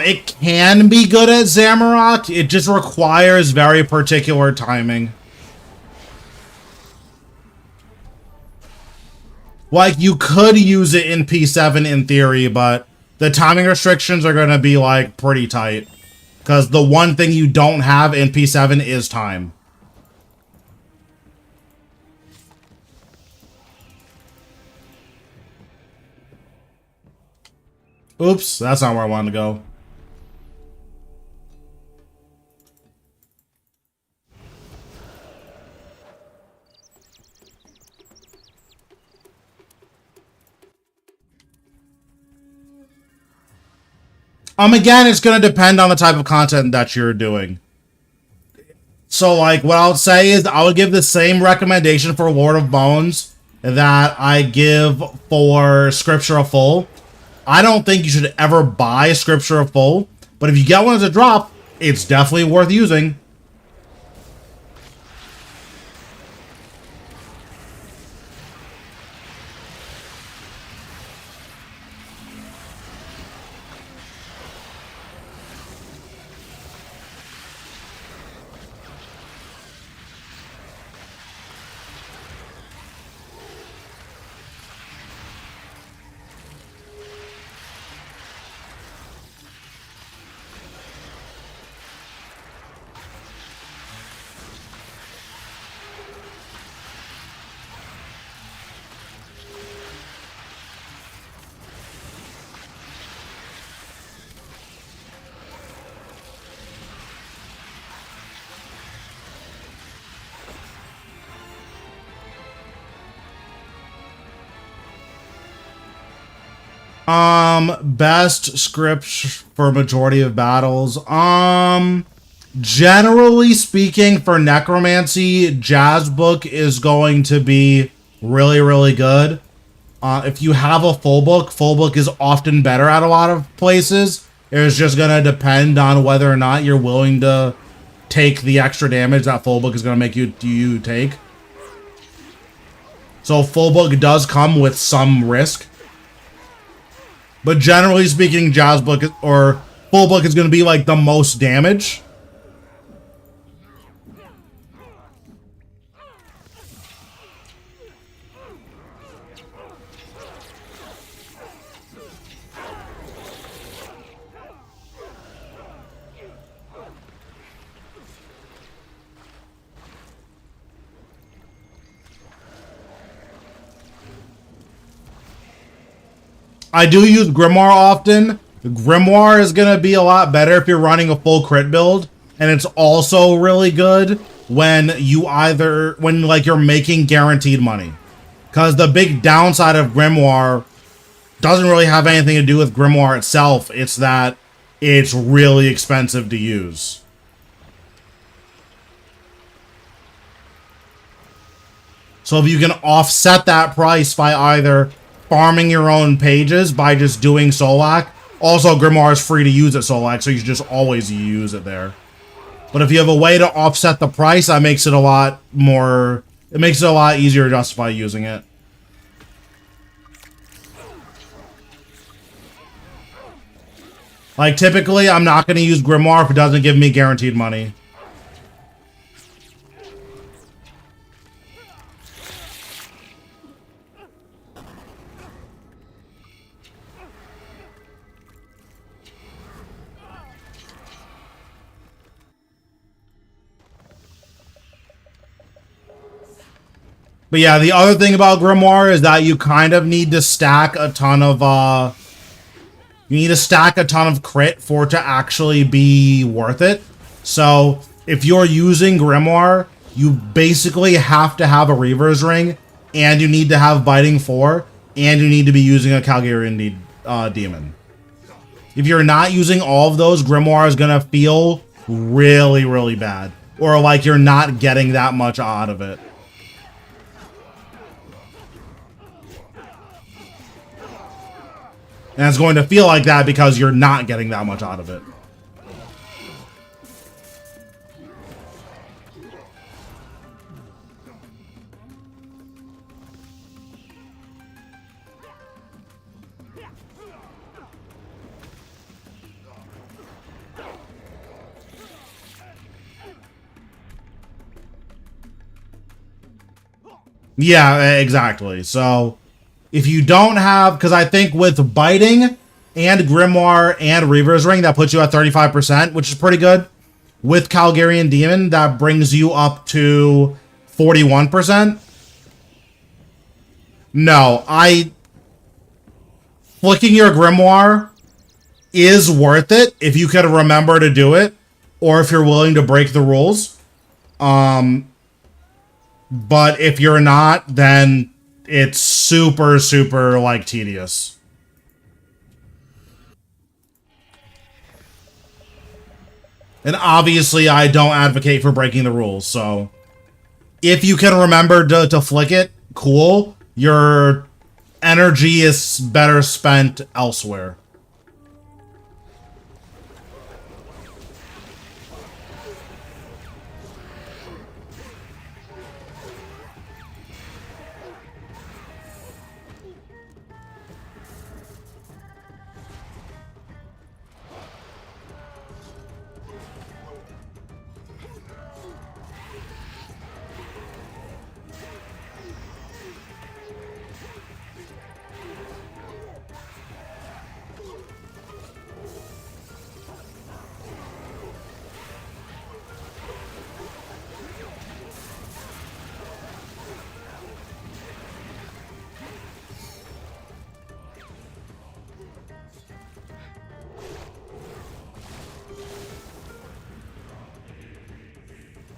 It can be good at Zamorak. It just requires very particular timing. Like, you could use it in P7 in theory, but the timing restrictions are going to be, like, pretty tight. Because the one thing you don't have in P7 is time. Oops, that's not where I wanted to go. Again, it's going to depend on the type of content that you're doing. So, like, what I'll say is I would give the same recommendation for Lord of Bones that I give for Scripture of Full. I don't think you should ever buy Scripture of Full, but if you get one as a drop, it's definitely worth using. Best scripts for majority of battles. Generally speaking, for Necromancy, Jazz Book is going to be really, really good. If you have a full book is often better at a lot of places. It's just gonna depend on whether or not you're willing to take the extra damage that full book is gonna make you take. So full book does come with some risk. But generally speaking, Jazz Book or full book is gonna be like the most damage. I do use Grimoire often. Grimoire is going to be a lot better if you're running a full crit build. And it's also really good when like you're making guaranteed money. Because the big downside of Grimoire doesn't really have anything to do with Grimoire itself. It's that it's really expensive to use. So if you can offset that price by either farming your own pages by just doing Solak. Also, Grimoire is free to use at Solak, so you should just always use it there. But if you have a way to offset the price, that makes it a lot more... It makes it a lot easier to justify using it. Like, typically, I'm not going to use Grimoire if it doesn't give me guaranteed money. But yeah, the other thing about Grimoire is that you kind of need to stack a ton of, you need to stack a ton of crit for it to actually be worth it. So, if you're using Grimoire, you basically have to have a Reaver's Ring, and you need to have Biting 4, and you need to be using a Calgarian Demon. If you're not using all of those, Grimoire is gonna feel really, really bad. Or like you're not getting that much out of it. And it's going to feel like that because you're not getting that much out of it. Yeah, exactly. So... if you don't have, because I think with Biting and Grimoire and Reaver's Ring, that puts you at 35%, which is pretty good. With Calgarian Demon, that brings you up to 41%. No, flicking your Grimoire is worth it if you can remember to do it, or if you're willing to break the rules. But if you're not, then... it's super, super, like, tedious. And obviously, I don't advocate for breaking the rules, so... if you can remember to flick it, cool. Your energy is better spent elsewhere.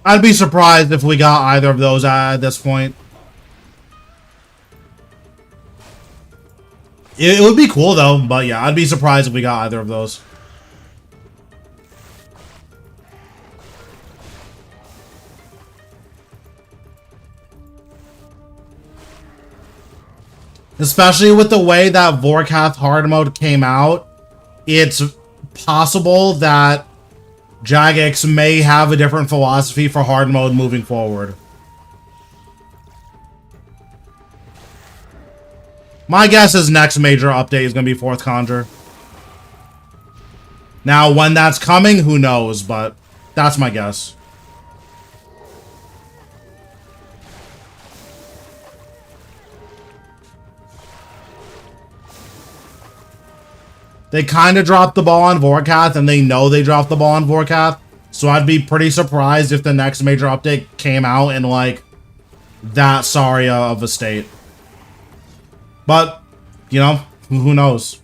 I'd be surprised if we got either of those at this point. It would be cool though, but yeah, I'd be surprised if we got either of those. Especially with the way that Vorkath hard mode came out, it's possible that Jagex may have a different philosophy for hard mode moving forward. My guess is next major update is going to be 4th Conjure. Now, when that's coming, who knows, but that's my guess. They kind of dropped the ball on Vorkath, and they know they dropped the ball on Vorkath. So I'd be pretty surprised if the next major update came out in, like, that sorry of a state. But, you know, who knows?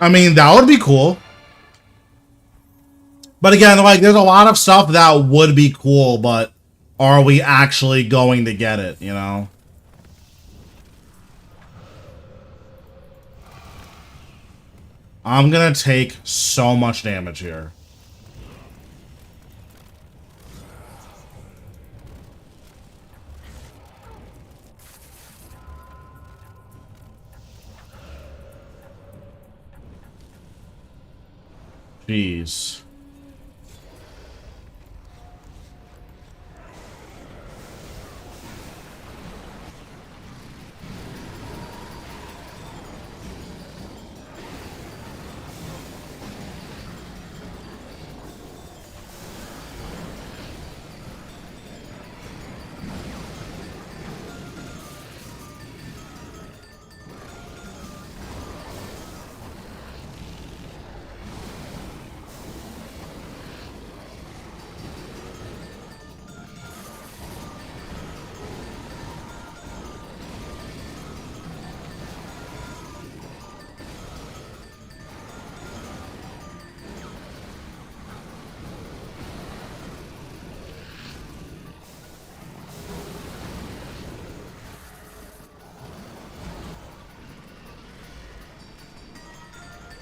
I mean, that would be cool. But again, like, there's a lot of stuff that would be cool, but are we actually going to get it, you know? I'm gonna take so much damage here. Jeez.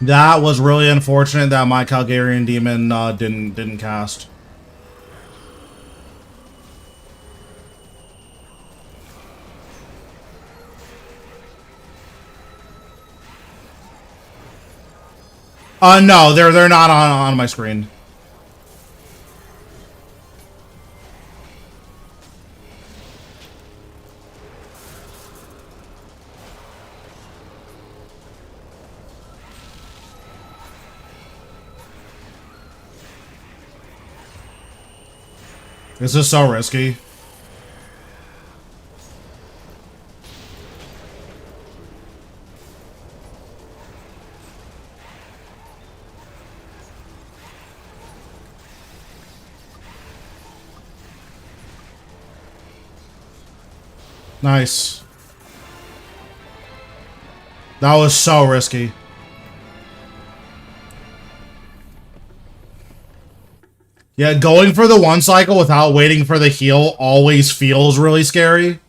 That was really unfortunate that my Calgarian Demon didn't cast. No, they're not on my screen. This is so risky. Nice. That was so risky. Yeah, going for the one cycle without waiting for the heal always feels really scary.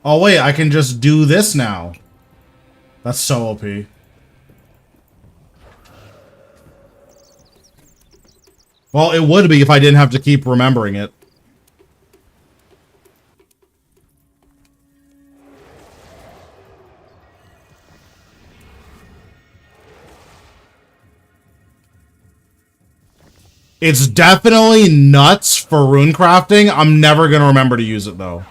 Oh wait, I can just do this now. That's so OP. Well, it would be if I didn't have to keep remembering it. It's definitely nuts for rune crafting. I'm never going to remember to use it, though.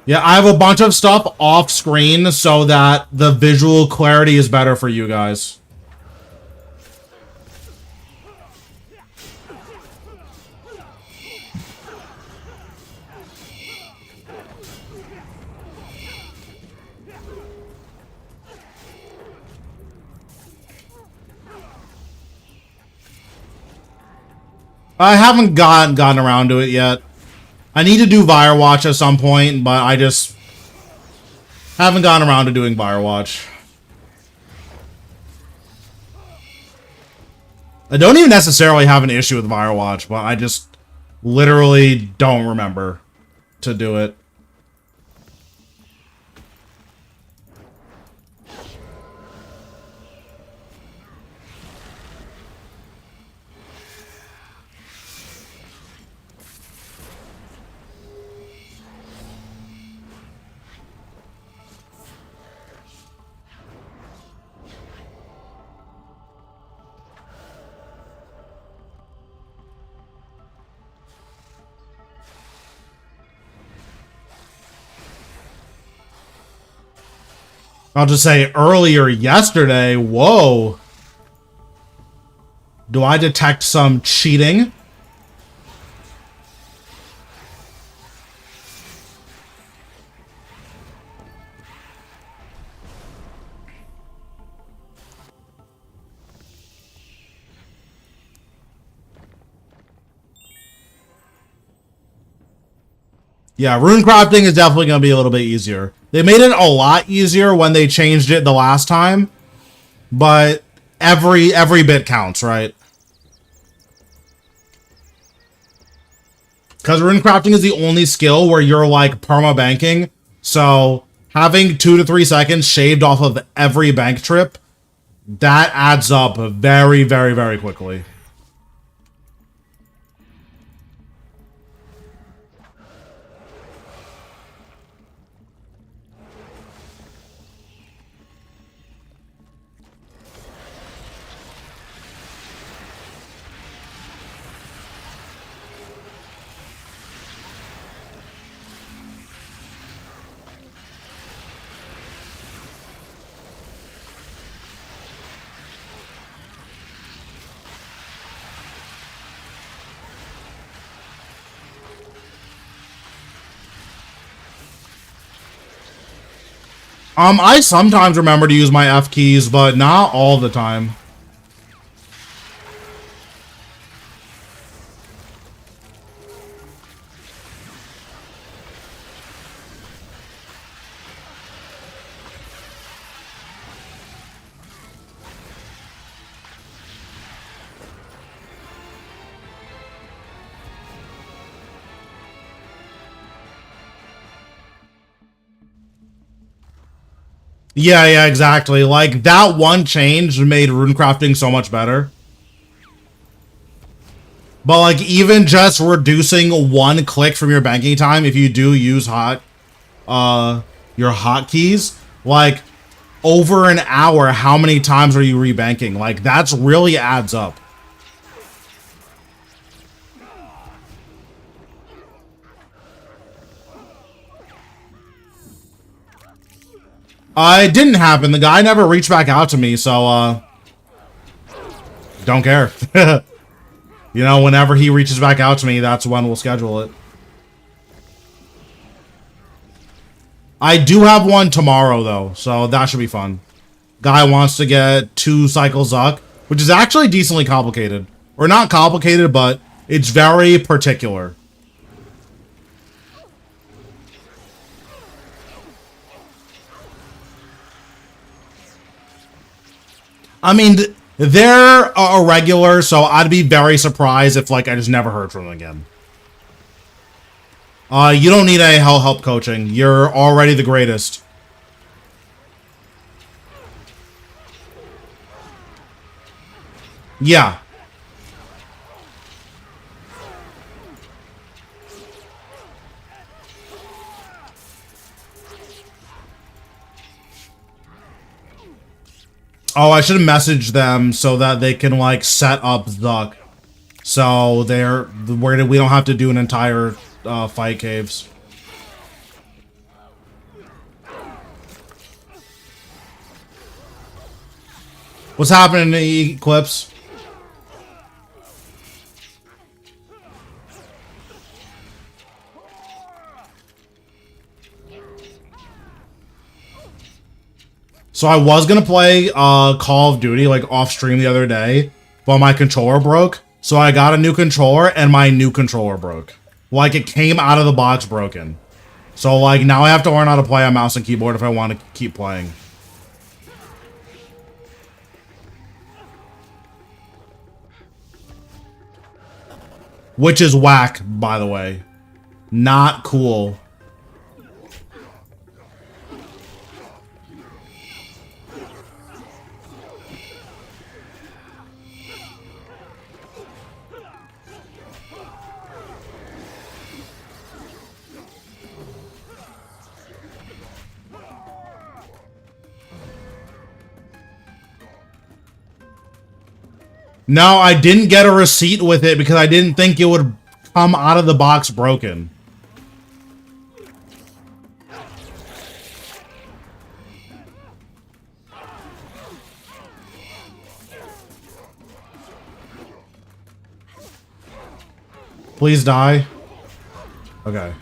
Yeah, I have a bunch of stuff off screen so that the visual clarity is better for you guys. I haven't gotten around to it yet. I need to do Firewatch at some point, but I just haven't gotten around to doing Firewatch. I don't even necessarily have an issue with Firewatch, but I just literally don't remember to do it. I'll just say earlier yesterday, whoa. Do I detect some cheating? Yeah, rune crafting is definitely going to be a little bit easier. They made it a lot easier when they changed it the last time, but every bit counts, right? Because rune crafting is the only skill where you're like perma-banking, so having 2 to 3 seconds shaved off of every bank trip, that adds up very, very, very quickly. I sometimes remember to use my F keys, but not all the time. Yeah, exactly. Like, that one change made runecrafting so much better. But, like, even just reducing 1 click from your banking time, if you do use your hotkeys, like, over an hour, how many times are you rebanking? Like, that's really adds up. It didn't happen. The guy never reached back out to me, so, don't care. You know, whenever he reaches back out to me, that's when we'll schedule it. I do have one tomorrow, though, so that should be fun. Guy wants to get 2 cycles Zuck, which is actually decently complicated. Or not complicated, but it's very particular. I mean, they're a regular, so I'd be very surprised if, like, I just never heard from them again. You don't need any help coaching. You're already the greatest. Yeah. Oh, I should message them so that they can like set up Zuck. So we don't have to do an entire fight caves. What's happening, Eclipse? So I was gonna play Call of Duty like off stream the other day, but my controller broke. So I got a new controller and my new controller broke. Like it came out of the box broken. So like now I have to learn how to play on mouse and keyboard if I want to keep playing. Which is whack, by the way. Not cool. No, I didn't get a receipt with it because I didn't think it would come out of the box broken. Please die. Okay.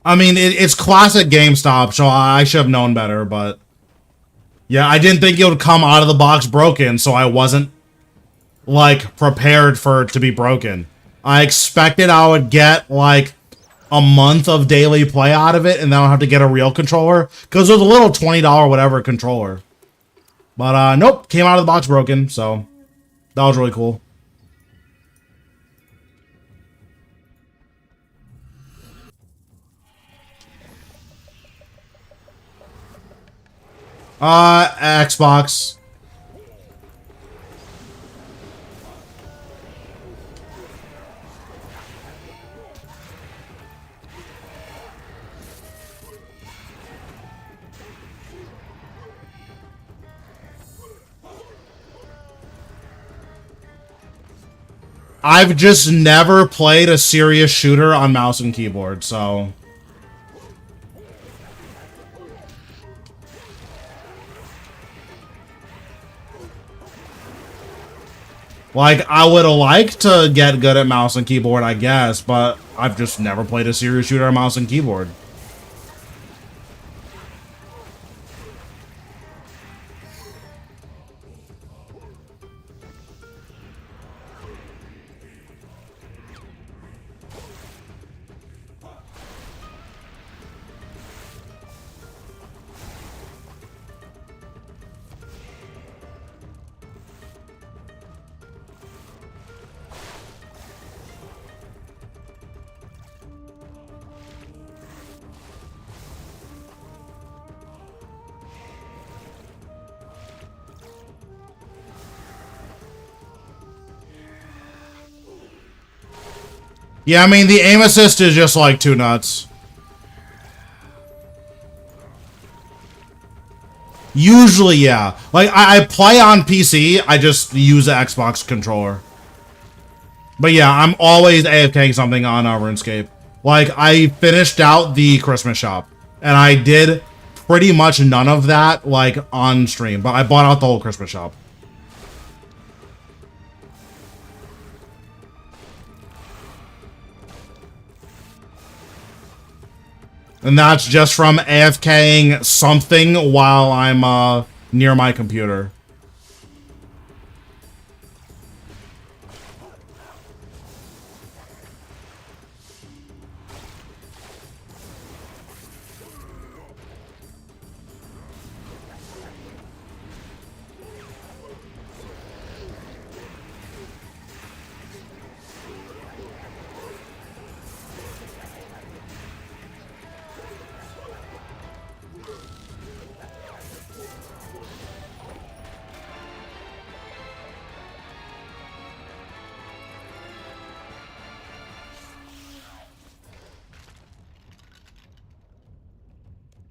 I mean, it's classic GameStop, so I should have known better, but... Yeah, I didn't think it would come out of the box broken, so I wasn't, like, prepared for it to be broken. I expected I would get, like, a month of daily play out of it, and then I'll have to get a real controller, because it was a little $20 whatever controller. But, nope, came out of the box broken, so that was really cool. Xbox. I've just never played a serious shooter on mouse and keyboard, so... Like, I would have liked to get good at mouse and keyboard, I guess, but I've just never played a serious shooter on mouse and keyboard. Yeah, I mean, the aim assist is just, like, too nuts. Usually, yeah. Like, I play on PC, I just use the Xbox controller. But yeah, I'm always AFKing something on RuneScape. Like, I finished out the Christmas shop. And I did pretty much none of that, like, on stream. But I bought out the whole Christmas shop. And that's just from AFKing something while I'm near my computer.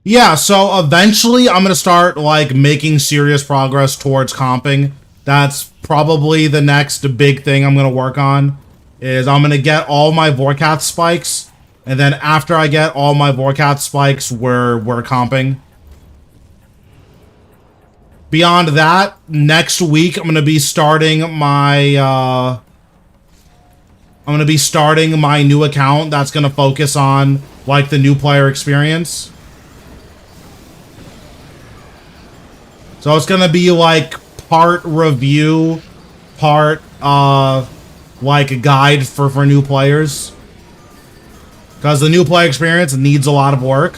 Yeah, so eventually I'm gonna start like making serious progress towards comping. That's probably the next big thing I'm gonna work on. Is I'm gonna get all my Vorkath spikes, and then after I get all my Vorkath spikes, we're comping. Beyond that, next week I'm gonna be starting my new account that's gonna focus on like the new player experience. So it's gonna be like part review, part like a guide for new players. Because the new player experience needs a lot of work.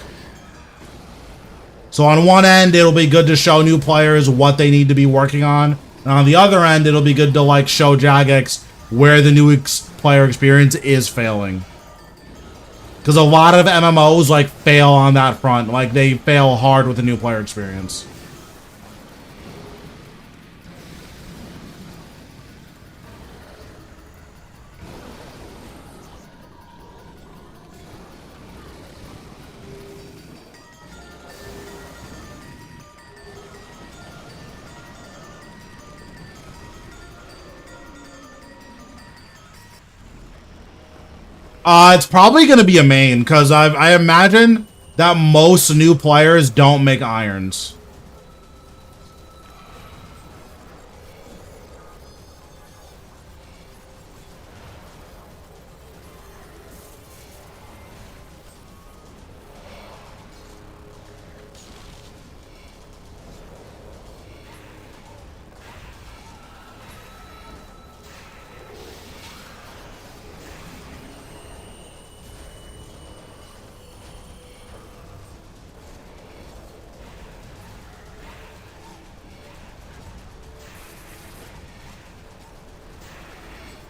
So on one end, it'll be good to show new players what they need to be working on. And on the other end, it'll be good to like show Jagex where the new player experience is failing. Because a lot of MMOs like fail on that front. Like they fail hard with the new player experience. It's probably going to be a main, because I imagine that most new players don't make irons.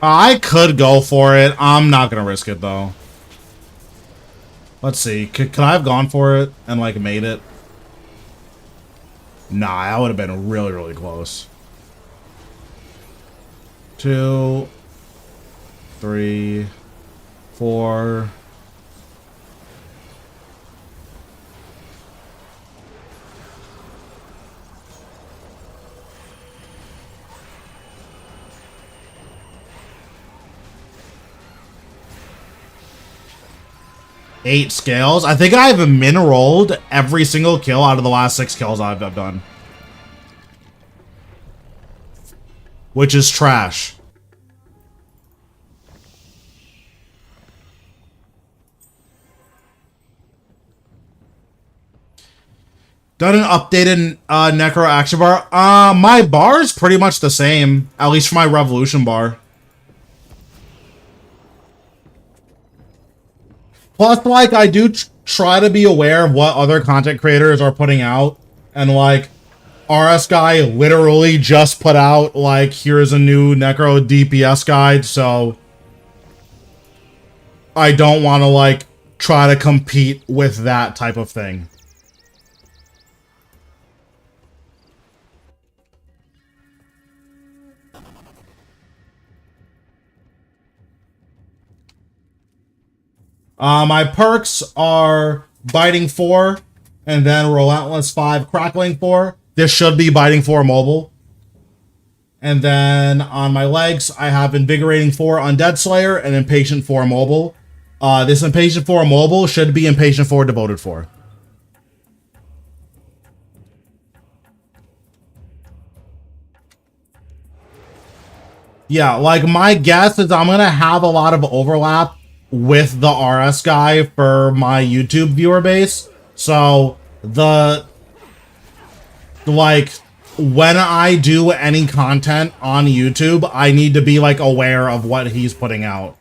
I could go for it. I'm not going to risk it, though. Let's see. Could I have gone for it and, like, made it? Nah, that would have been really, really close. 2, 3, 4... 8 scales. I think I've min-rolled every single kill out of the last 6 kills I've done. Which is trash. Done an updated Necro action bar. My bar is pretty much the same, at least for my Revolution bar. Plus, like, I do try to be aware of what other content creators are putting out. And, like, RS Guy literally just put out, like, here's a new Necro DPS guide, so I don't want to, like, try to compete with that type of thing. My perks are Biting 4, and then Relentless 5, Crackling 4. This should be Biting 4 mobile. And then on my legs, I have Invigorating 4 Undead Slayer and Impatient 4 mobile. This Impatient 4 mobile should be Impatient 4 Devoted 4. Yeah, like my guess is I'm going to have a lot of overlap with the RS guy for my YouTube viewer base. So like when I do any content on YouTube, I need to be like aware of what he's putting out.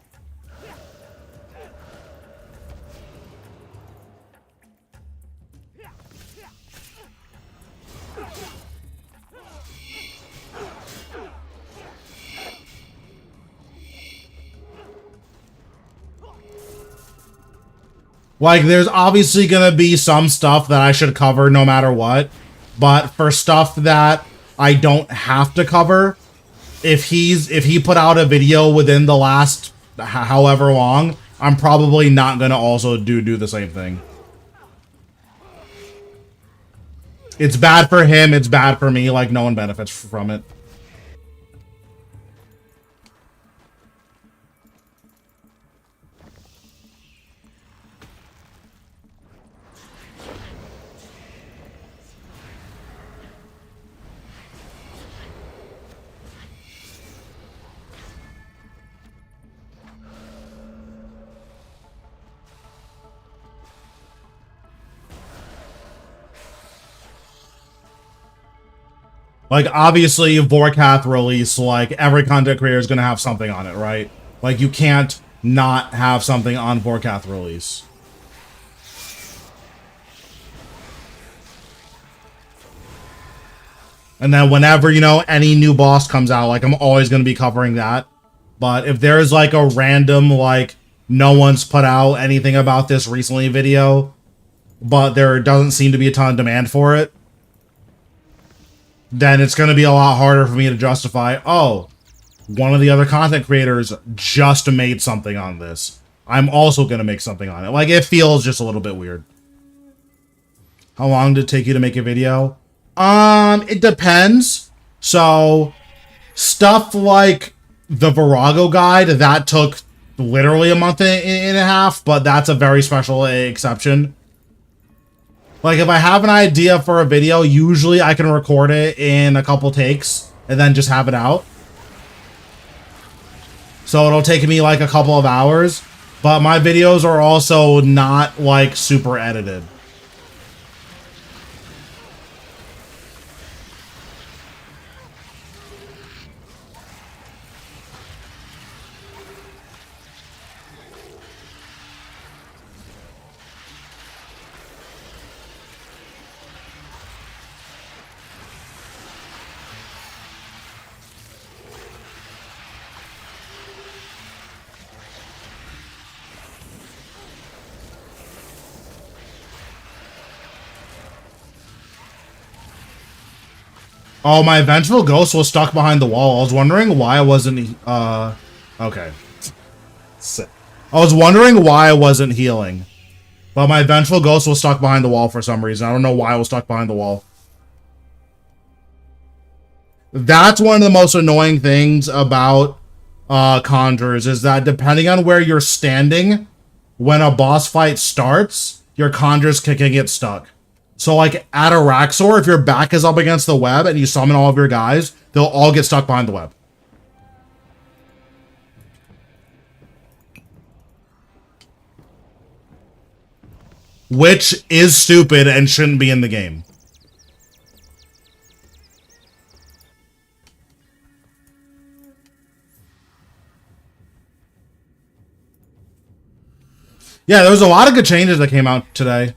Like, there's obviously gonna be some stuff that I should cover no matter what, but for stuff that I don't have to cover, if he put out a video within the last however long, I'm probably not gonna also do the same thing. It's bad for him, it's bad for me, like, no one benefits from it. Like, obviously, Vorkath release, like, every content creator is going to have something on it, right? Like, you can't not have something on Vorkath release. And then whenever, you know, any new boss comes out, like, I'm always going to be covering that. But if there's, like, a random, like, no one's put out anything about this recently video, but there doesn't seem to be a ton of demand for it, then it's going to be a lot harder for me to justify, oh, one of the other content creators just made something on this. I'm also going to make something on it. Like, it feels just a little bit weird. How long did it take you to make a video? It depends. So, stuff like the Virago guide, that took literally a month and a half, but that's a very special exception. Like, if I have an idea for a video, usually I can record it in a couple takes and then just have it out. So it'll take me like a couple of hours, but my videos are also not like super edited. Oh, my Vengeful Ghost was stuck behind the wall. I was wondering why I wasn't, okay. Sick. I was wondering why I wasn't healing. But my Vengeful Ghost was stuck behind the wall for some reason. I don't know why I was stuck behind the wall. That's one of the most annoying things about Conjurers, is that depending on where you're standing, when a boss fight starts, your Conjures can get stuck. So, like, at Araxor, if your back is up against the web and you summon all of your guys, they'll all get stuck behind the web. Which is stupid and shouldn't be in the game. Yeah, there was a lot of good changes that came out today.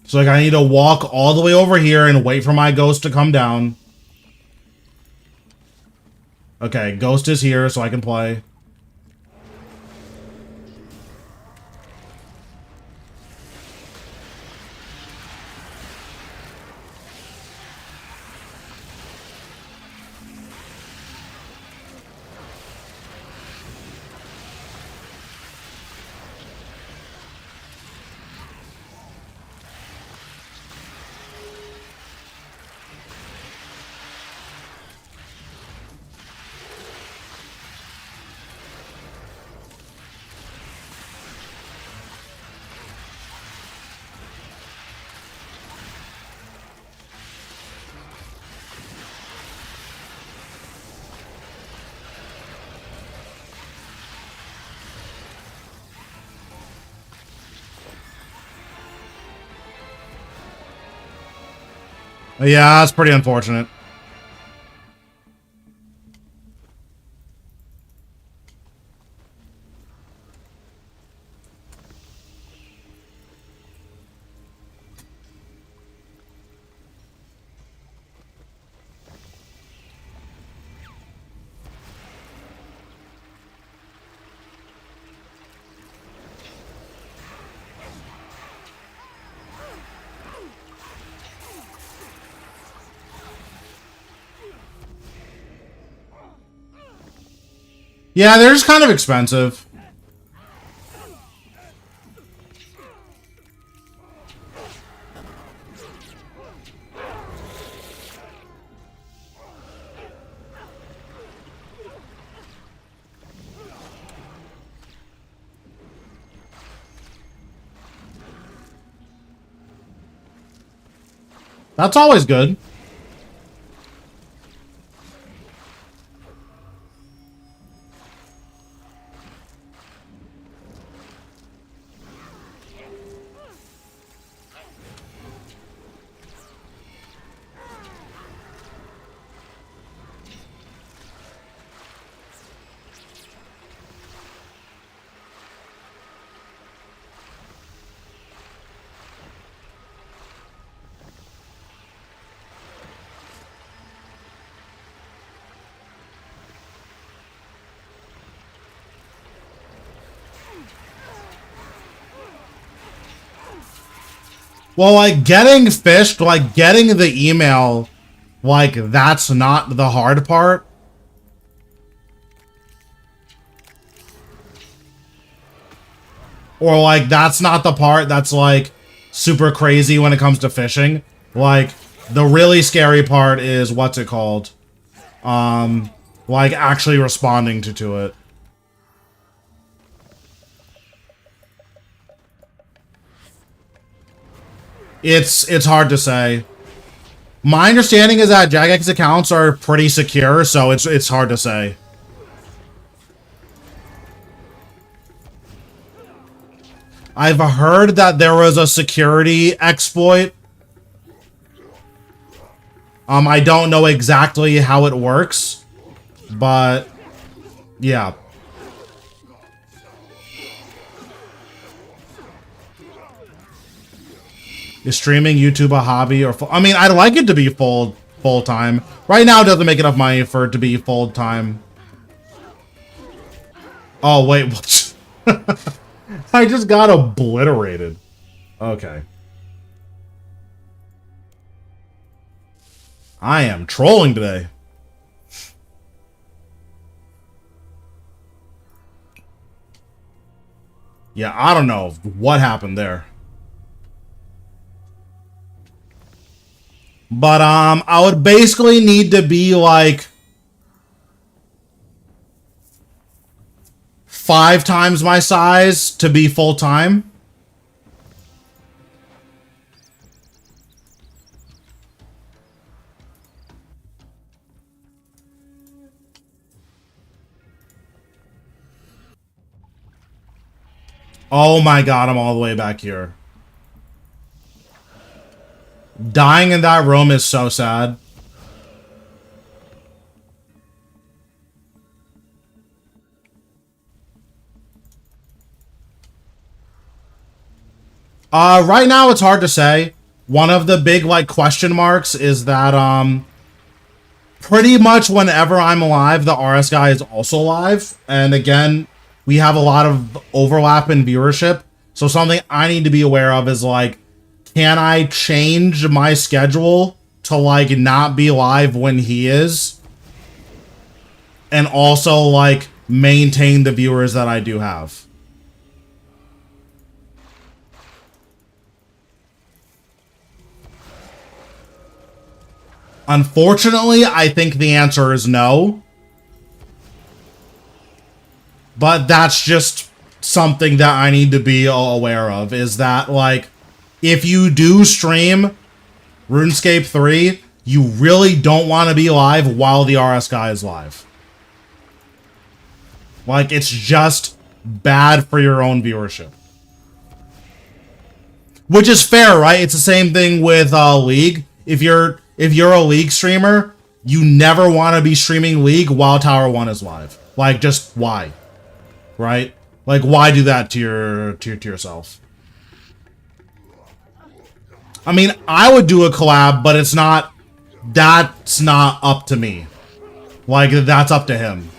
So, like, I need to walk all the way over here and wait for my ghost to come down. Okay, ghost is here, so I can play. Yeah, that's pretty unfortunate. Yeah, they're just kind of expensive. That's always good. Well, like, getting fished, like, getting the email, like, that's not the hard part. Or, like, that's not the part that's, like, super crazy when it comes to fishing. Like, the really scary part is, what's it called? Like, actually responding to it. It's hard to say. My understanding is that Jagex accounts are pretty secure, so it's hard to say. I've heard that there was a security exploit. I don't know exactly how it works, but yeah. Is streaming YouTube a hobby or I mean, I'd like it to be full time. Right now, it doesn't make enough money for it to be full time. Oh wait, what? I just got obliterated. Okay. I am trolling today. Yeah, I don't know what happened there. But, I would basically need to be, like, 5 times my size to be full-time. Oh my god, I'm all the way back here. Dying in that room is so sad. Right now it's hard to say. One of the big, like, question marks is that, pretty much whenever I'm alive, the RS guy is also alive. And again, we have a lot of overlap in viewership. So something I need to be aware of is, like, can I change my schedule to, like, not be live when he is? And also, like, maintain the viewers that I do have. Unfortunately, I think the answer is no. But that's just something that I need to be aware of, is that, like, if you do stream RuneScape 3, you really don't want to be live while the RS guy is live. Like, it's just bad for your own viewership. Which is fair, right? It's the same thing with League. If you're a League streamer, you never want to be streaming League while Tower 1 is live. Like, just why? Right? Like, why do that to yourself? I mean, I would do a collab, but that's not up to me. Like, that's up to him.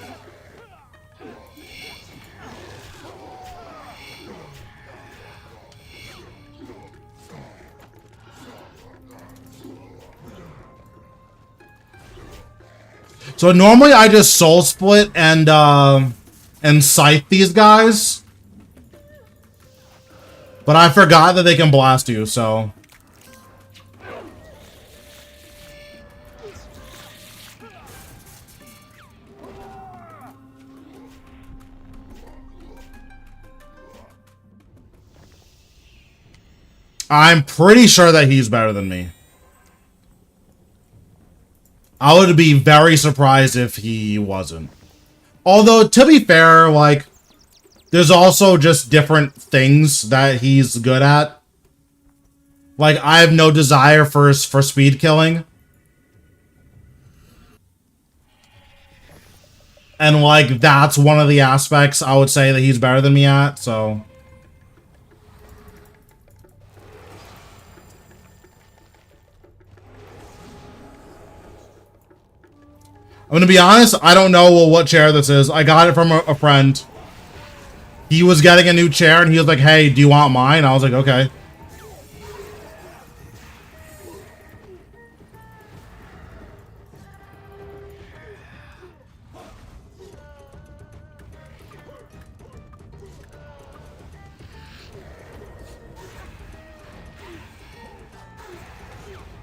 So normally I just soul split and scythe these guys. But I forgot that they can blast you, so. I'm pretty sure that he's better than me. I would be very surprised if he wasn't. Although, to be fair, like, there's also just different things that he's good at. Like, I have no desire for speed killing. And, like, that's one of the aspects I would say that he's better than me at, so... I'm gonna be honest, I don't know what chair this is. I got it from a friend. He was getting a new chair, and he was like, hey, do you want mine? I was like, okay.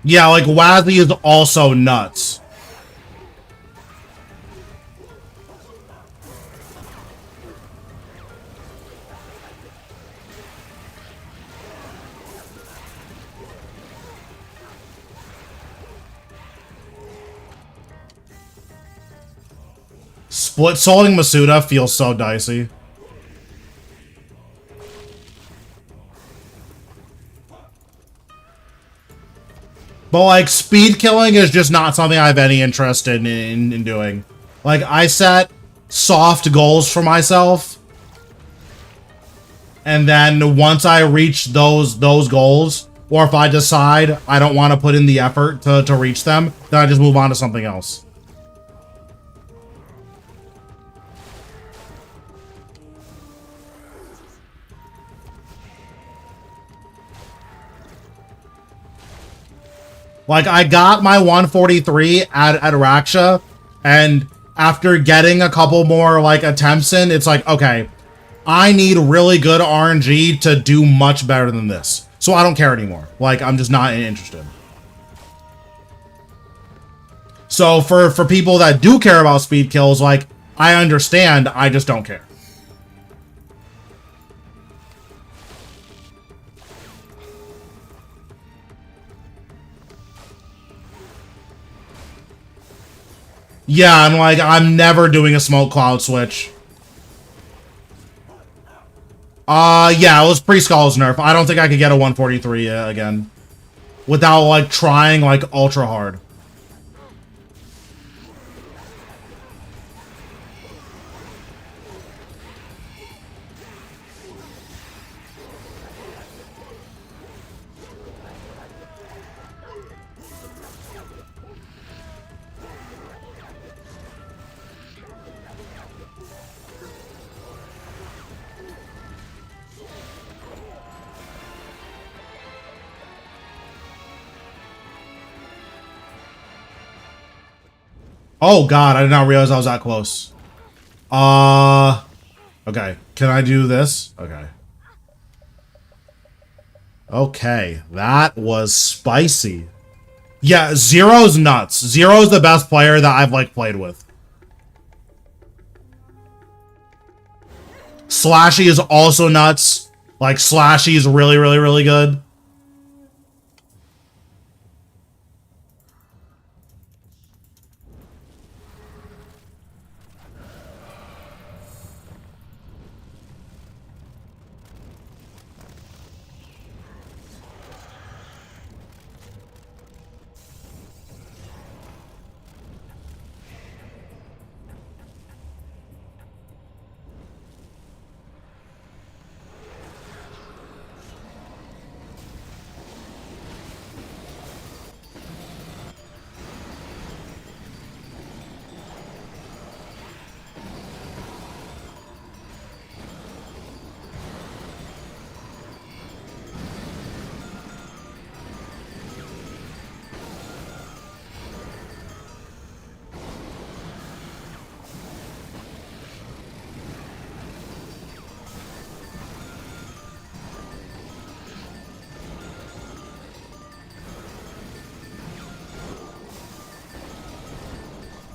Yeah, like, Wazzy is also nuts. Split soloing Masuda feels so dicey. But, like, speed killing is just not something I have any interest in doing. Like, I set soft goals for myself. And then once I reach those goals, or if I decide I don't want to put in the effort to reach them, then I just move on to something else. Like, I got my 143 at Raksha, and after getting a couple more, like, attempts in, it's like, okay, I need really good RNG to do much better than this. So I don't care anymore. Like, I'm just not interested. So for people that do care about speed kills, like, I understand, I just don't care. Yeah, and like, I'm never doing a smoke cloud switch. Yeah, it was pre-Skull's nerf. I don't think I could get a 143 again. Without, like, trying, like, ultra hard. Oh god, I did not realize I was that close. Okay. Can I do this? Okay. Okay, that was spicy. Yeah, Zero's nuts. Zero's the best player that I've, like, played with. Slashy is also nuts. Like, Slashy is really, really, really good.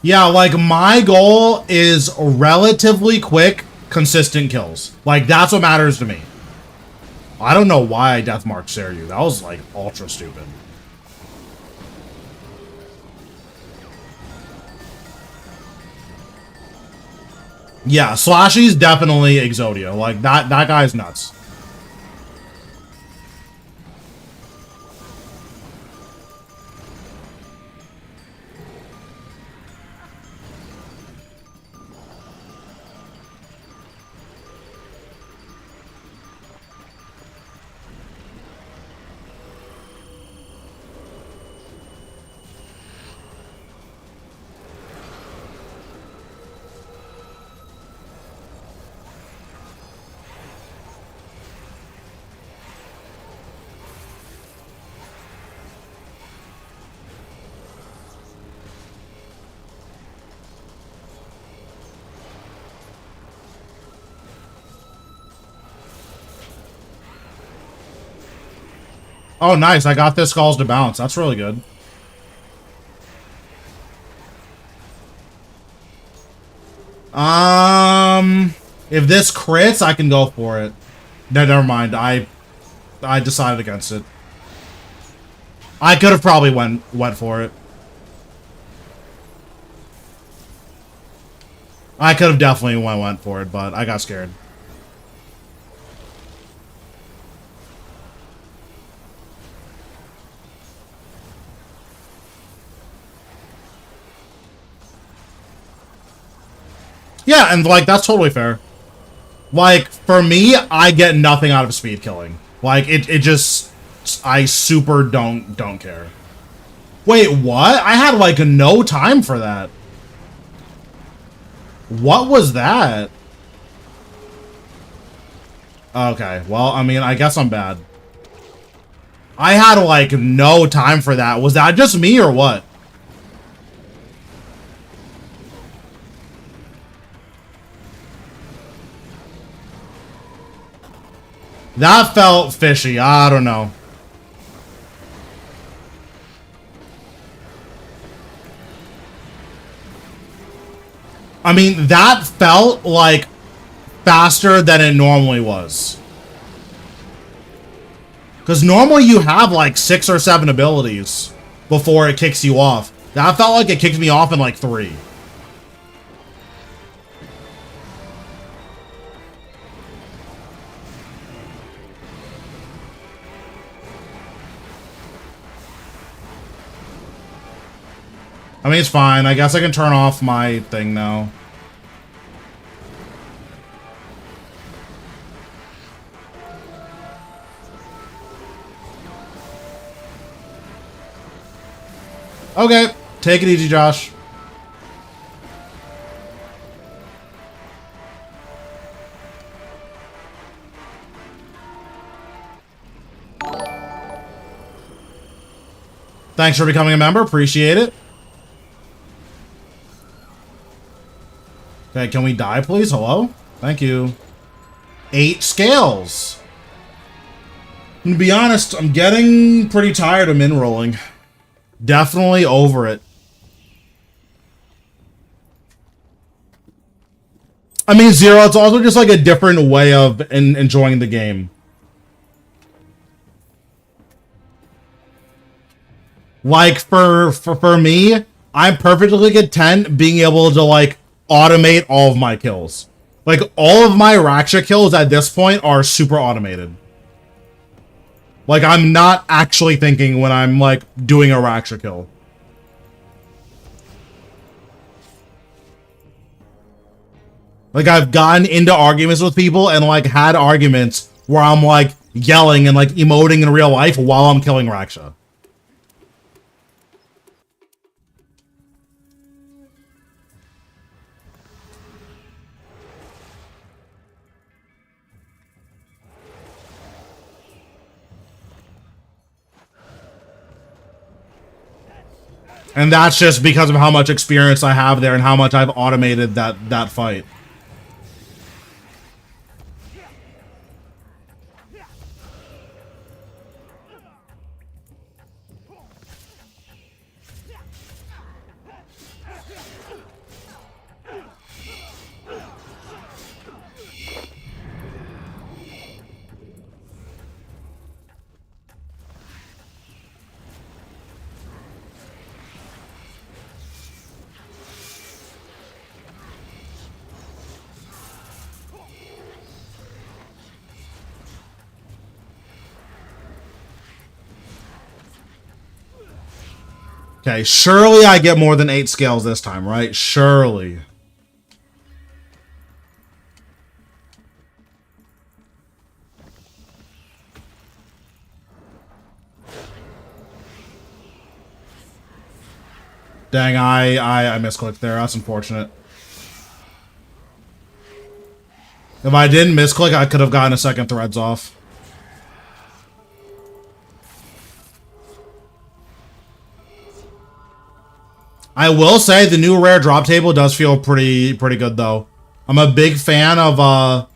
Yeah, like, my goal is relatively quick, consistent kills. Like, that's what matters to me. I don't know why I deathmarked Seryu. That was, like, ultra stupid. Yeah, Slashy's definitely Exodia. Like, that guy's nuts. Oh, nice. I got this calls to bounce. That's really good. If this crits, I can go for it. No, never mind. I decided against it. I could have probably went for it. I could have definitely went for it, but I got scared. Yeah, and like that's totally fair. Like for me, I get nothing out of speed killing. Like it just I super don't care. Wait, what? I had like no time for that. What was that? Okay, well, I mean, I guess I'm bad. I had like no time for that. Was that just me or what? That felt fishy. I don't know. I mean, that felt like faster than it normally was. Because normally you have like 6 or 7 abilities before it kicks you off. That felt like it kicked me off in like 3. I mean, it's fine. I guess I can turn off my thing now. Okay, take it easy, Josh. Thanks for becoming a member. Appreciate it. Okay, can we die, please? Hello? Thank you. 8 scales. And to be honest, I'm getting pretty tired of min rolling. Definitely over it. I mean, Zero, it's also just like a different way of enjoying the game. Like, for me, I'm perfectly content being able to, like, automate all of my kills. Like, all of my Raksha kills at this point are super automated. Like, I'm not actually thinking when I'm, like, doing a Raksha kill. Like, I've gotten into arguments with people and, like, had arguments where I'm, like, yelling and, like, emoting in real life while I'm killing Raksha. And that's just because of how much experience I have there and how much I've automated that fight. Okay, surely I get more than 8 scales this time, right? Surely. Dang, I misclicked there. That's unfortunate. If I didn't misclick, I could have gotten a second threads off. I will say the new rare drop table does feel pretty good though. I'm a big fan of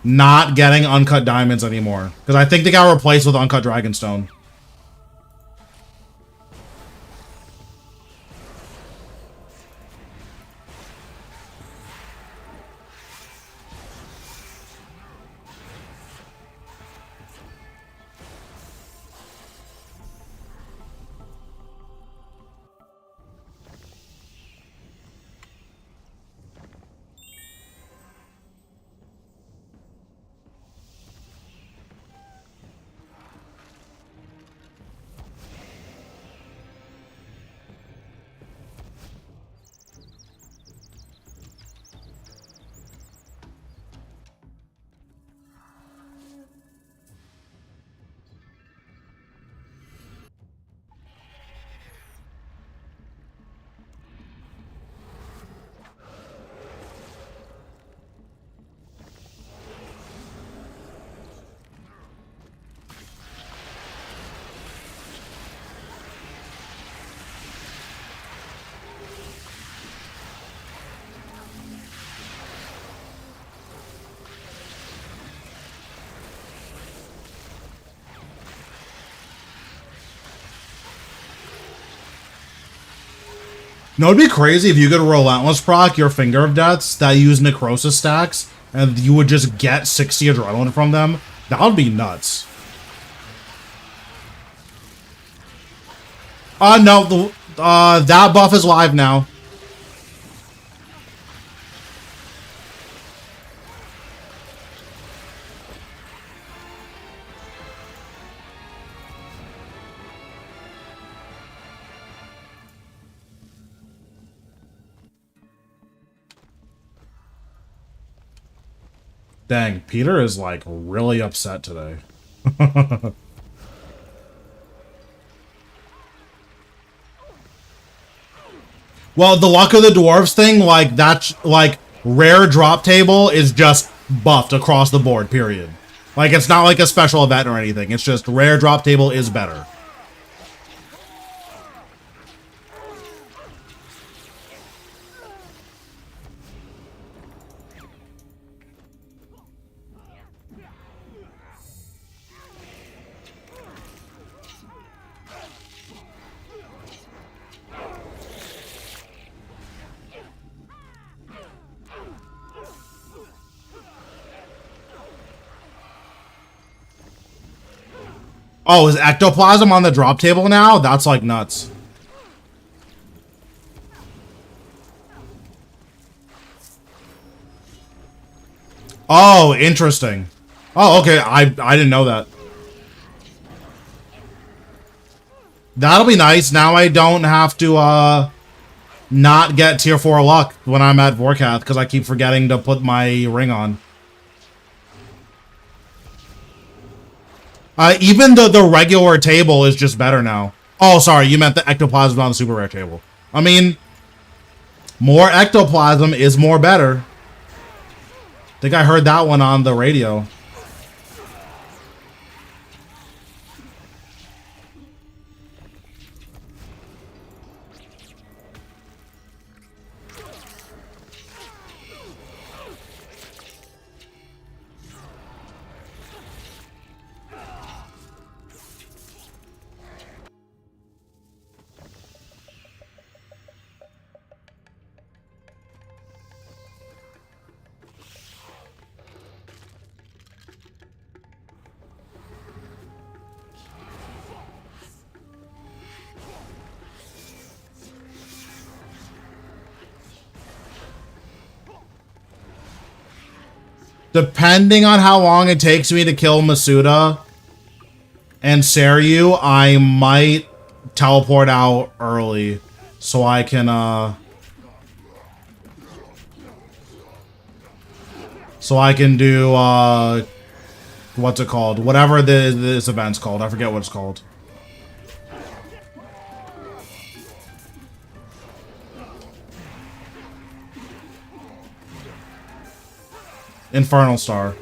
not getting uncut diamonds anymore, because I think they got replaced with uncut dragonstone. You know, it'd be crazy if you could relentless proc your Finger of Deaths that use necrosis stacks, and you would just get 60 adrenaline from them. That would be nuts. No, that buff is live now. Dang, Peter is like really upset today. Well, the luck of the dwarves thing, like that's like rare drop table is just buffed across the board, period. Like it's not like a special event or anything. It's just rare drop table is better. Oh, is ectoplasm on the drop table now? That's like nuts. Oh, interesting. Oh, okay. I didn't know that. That'll be nice. Now I don't have to not get tier 4 luck when I'm at Vorkath because I keep forgetting to put my ring on. Even the regular table is just better now. Oh, sorry, you meant the ectoplasm on the super rare table. I mean, more ectoplasm is more better. I think I heard that one on the radio. Depending on how long it takes me to kill Masuda and Seryu, I might teleport out early so I can do what's it called? Whatever this event's called. I forget what it's called. Infernal Star.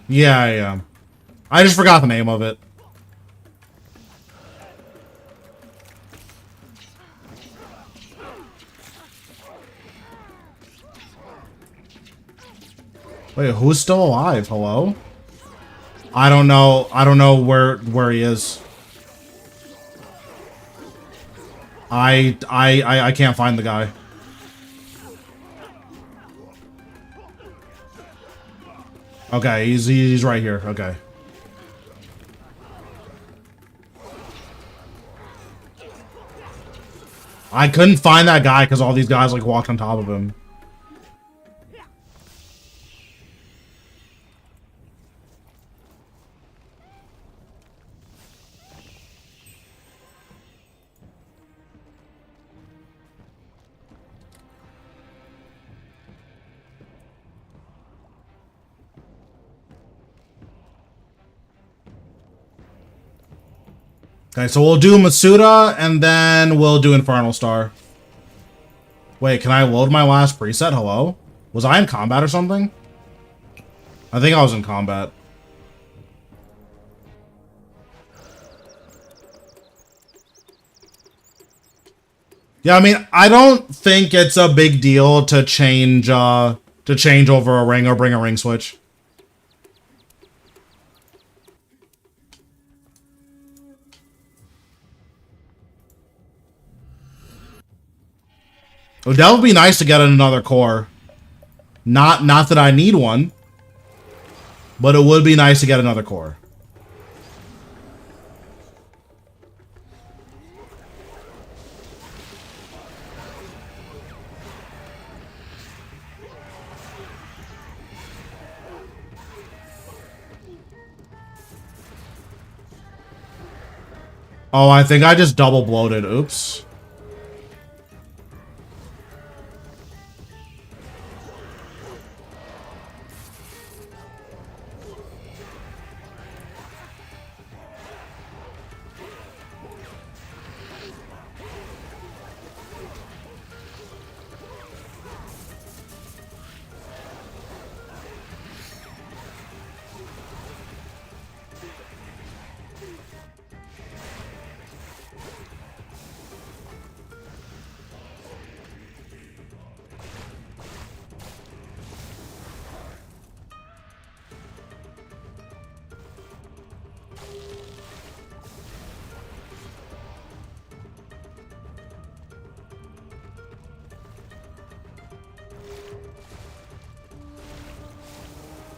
Yeah. I just forgot the name of it. Wait, who's still alive? Hello? I don't know. I don't know where he is. I can't find the guy. Okay, he's right here. Okay. I couldn't find that guy because all these guys like walked on top of him. Okay, so we'll do Masuda, and then we'll do Infernal Star. Wait, can I load my last preset? Hello? Was I in combat or something? I think I was in combat. Yeah, I mean, I don't think it's a big deal to change over a ring or bring a ring switch. That would be nice to get another core. Not that I need one, but it would be nice to get another core. Oh, I think I just double bloated. Oops.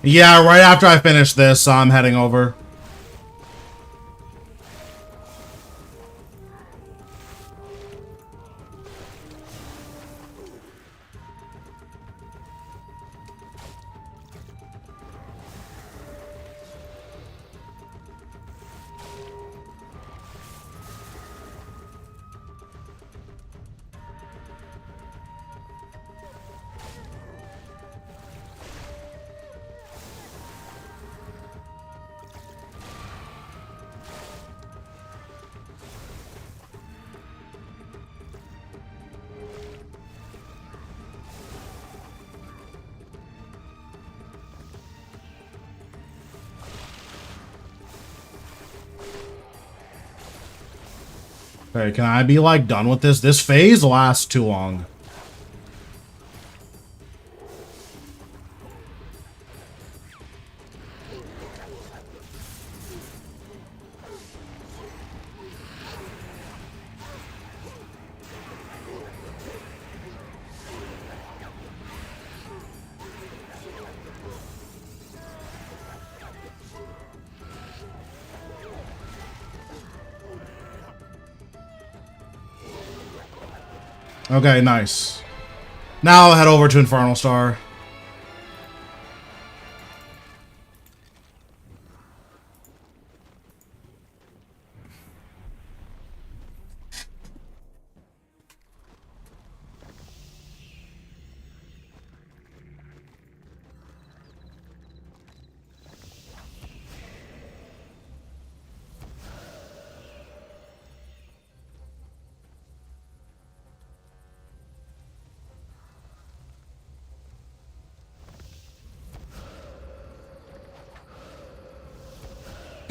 Yeah, right after I finish this, I'm heading over. Okay, can I be, like, done with this? This phase lasts too long. Okay, nice. Now I'll head over to Infernal Star.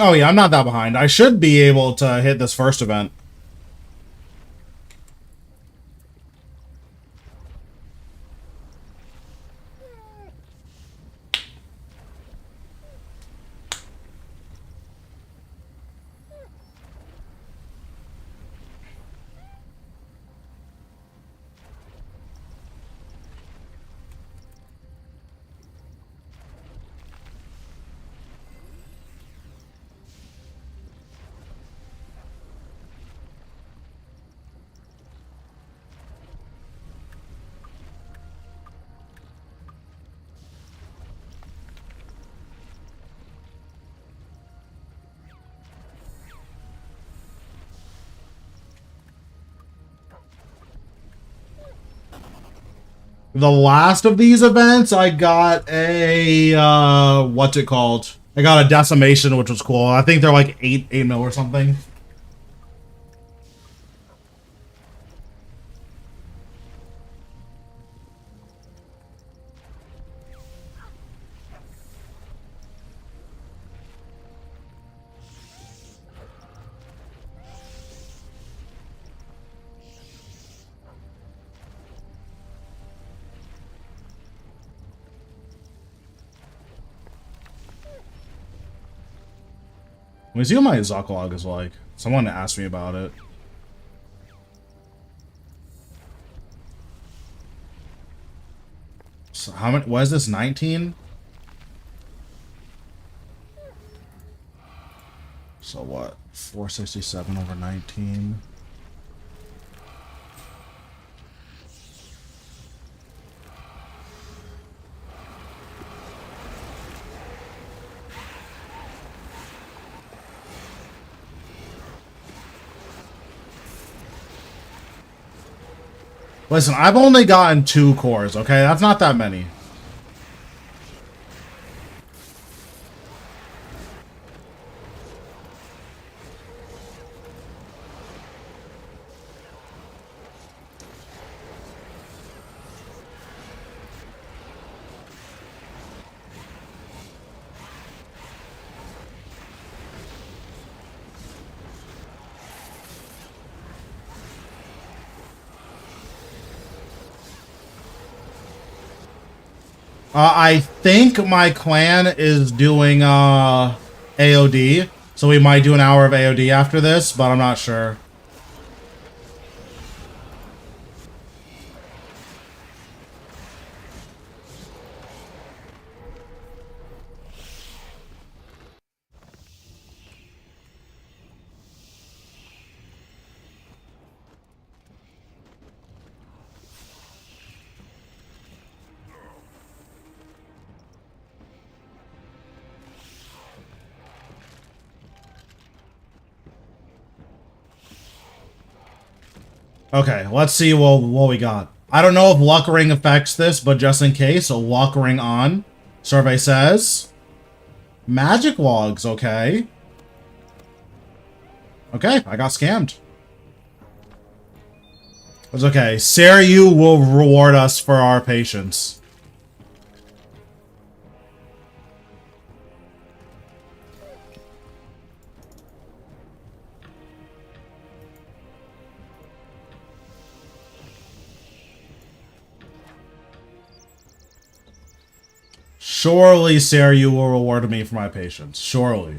Oh yeah, I'm not that behind. I should be able to hit this first event. The last of these events, I got a, what's it called? I got a decimation, which was cool. I think they're like 8 mil or something. Let me see what my Zuck log is like. Someone asked me about it. So how many? What is this? 19? So what? 467 over 19. Listen, I've only gotten 2 cores, okay? That's not that many. I think my clan is doing AOD, so we might do an hour of AOD after this, but I'm not sure. Okay, let's see what we got. I don't know if Luck Ring affects this, but just in case, a Luck Ring on. Survey says... Magic logs, okay. Okay, I got scammed. It's okay. Saryu will reward us for our patience. Surely Saryu will reward me for my patience. Surely.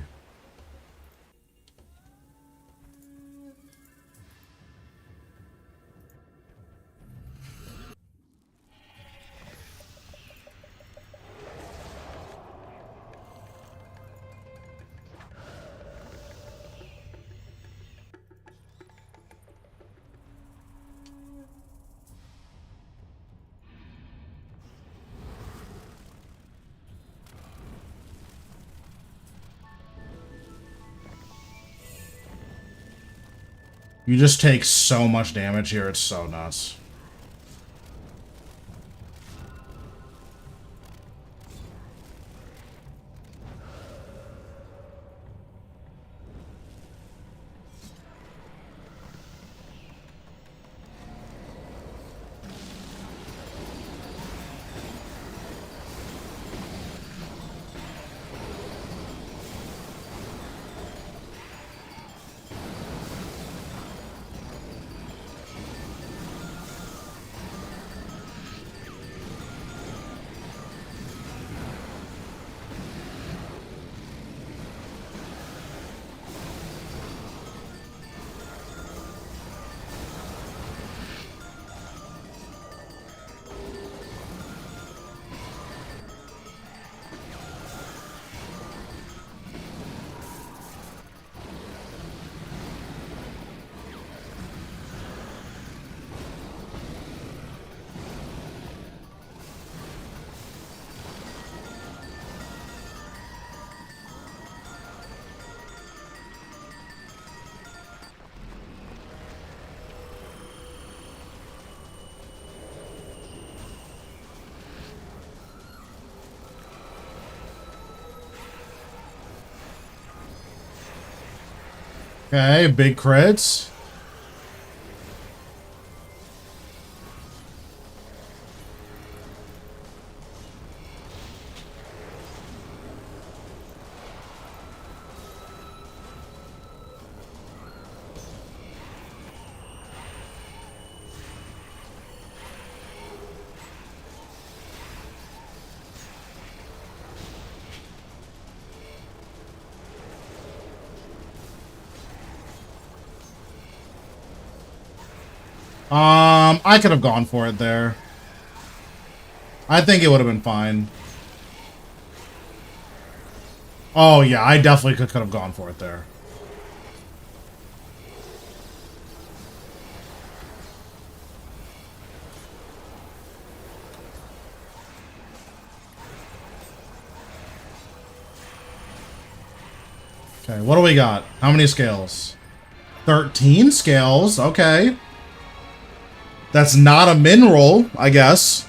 You just take so much damage here, it's so nuts. Okay, big crits. I could have gone for it there. I think it would have been fine. Oh yeah, I definitely could have gone for it there. Okay, what do we got? How many scales? 13 scales, okay. That's not a min roll, I guess.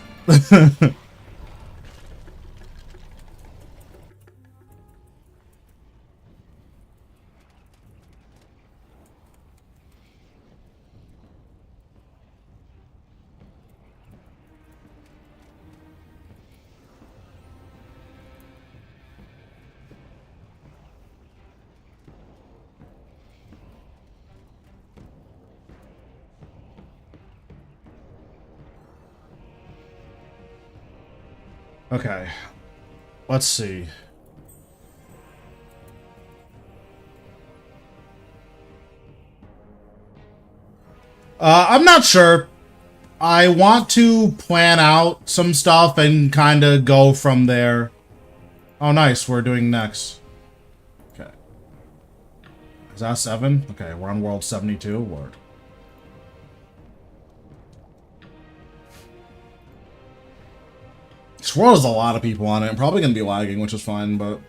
Okay. Let's see. I'm not sure. I want to plan out some stuff and kind of go from there. Oh, nice. We're doing next. Okay. Is that 7? Okay, we're on world 72. Word. This world has a lot of people on it. I'm probably going to be lagging, which is fine, but...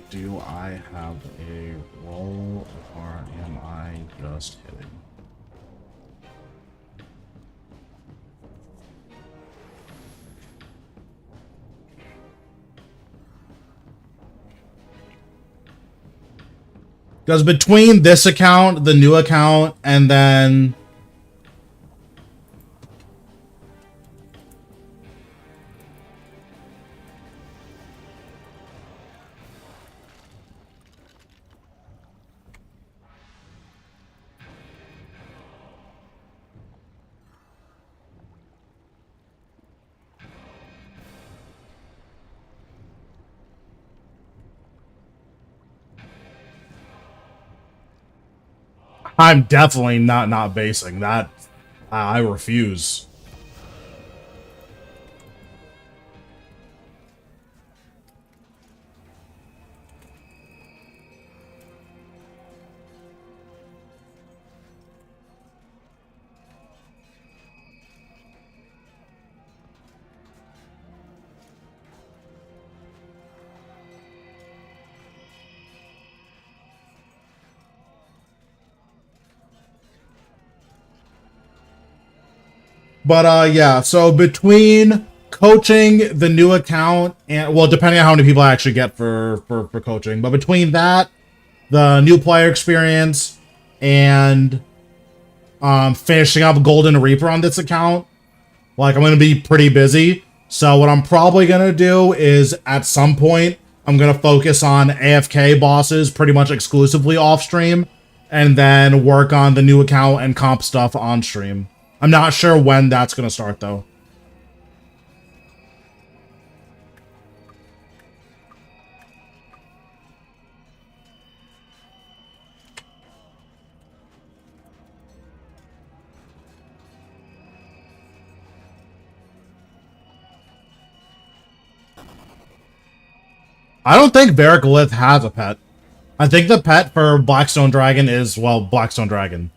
Do I have a roll, or am I just hitting? Because between this account, the new account, and then... I'm definitely not basing that. I refuse. But yeah, so between coaching the new account and, well, depending on how many people I actually get for coaching, but between that, the new player experience, and finishing up Golden Reaper on this account, like, I'm going to be pretty busy. So what I'm probably going to do is, at some point, I'm going to focus on AFK bosses pretty much exclusively off stream, and then work on the new account and comp stuff on stream. I'm not sure when that's going to start, though. I don't think Varicalith has a pet. I think the pet for Blackstone Dragon is, well, Blackstone Dragon.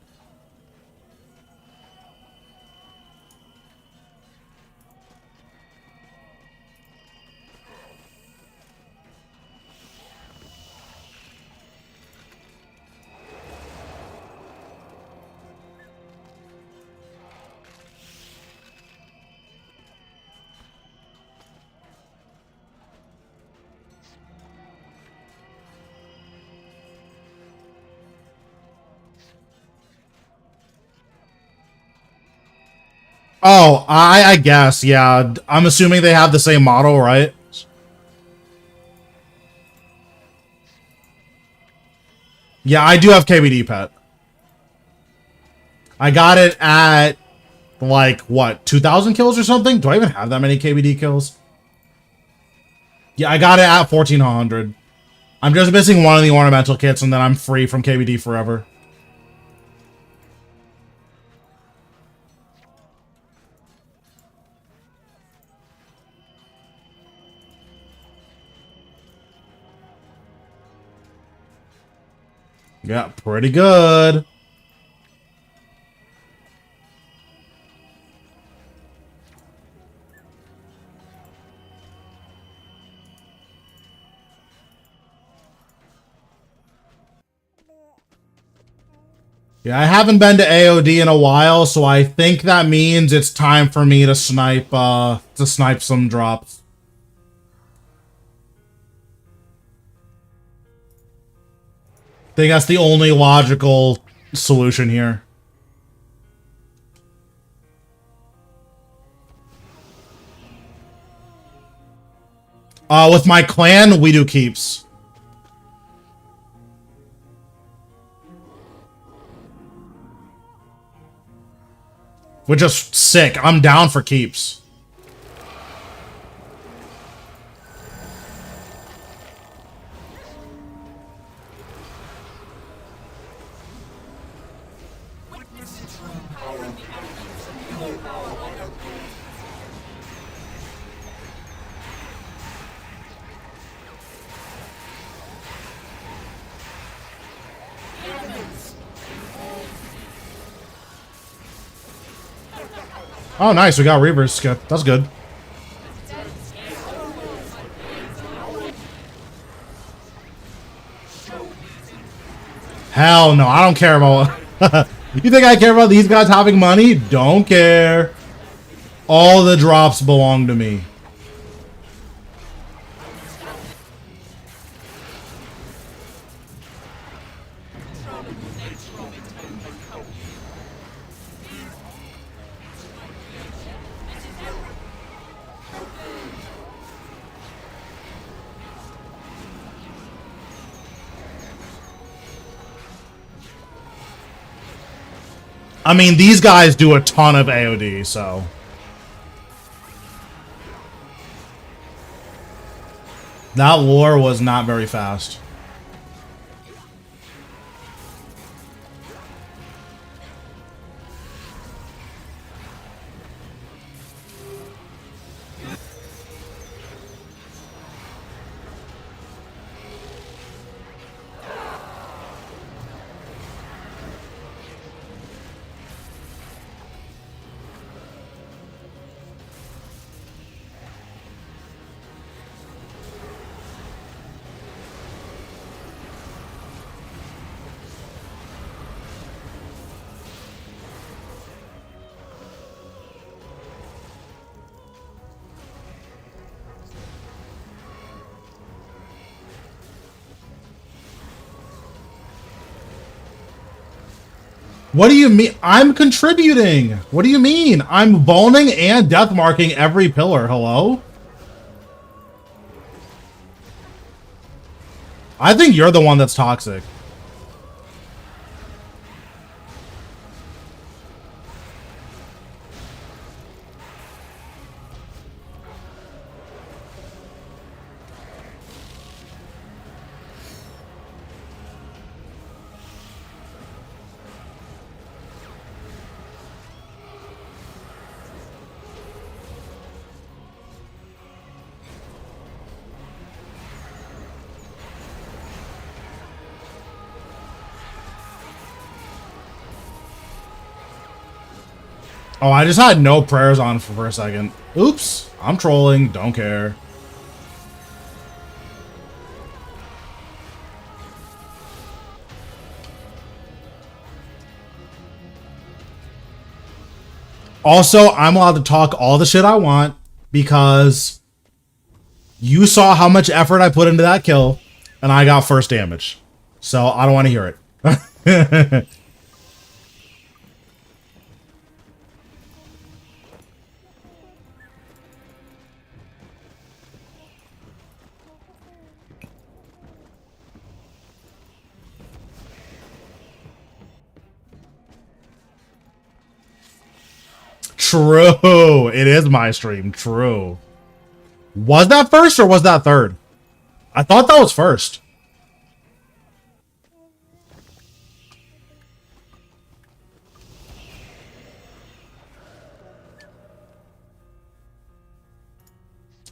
Oh, I guess, yeah. I'm assuming they have the same model, right? Yeah, I do have KBD pet. I got it at, like, what, 2,000 kills or something? Do I even have that many KBD kills? Yeah, I got it at 1,400. I'm just missing one of the ornamental kits, and then I'm free from KBD forever. Yeah, pretty good. Yeah, I haven't been to AOD in a while, so I think that means it's time for me to snipe some drops. I think that's the only logical solution here. With my clan, we do keeps. Which is sick. I'm down for keeps. Oh, nice. We got Reaver's skip. That's good. Hell no. I don't care about... You think I care about these guys having money? Don't care. All the drops belong to me. I mean, these guys do a ton of AOD, so... That lore was not very fast. What do you mean? I'm contributing. What do you mean? I'm boning and death marking every pillar. Hello? I think you're the one that's toxic. Oh, I just had no prayers on for a second. Oops. I'm trolling. Don't care. Also, I'm allowed to talk all the shit I want because you saw how much effort I put into that kill and I got first damage. So I don't want to hear it. True. It is my stream. True. Was that first or was that third? I thought that was first.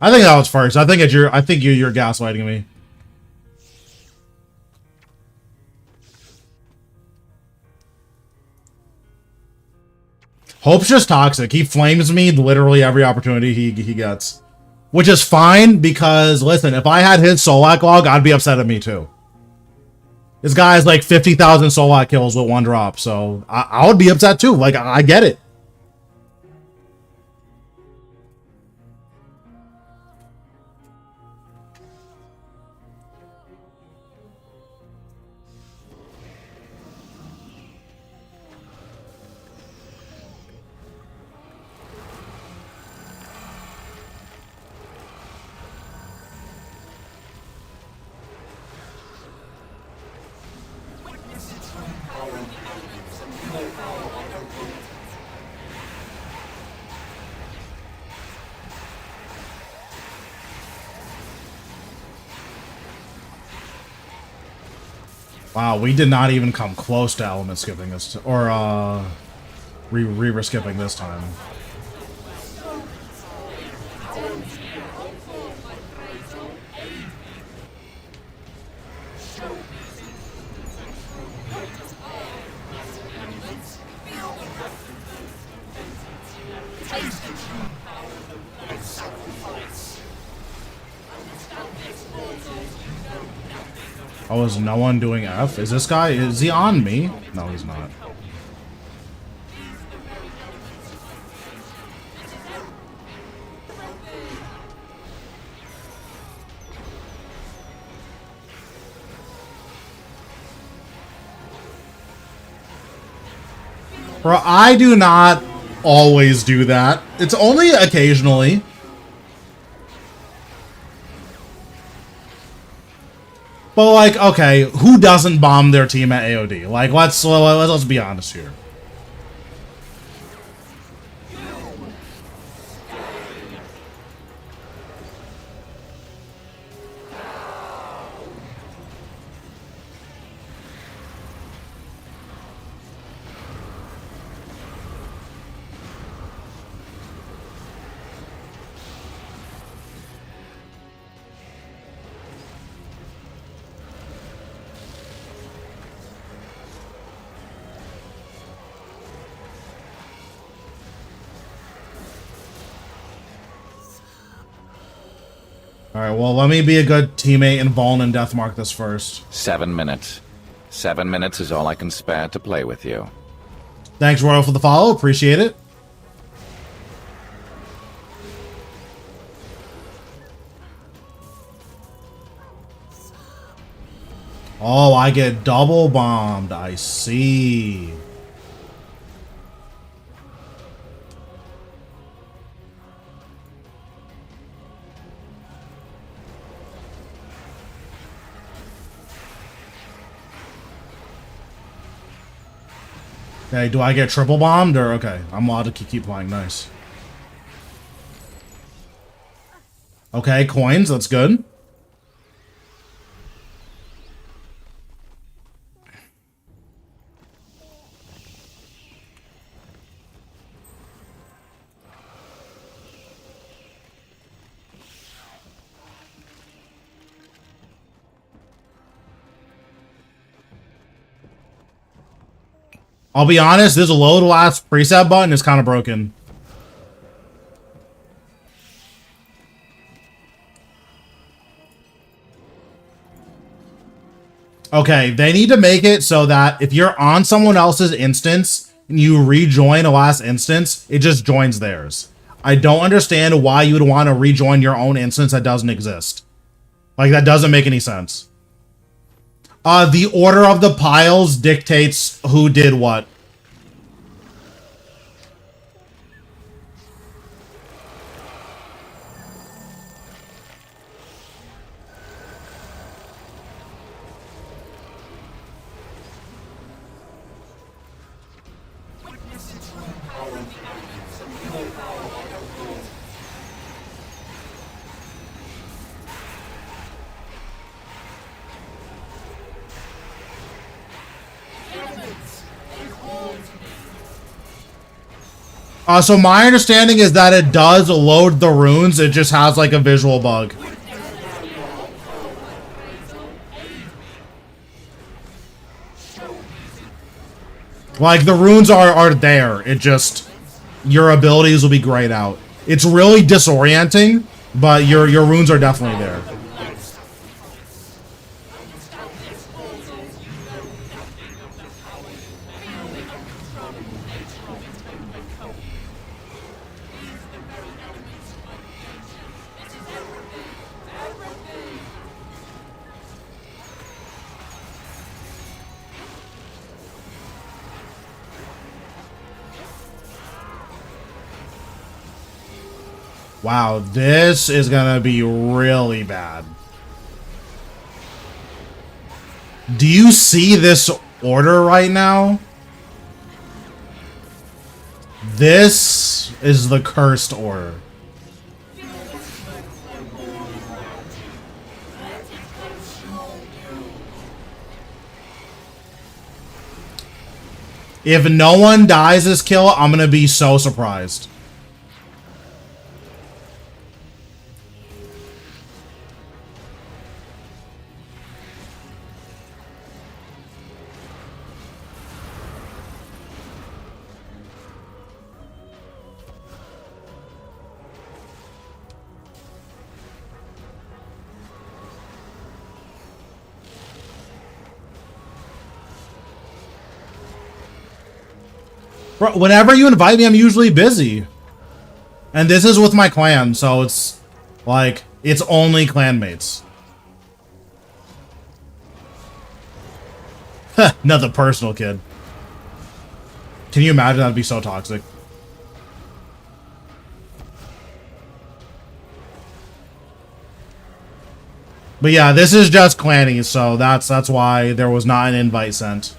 I think that was first. I think you're gaslighting me. Hope's just toxic. He flames me literally every opportunity he gets. Which is fine, because, listen, if I had his Solak log, I'd be upset at me, too. This guy has, like, 50,000 Solak kills with one drop, so I would be upset, too. Like, I get it. Wow, we did not even come close to element skipping this, or Reaver skipping this time. Oh, is no one doing F? Is this guy, is he on me? No, he's not. Bro, I do not always do that. It's only occasionally. But, like, okay, who doesn't bomb their team at AOD? Like, let's be honest here. Alright, well, let me be a good teammate and Vaughn and Deathmark this first. 7 minutes. 7 minutes is all I can spare to play with you. Thanks, Royal, for the follow. Appreciate it. Oh, I get double bombed. I see. Okay, do I get triple bombed or okay? I'm allowed to keep playing. Nice. Okay, coins. That's good. I'll be honest, this load last preset button is kind of broken. Okay, they need to make it so that if you're on someone else's instance and you rejoin a last instance, it just joins theirs. I don't understand why you would want to rejoin your own instance that doesn't exist. Like, that doesn't make any sense. The order of the piles dictates who did what. So my understanding is that it does load the runes, it just has like a visual bug. Like, the runes are there, it just... Your abilities will be grayed out. It's really disorienting, but your runes are definitely there. Wow, this is gonna be really bad. Do you see this order right now? This is the cursed order. If no one dies this kill, I'm gonna be so surprised. Bro, whenever you invite me, I'm usually busy. And this is with my clan, so it's like, it's only clanmates. Another personal kid. Can you imagine? That'd be so toxic. But yeah, this is just clanny, so that's why there was not an invite sent.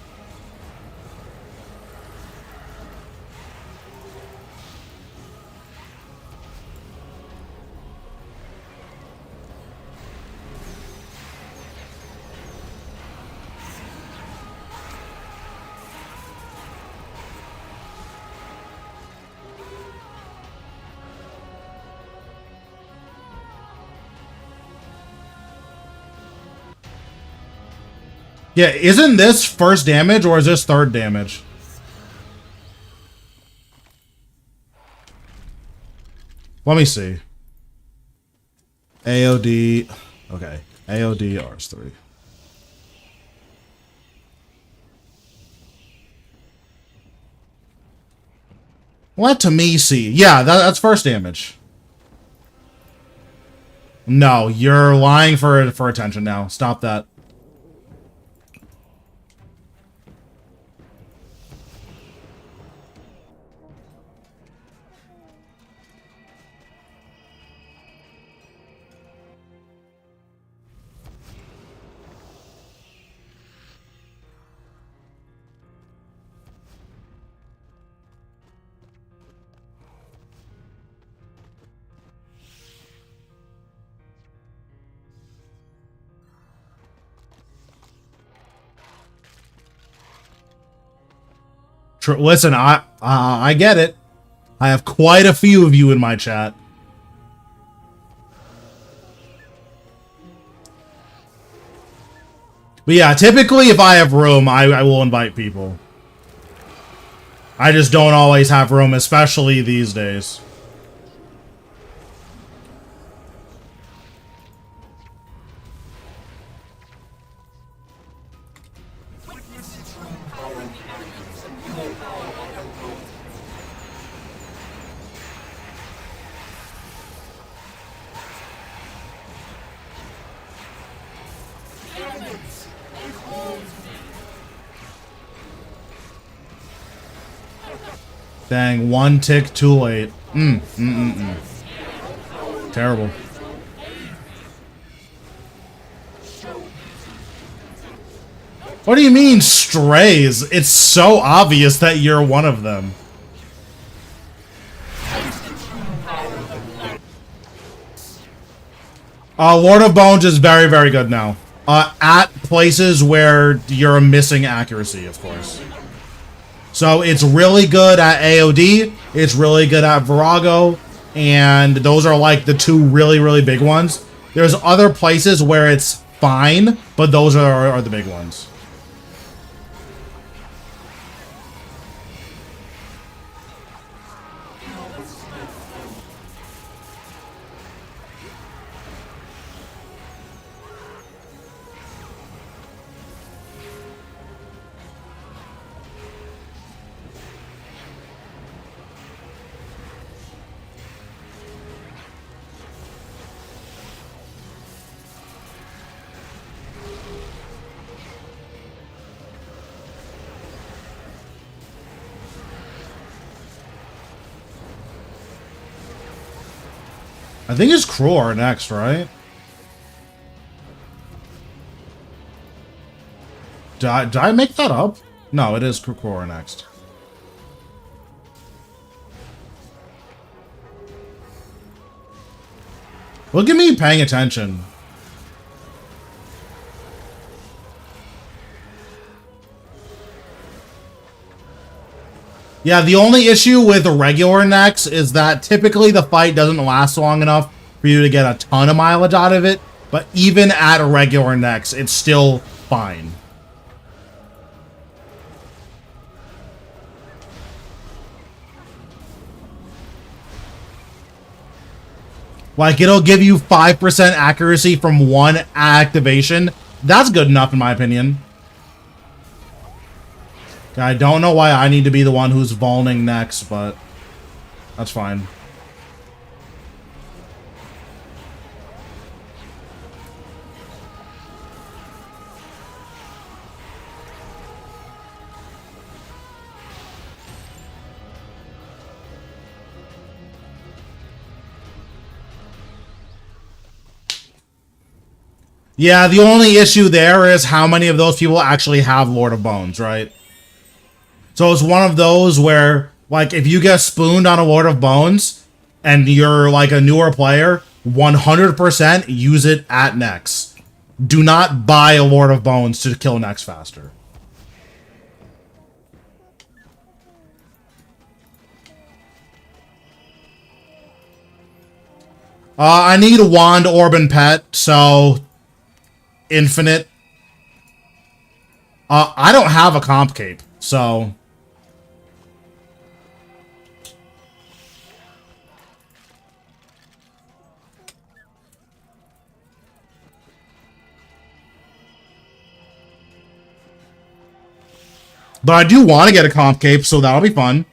Yeah, isn't this first damage or is this third damage? Let me see. AOD. Okay. AOD RS3. Let to me see. Yeah, that's first damage. No, you're lying for attention now. Stop that. Listen, I get it. I have quite a few of you in my chat. But yeah, typically if I have room, I will invite people. I just don't always have room, especially these days. Dang, one tick too late. Terrible. What do you mean, strays? It's so obvious that you're one of them. Lord of Bones is very, very good now. At places where you're missing accuracy, of course. So it's really good at AOD, it's really good at Virago, and those are like the two really, really big ones. There's other places where it's fine, but those are the big ones. I think it's Crore next, right? Did I make that up? No, it is Crore next. Look at me paying attention. Yeah, the only issue with regular necks is that typically the fight doesn't last long enough for you to get a ton of mileage out of it, but even at regular necks, it's still fine. Like, it'll give you 5% accuracy from one activation. That's good enough, in my opinion. I don't know why I need to be the one who's vulning next, but that's fine. Yeah, the only issue there is how many of those people actually have Lord of Bones, right? So it's one of those where, like, if you get spooned on a Lord of Bones and you're, like, a newer player, 100% use it at Nex. Do not buy a Lord of Bones to kill Nex faster. I need a Wand, Orb, and Pet, so Infinite. I don't have a comp cape, so but I do want to get a comp cape, so that'll be fun.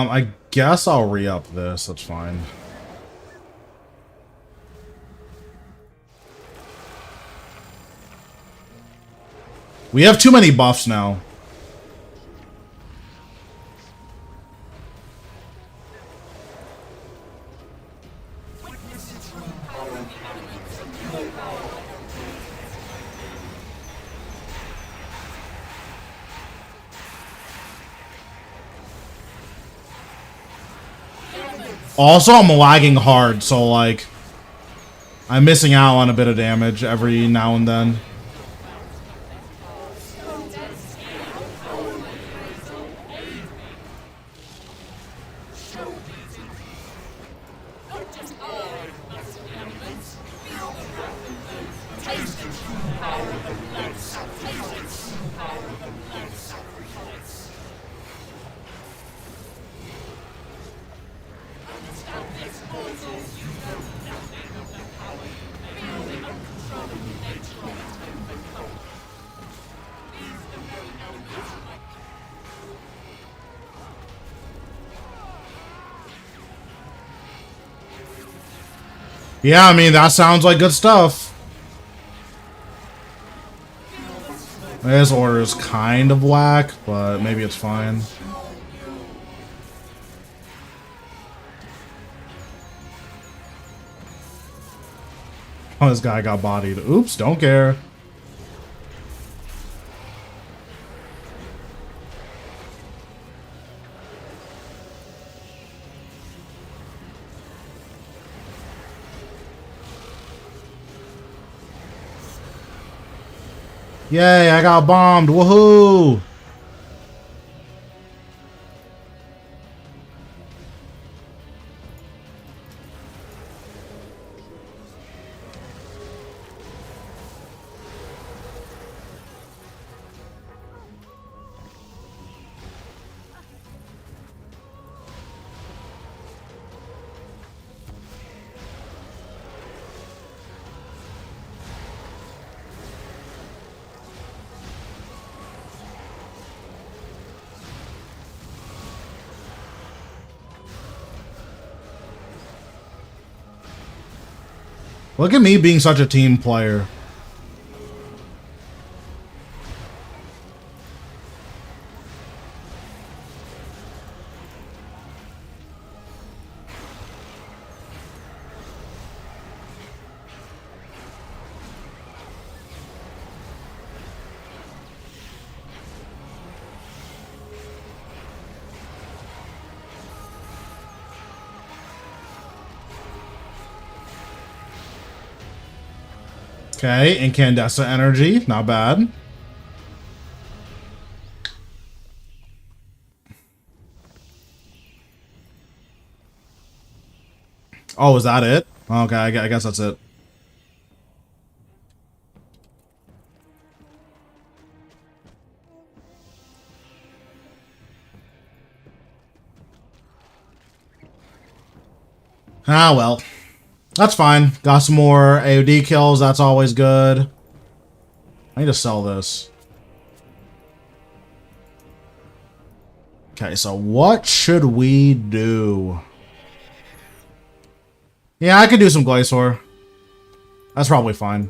I guess I'll re-up this. That's fine. We have too many buffs now. Also, I'm lagging hard, so, like, I'm missing out on a bit of damage every now and then. Yeah, I mean, that sounds like good stuff. This order is kind of whack, but maybe it's fine. Oh, this guy got bodied. Oops, don't care. Yay, I got bombed. Woohoo! Look at me being such a team player. Okay, incandescent energy, not bad. Oh, is that it? Okay, I guess that's it. Ah, well. That's fine. Got some more AoD kills. That's always good. I need to sell this. Okay, so what should we do? Yeah, I could do some Glacior. That's probably fine.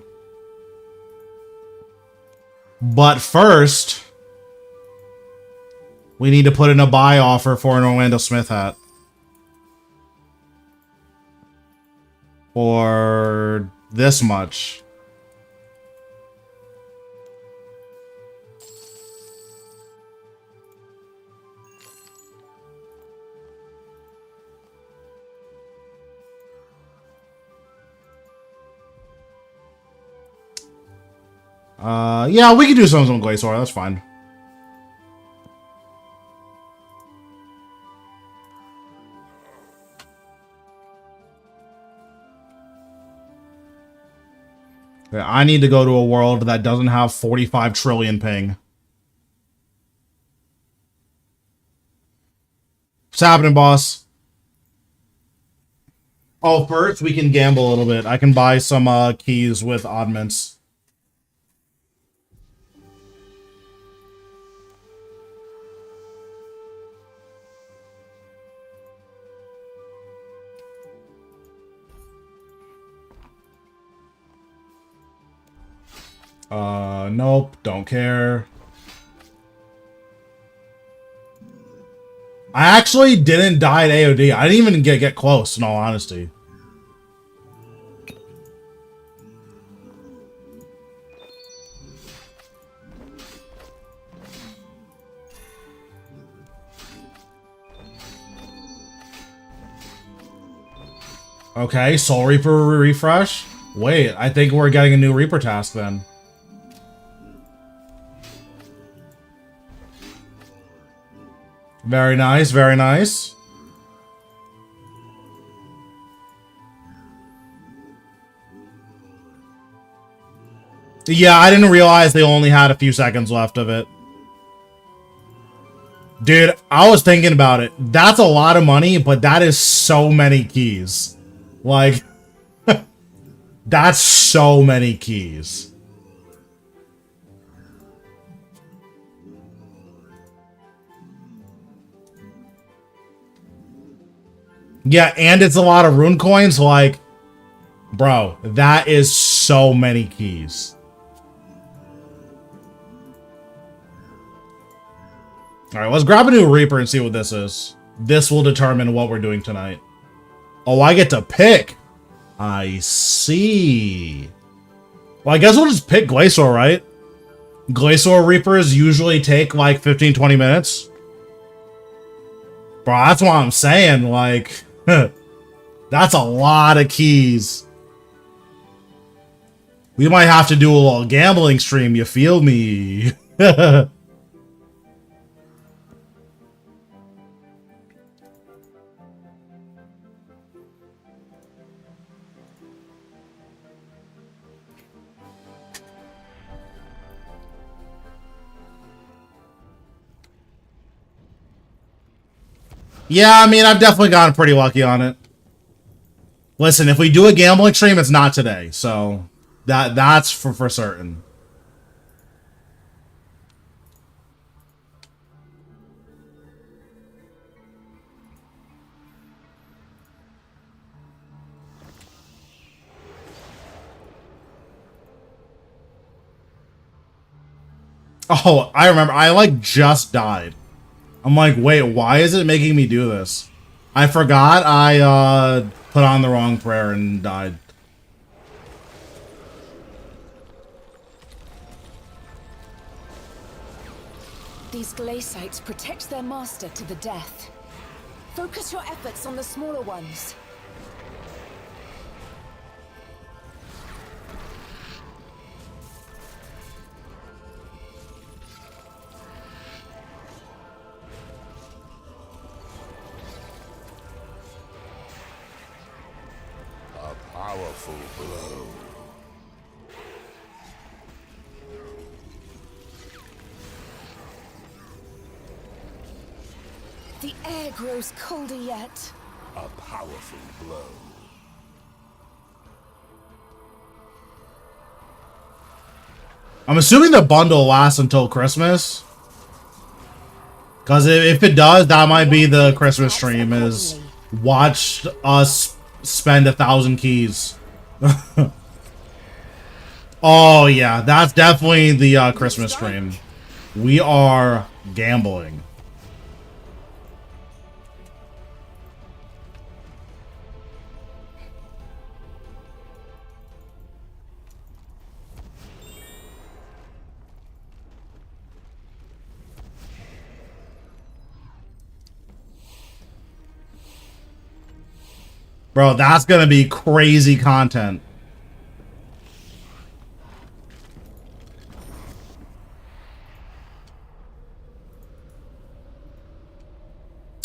But first, we need to put in a buy offer for an Orlando Smith hat. For this much. Yeah, we can do some Glacior, that's fine. Okay, I need to go to a world that doesn't have 45 trillion ping. What's happening, boss? Oh, first we can gamble a little bit. I can buy some keys with oddments. Nope, don't care. I actually didn't die at AoD. I didn't even get close, in all honesty. Okay, Soul Reaper refresh. Wait, I think we're getting a new Reaper task then. Very nice, very nice. Yeah, I didn't realize they only had a few seconds left of it. Dude, I was thinking about it. That's a lot of money, but that is so many keys. Like, that's so many keys. Yeah, and it's a lot of rune coins, like, Bro, that is so many keys. Alright, let's grab a new Reaper and see what this is. This will determine what we're doing tonight. Oh, I get to pick. I see. Well, I guess we'll just pick Glacior, right? Glacior Reapers usually take like 15-20 minutes. Bro, that's what I'm saying. Like, that's a lot of keys. We might have to do a little gambling stream, you feel me? Yeah, I mean, I've definitely gotten pretty lucky on it. Listen, if we do a gambling stream, it's not today, so that's for certain. Oh, I remember. I, like, just died. I'm like, wait, why is it making me do this? I forgot I, put on the wrong prayer and died. These glaciates protect their master to the death. Focus your efforts on the smaller ones. Powerful blow. The air grows colder yet. A powerful blow. I'm assuming the bundle lasts until Christmas. Because if it does, that might be the Christmas stream, is watch us spend 1,000 keys. Oh, yeah, that's definitely the Christmas stream. We are gambling. Bro, that's gonna be crazy content.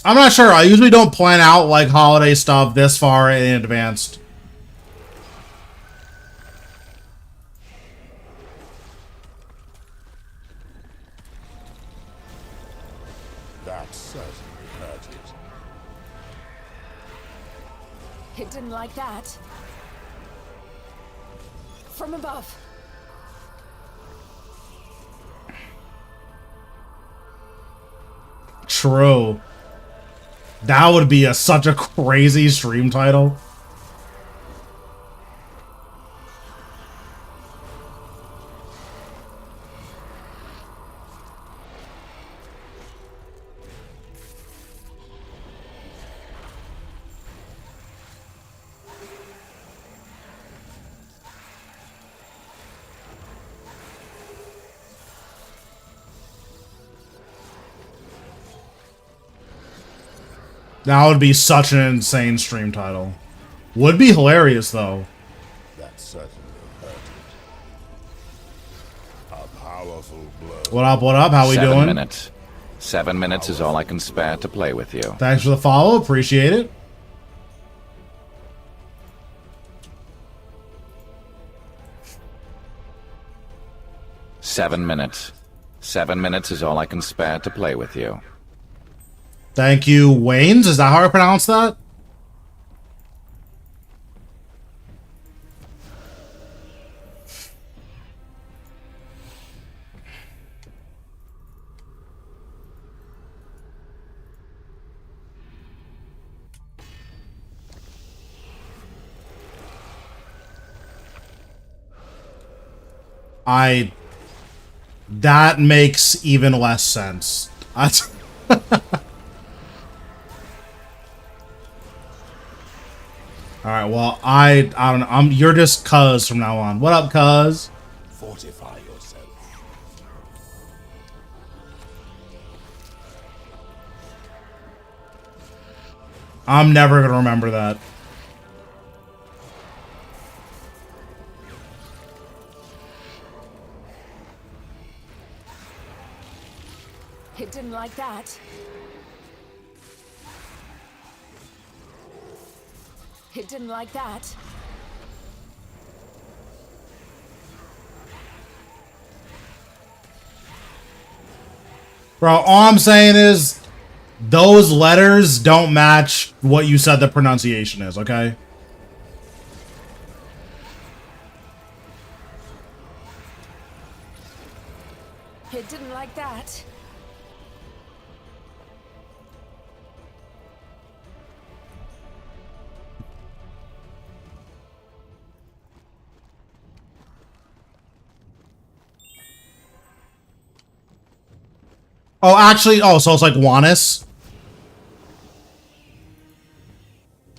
I'm not sure. I usually don't plan out, like, holiday stuff this far in advance. That certainly hurt it. It didn't like that. From above. True. That would be such a crazy stream title. That would be such an insane stream title. Would be hilarious, though. That certainly hurt it. A powerful blow. What up, what up? How we 7 doing? minutes. 7 minutes is all I can spare to play with you. Thanks for the follow. Appreciate it. Seven minutes. 7 minutes is all I can spare to play with you. Thank you, Waynes. Is that how I pronounce that? That makes even less sense. Alright, well, I don't know. You're just cuz from now on. What up, cuz? Fortify yourself. I'm never gonna remember that. It didn't like that. It didn't like that. Bro, all I'm saying is those letters don't match what you said the pronunciation is, okay? It didn't like that. Oh, actually, oh, so it's like Juanis?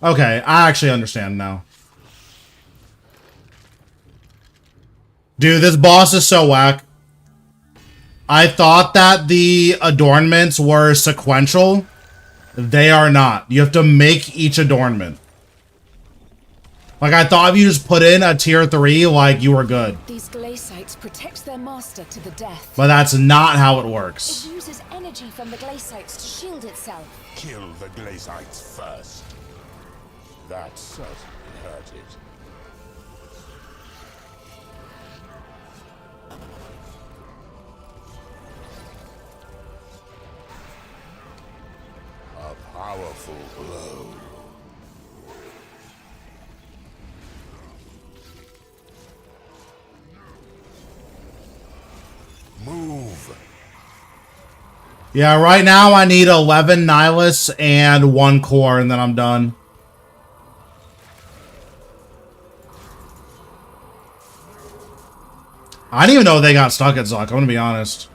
Okay, I actually understand now. Dude, this boss is so whack. I thought that the adornments were sequential. They are not. You have to make each adornment. Like, I thought if you just put in a tier 3, like, you were good. These glacites protect their master to the death. But that's not how it works. It uses energy from the glacites to shield itself. Kill the glacites first. That certainly hurt it. A powerful blow. Move. Yeah, right now I need 11 Nihilus and 1 core, and then I'm done. I didn't even know they got stuck at Zuck, I'm gonna be honest.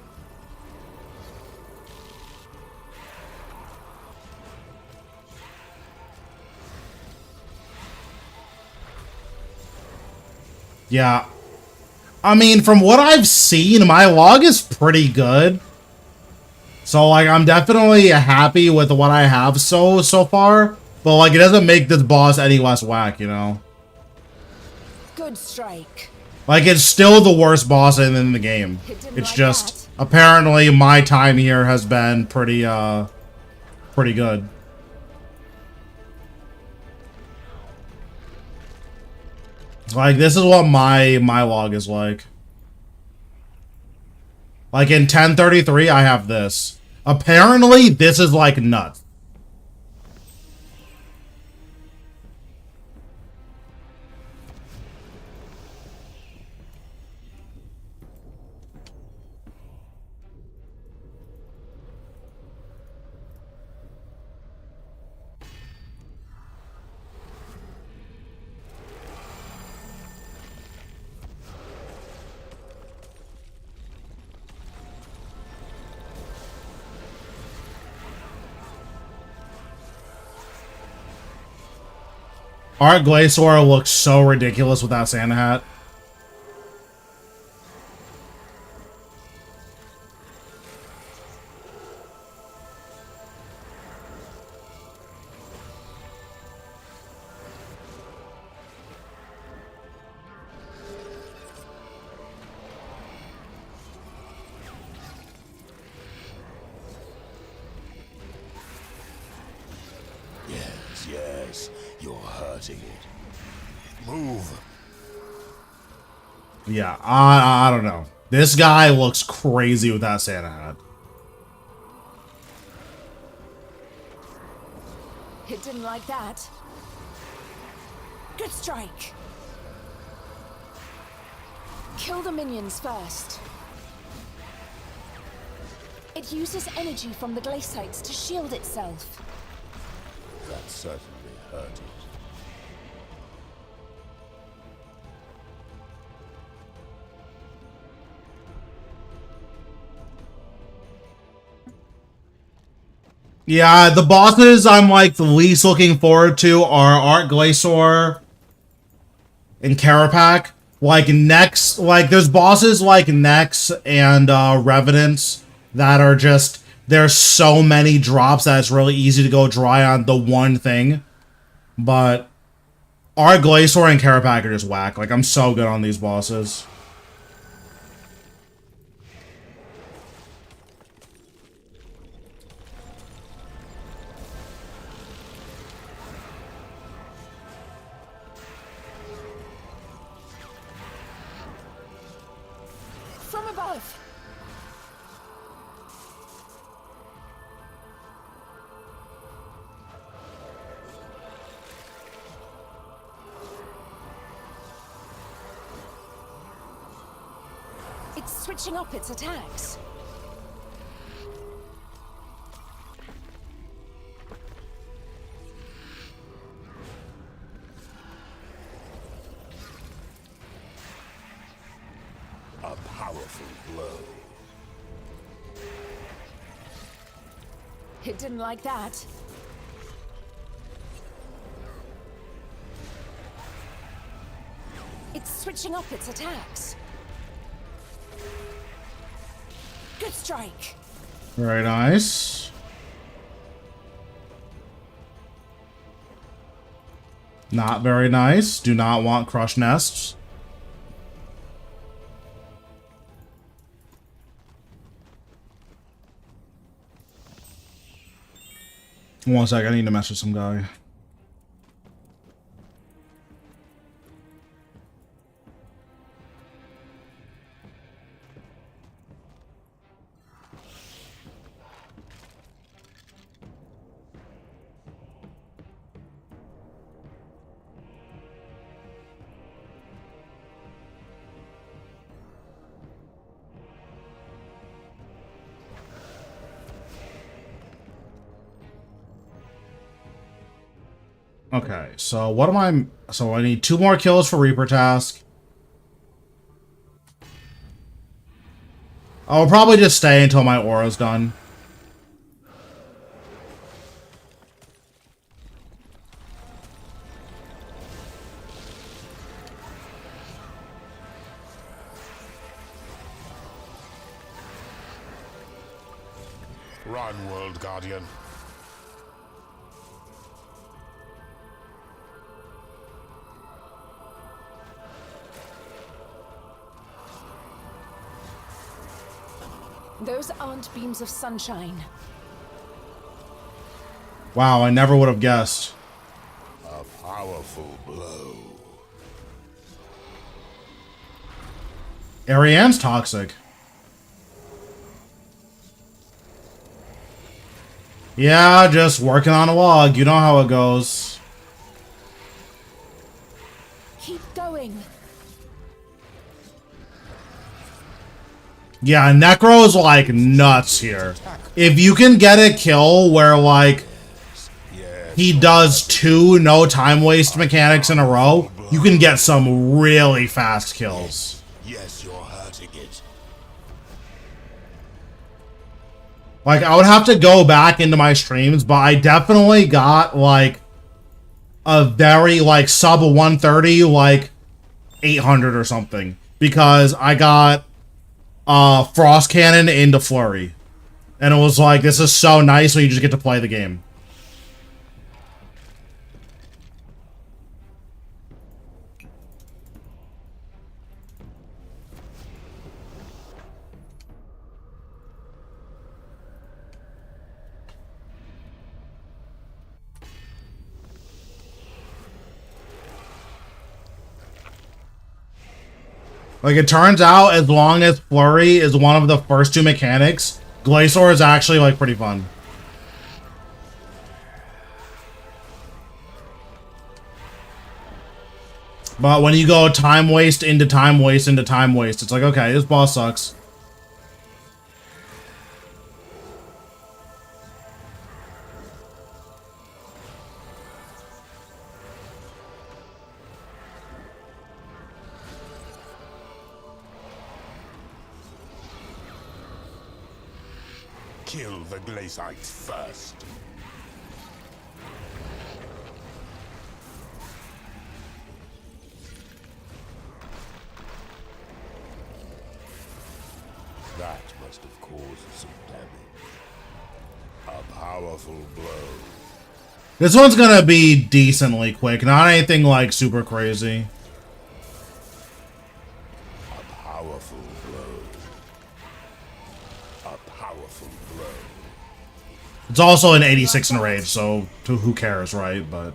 Yeah. I mean, from what I've seen, my log is pretty good. So, like, I'm definitely happy with what I have so far. But, like, it doesn't make this boss any less whack, you know? Good strike. Like, it's still the worst boss in the game. It's just, apparently, my time here has been pretty good. Like, this is what my log is like. Like, in 1033, I have this. Apparently, this is, like, nuts. Art Glacior looks so ridiculous with that Santa hat. Yes, yes, you're hurting it. Move. Yeah, I don't know. This guy looks crazy with that Santa hat. It didn't like that. Good strike. Kill the minions first. It uses energy from the glacites to shield itself. That certainly hurt it. Yeah, the bosses I'm like the least looking forward to are Art Glacier and Carapac. Like Nex, like there's bosses like Nex and Revenants that are just there's so many drops that it's really easy to go dry on the one thing. But Art Glacier and Carapac are just whack. Like I'm so good on these bosses. From above. It's switching up its attacks. A powerful blow. It didn't like that. It's switching up its attacks. Good strike. Very nice. Not very nice. Do not want crush nests. One sec, I need to message some guy. Okay, so what am I... So I need 2 more kills for Reaper task. I'll probably just stay until my aura's done. Run, World Guardian. Those aren't beams of sunshine. Wow, I never would have guessed. A powerful blow. Ariane's toxic. Yeah, just working on a log. You know how it goes. Keep going. Yeah, Necro's like nuts here. If you can get a kill where like he does 2 no time waste mechanics in a row, you can get some really fast kills. Yes, you're hurting it. Like I would have to go back into my streams, but I definitely got like a very like sub 130, like 800 or something, because I got Frost Cannon into Flurry. And it was like, this is so nice when you just get to play the game. Like, it turns out, as long as Flurry is one of the first 2 mechanics, Glacier is actually, like, pretty fun. But when you go time waste into time waste into time waste, it's like, okay, this boss sucks. Kill the glacites first. That must have caused some damage. A powerful blow. This one's gonna be decently quick, not anything like super crazy. A powerful blow. A powerful blow. It's also an 86 in rage, so who cares, right? But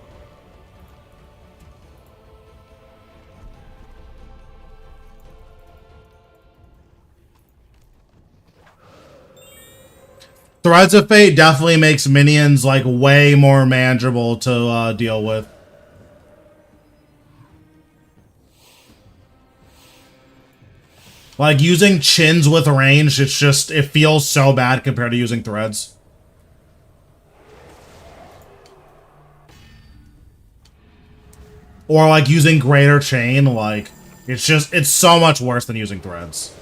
Threads of Fate definitely makes minions like way more manageable to deal with. Like using chins with range, it feels so bad compared to using threads. Or like using greater chain, like it's so much worse than using threads.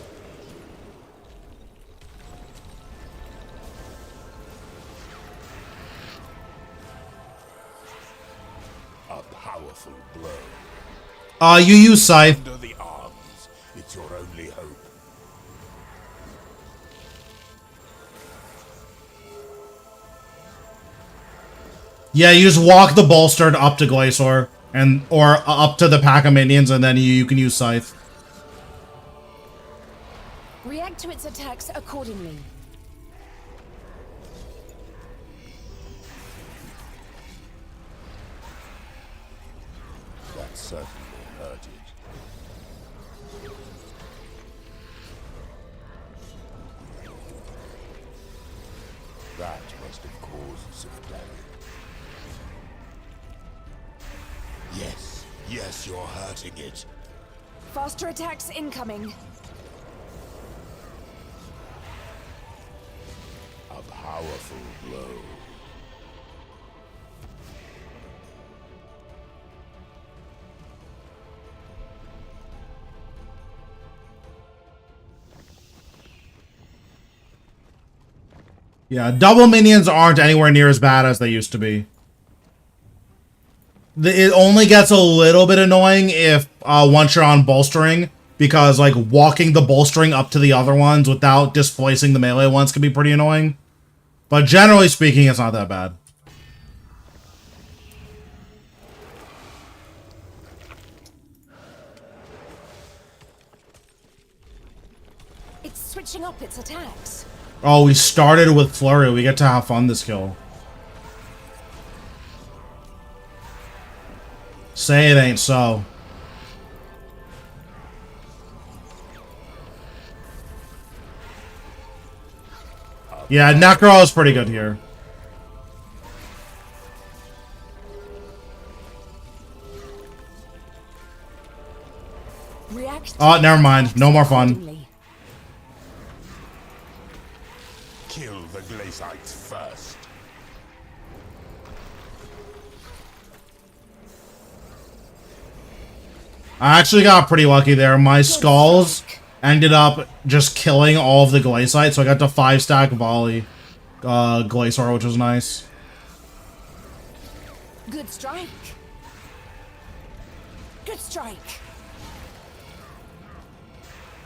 A powerful blow. You use Scythe. Under the arms, it's your only hope. Yeah, you just walk the bolstered up to Glacior, or up to the pack of minions, and then you can use Scythe. React to its attacks accordingly. That certainly hurt it. That must have caused some damage. Yes, yes, you're hurting it. Faster attacks incoming. A powerful blow. Yeah, double minions aren't anywhere near as bad as they used to be. It only gets a little bit annoying if once you're on bolstering, because like walking the bolstering up to the other ones without displacing the melee ones can be pretty annoying. But generally speaking, it's not that bad. It's switching up its attacks. Oh, we started with Flurry. We get to have fun this kill. Say it ain't so. Yeah, Necro is pretty good here. React. Oh, never mind. No more fun. Kill the glacites first. I actually got pretty lucky there. My skulls ended up just killing all of the Glacites, so I got to 5-stack volley Glacior, which was nice. Good strike. Good strike.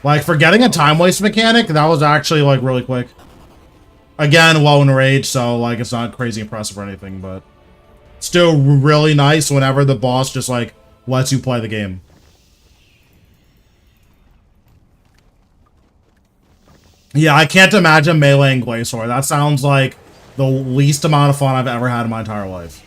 Like, for getting a time waste mechanic, that was actually, like, really quick. Again, low in rage, so, like, it's not crazy impressive or anything, but still really nice whenever the boss just, like, lets you play the game. Yeah, I can't imagine meleeing Glacior. That sounds like the least amount of fun I've ever had in my entire life.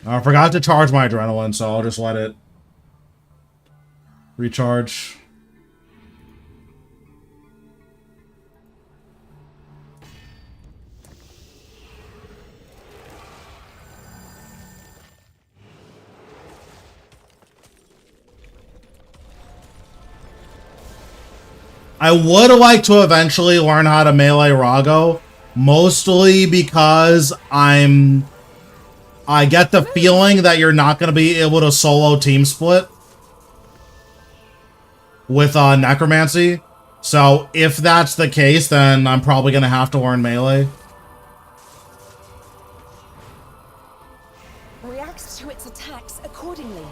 I forgot to charge my adrenaline, so I'll just let it recharge. I would like to eventually learn how to melee Rago, mostly because I get the feeling that you're not going to be able to solo team split. with necromancy. So if that's the case, then I'm probably gonna have to learn melee. React to its attacks accordingly.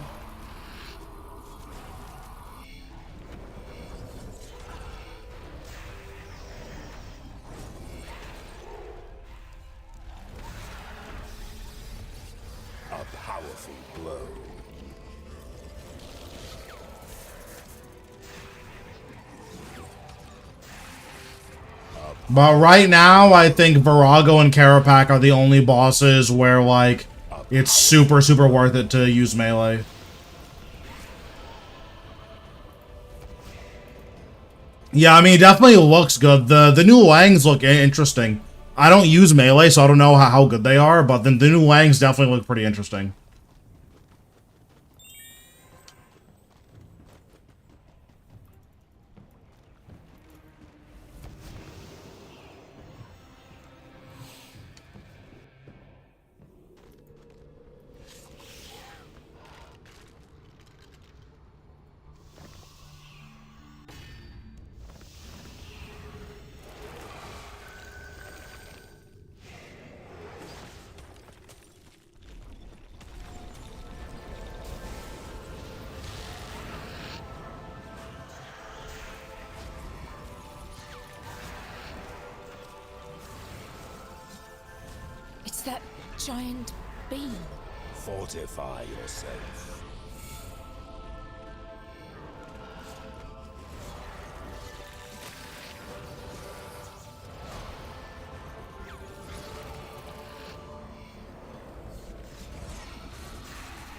A powerful blow. But right now, I think Virago and Carapac are the only bosses where, like, it's super, super worth it to use melee. Yeah, I mean, it definitely looks good. The new Langs look interesting. I don't use melee, so I don't know how good they are, but the new Langs definitely look pretty interesting. It's that giant beam. Fortify yourself.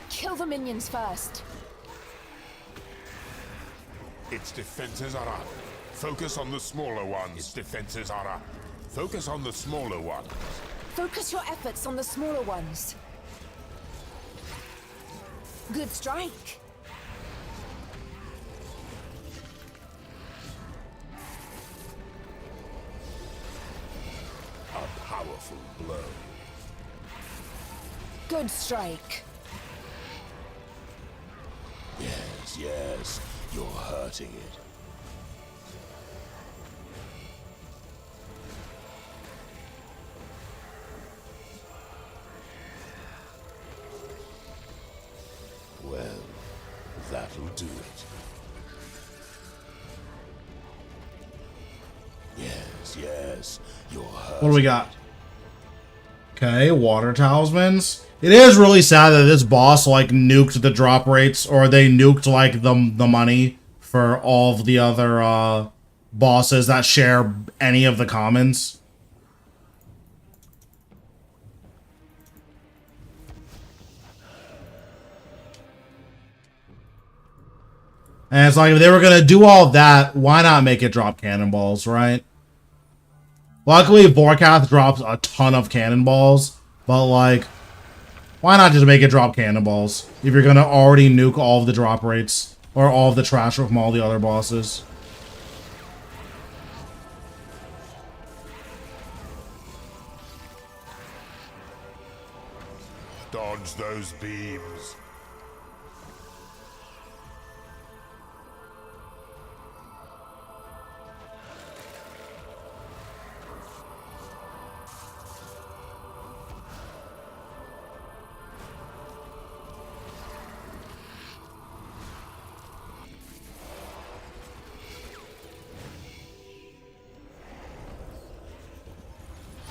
Kill the minions first. Its defenses are up. Focus on the smaller ones. Its defenses are up. Focus on the smaller ones. Focus your efforts on the smaller ones. Good strike. A powerful blow. Good strike. Yes, yes, you're hurting it. Well, that'll do it. Yes, yes, you're hurting. What do we got? Okay, water talismans. It is really sad that this boss, like, nuked the drop rates, or they nuked, like, the money for all of the other, bosses that share any of the commons. And it's like, if they were gonna do all that, why not make it drop cannonballs, right? Luckily, Vorkath drops a ton of cannonballs, but, like, why not just make it drop cannonballs if you're gonna already nuke all of the drop rates, or all of the trash from all the other bosses? Dodge those beams.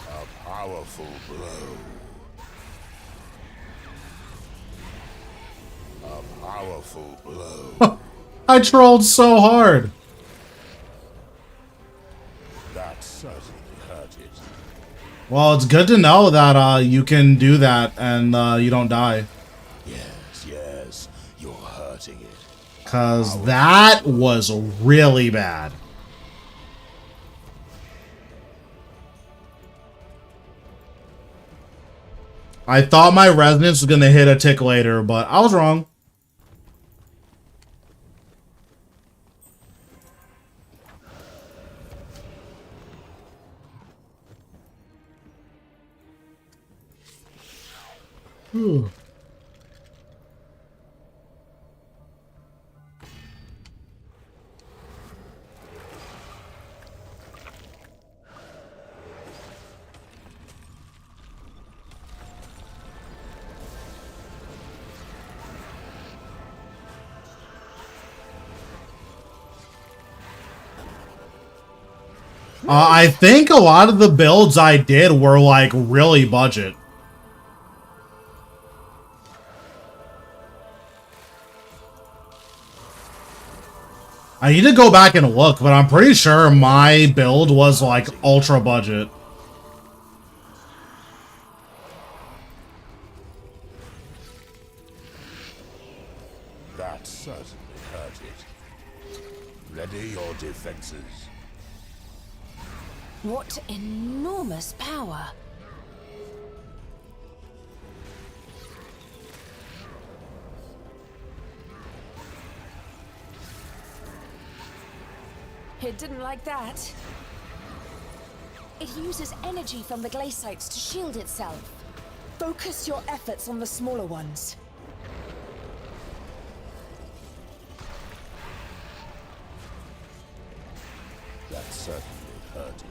A powerful blow. A powerful blow. I trolled so hard. That certainly hurt it. Well, it's good to know that you can do that and you don't die. Yes, yes, you're hurting it. Because that was really bad. I thought my resonance was going to hit a tick later, but I was wrong. Whew. I think a lot of the builds I did were like really budget. I need to go back and look, but I'm pretty sure my build was like ultra budget. That certainly hurt it. Ready your defenses. What enormous power. It didn't like that. It uses energy from the glacites to shield itself. Focus your efforts on the smaller ones. That certainly hurt it.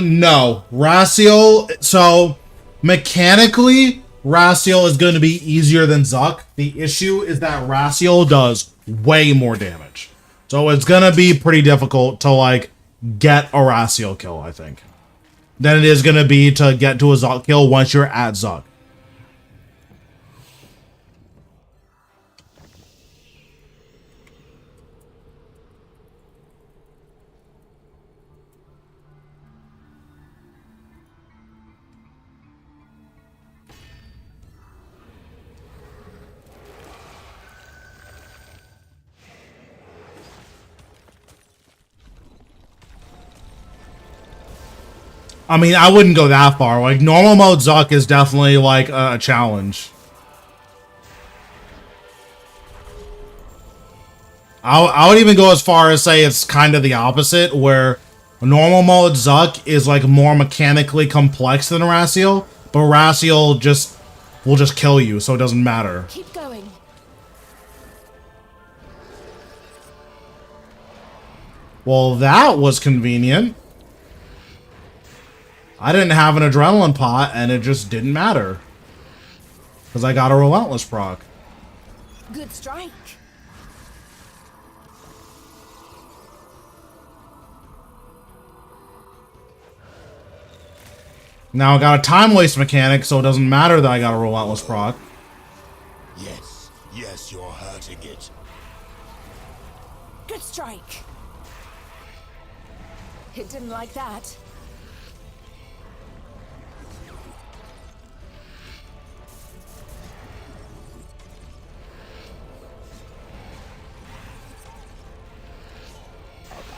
No. Raziel, so mechanically, Raziel is going to be easier than Zuck. The issue is that Raziel does way more damage. So it's going to be pretty difficult to, like, get a Raziel kill, I think, than it is going to be to get to a Zuck kill once you're at Zuck. I mean, I wouldn't go that far. Like, normal mode Zuck is definitely, like, a challenge. I would even go as far as say it's kind of the opposite, where normal mode Zuck is, like, more mechanically complex than Raziel, but Raziel will just kill you, so it doesn't matter. Keep going. Well, that was convenient. I didn't have an adrenaline pot, and it just didn't matter. Because I got a relentless proc. Good strike. Now I got a time waste mechanic, so it doesn't matter that I got a relentless proc. Yes, yes, you're hurting it. Good strike. It didn't like that.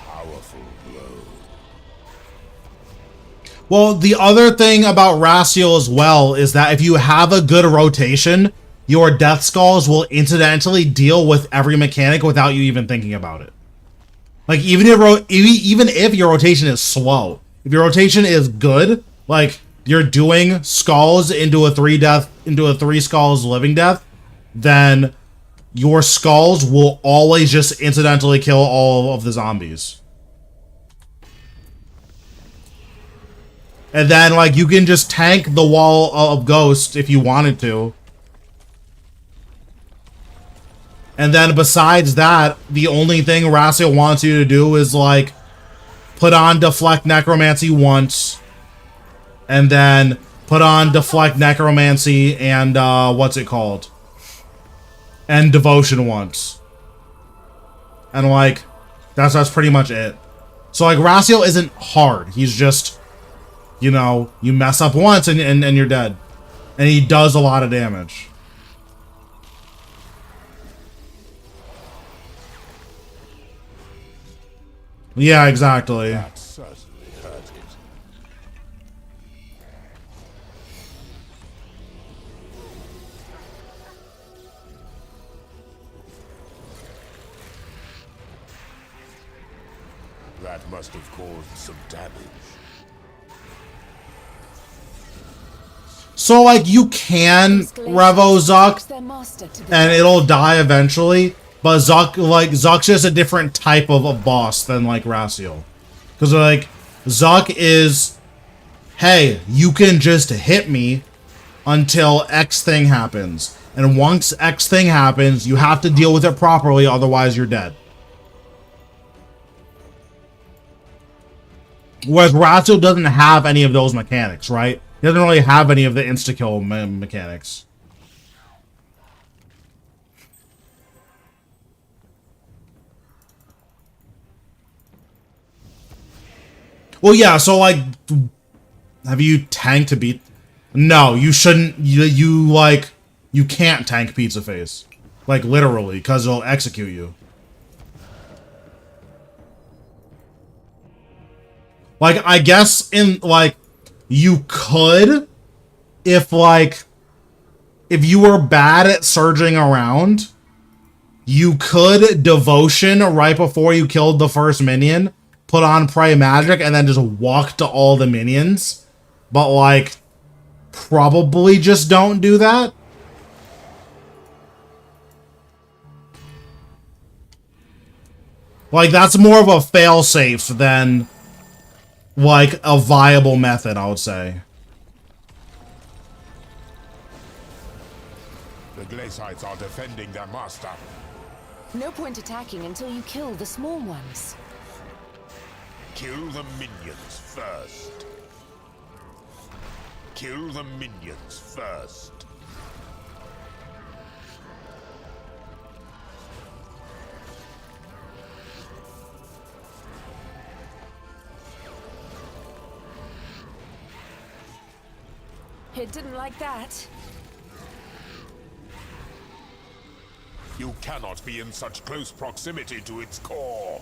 Powerful blow. Well, the other thing about Raziel as well is that if you have a good rotation, your Death Skulls will incidentally deal with every mechanic without you even thinking about it. Like, even if your rotation is slow, if your rotation is good, like you're doing skulls into a 3 skulls living death, then your skulls will always just incidentally kill all of the zombies. And then, like, you can just tank the wall of ghosts if you wanted to. And then besides that, the only thing Raziel wants you to do is, like, put on Deflect Necromancy once. And then put on Deflect Necromancy and, what's it called? And Devotion once. And, like, that's pretty much it. So, like, Raziel isn't hard. He's just, you know, you mess up once and you're dead. And he does a lot of damage. Yeah, exactly. That certainly hurt it. That must have caused some damage. So, like, you can Revo Zuck, and it'll die eventually. But Zuck's just a different type of a boss than, like, Raziel. Because, like, Zuck is, hey, you can just hit me until X thing happens. And once X thing happens, you have to deal with it properly, otherwise you're dead. Whereas Ratio doesn't have any of those mechanics, right? He doesn't really have any of the insta-kill mechanics. Well, yeah, so, like, have you tanked to beat... No, you shouldn't... You can't tank Pizza Face. Like, literally, because it'll execute you. Like, I guess you could, if you were bad at surging around, you could Devotion right before you killed the first minion, put on Pray Magic, and then just walk to all the minions. But, like, probably just don't do that. Like, that's more of a fail-safe than, like, a viable method, I would say. The Glacites are defending their master. No point attacking until you kill the small ones. Kill the minions first. Kill the minions first. It didn't like that. You cannot be in such close proximity to its core.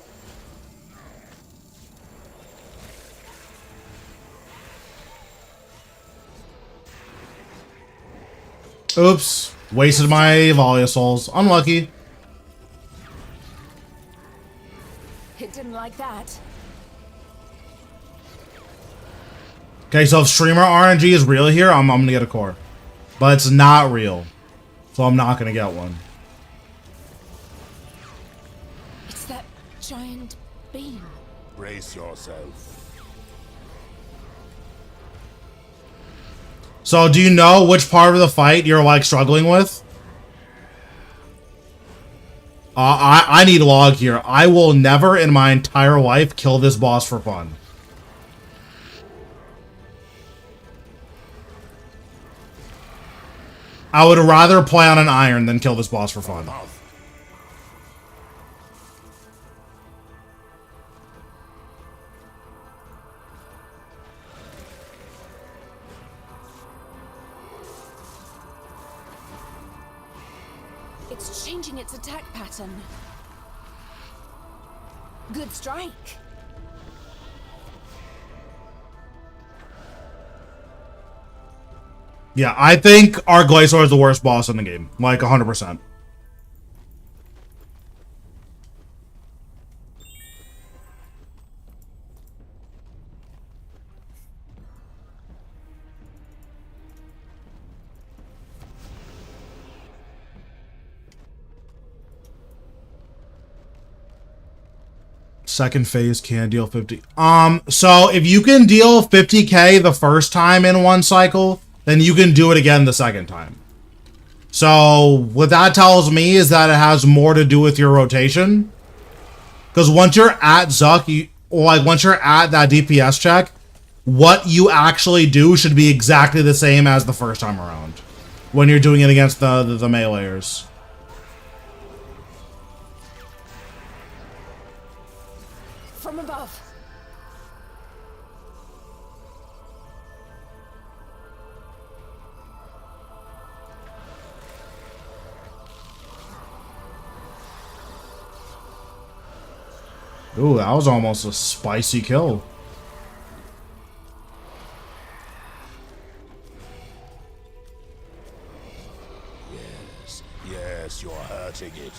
Oops. Wasted my Volley Souls. Unlucky. It didn't like that. Okay, so if streamer RNG is real here, I'm gonna get a core. But it's not real. So I'm not gonna get one. It's that giant beam. Brace yourself. So do you know which part of the fight you're, like, struggling with? I need log here. I will never in my entire life kill this boss for fun. I would rather play on an iron than kill this boss for fun. It's changing its attack pattern. Good strike. Yeah, I think Arglysaur is the worst boss in the game. Like, 100%. Second phase can deal 50. So if you can deal 50k the first time in one cycle, then you can do it again the second time. So what that tells me is that it has more to do with your rotation. Because once you're at Zuck, once you're at that DPS check, what you actually do should be exactly the same as the first time around. When you're doing it against the meleeers. From above. Ooh, that was almost a spicy kill. Yes, you're hurting it.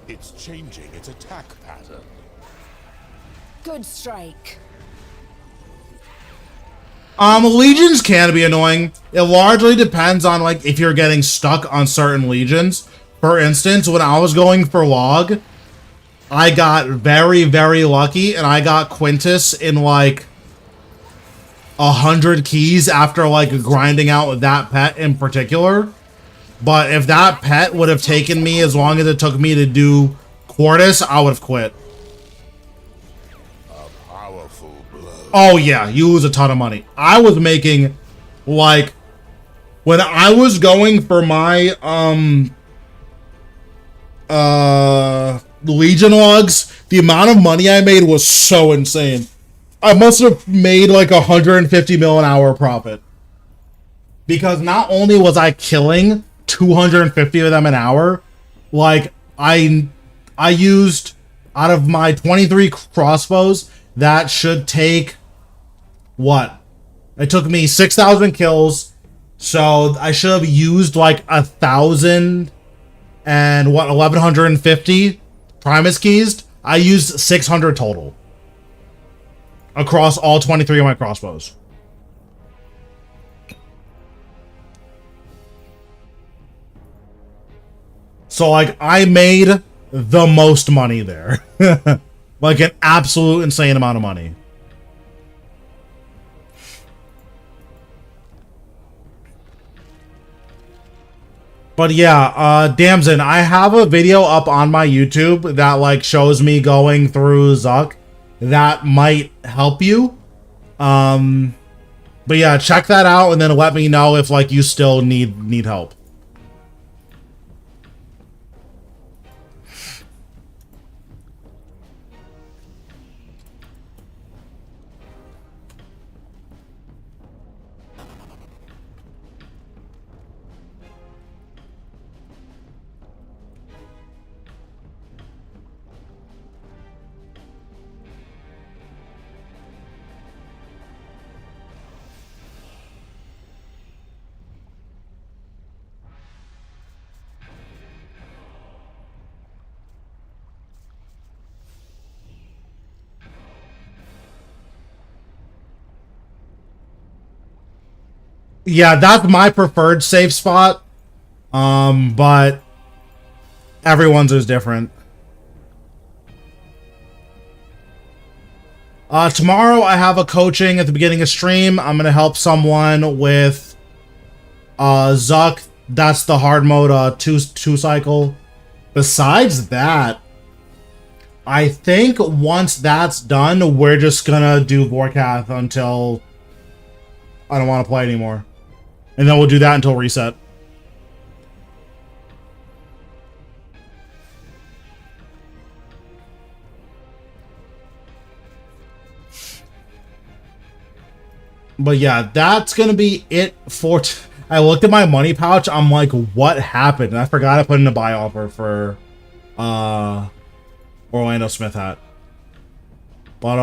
It's changing its attack pattern. Good strike. Legions can be annoying. It largely depends on, like, if you're getting stuck on certain legions. For instance, when I was going for log, I got very, very lucky, and I got Quintus in, like, 100 keys after like grinding out that pet in particular. But if that pet would have taken me as long as it took me to do Quartus, I would have quit. A powerful blow. Oh yeah, you lose a ton of money. I was making like when I was going for my Legion logs, the amount of money I made was so insane. I must have made like 150 mil an hour profit. Because not only was I killing 250 of them an hour, like I used out of my 23 crossbows, that should take what? It took me 6,000 kills, so I should have used like 1,000 and what, 1,150 Primus keys. I used 600 total across all 23 of my crossbows. So like I made the most money there. Like an absolute insane amount of money. But yeah, Damson, I have a video up on my YouTube that like shows me going through Zuck that might help you. But yeah, check that out and then let me know if like you still need help. Yeah, that's my preferred safe spot. But everyone's is different. Tomorrow I have a coaching at the beginning of stream. I'm gonna help someone with Zuck. That's the hard mode two cycle. Besides that, I think once that's done, we're just gonna do Vorkath until I don't want to play anymore. And then we'll do that until reset. But yeah, that's gonna be it for... I looked at my money pouch, I'm like, what happened? And I forgot I put in a buy offer for Orlando Smith hat. But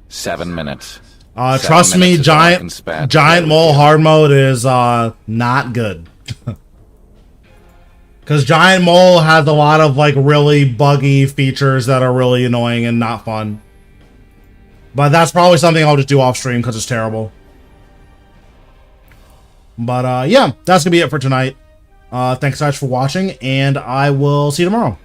7 minutes. Trust me, giant mole hard mode is not good. Because Giant Mole has a lot of like really buggy features that are really annoying and not fun. But that's probably something I'll just do off stream because it's terrible. But yeah, that's gonna be it for tonight. Thanks so much for watching, and I will see you tomorrow.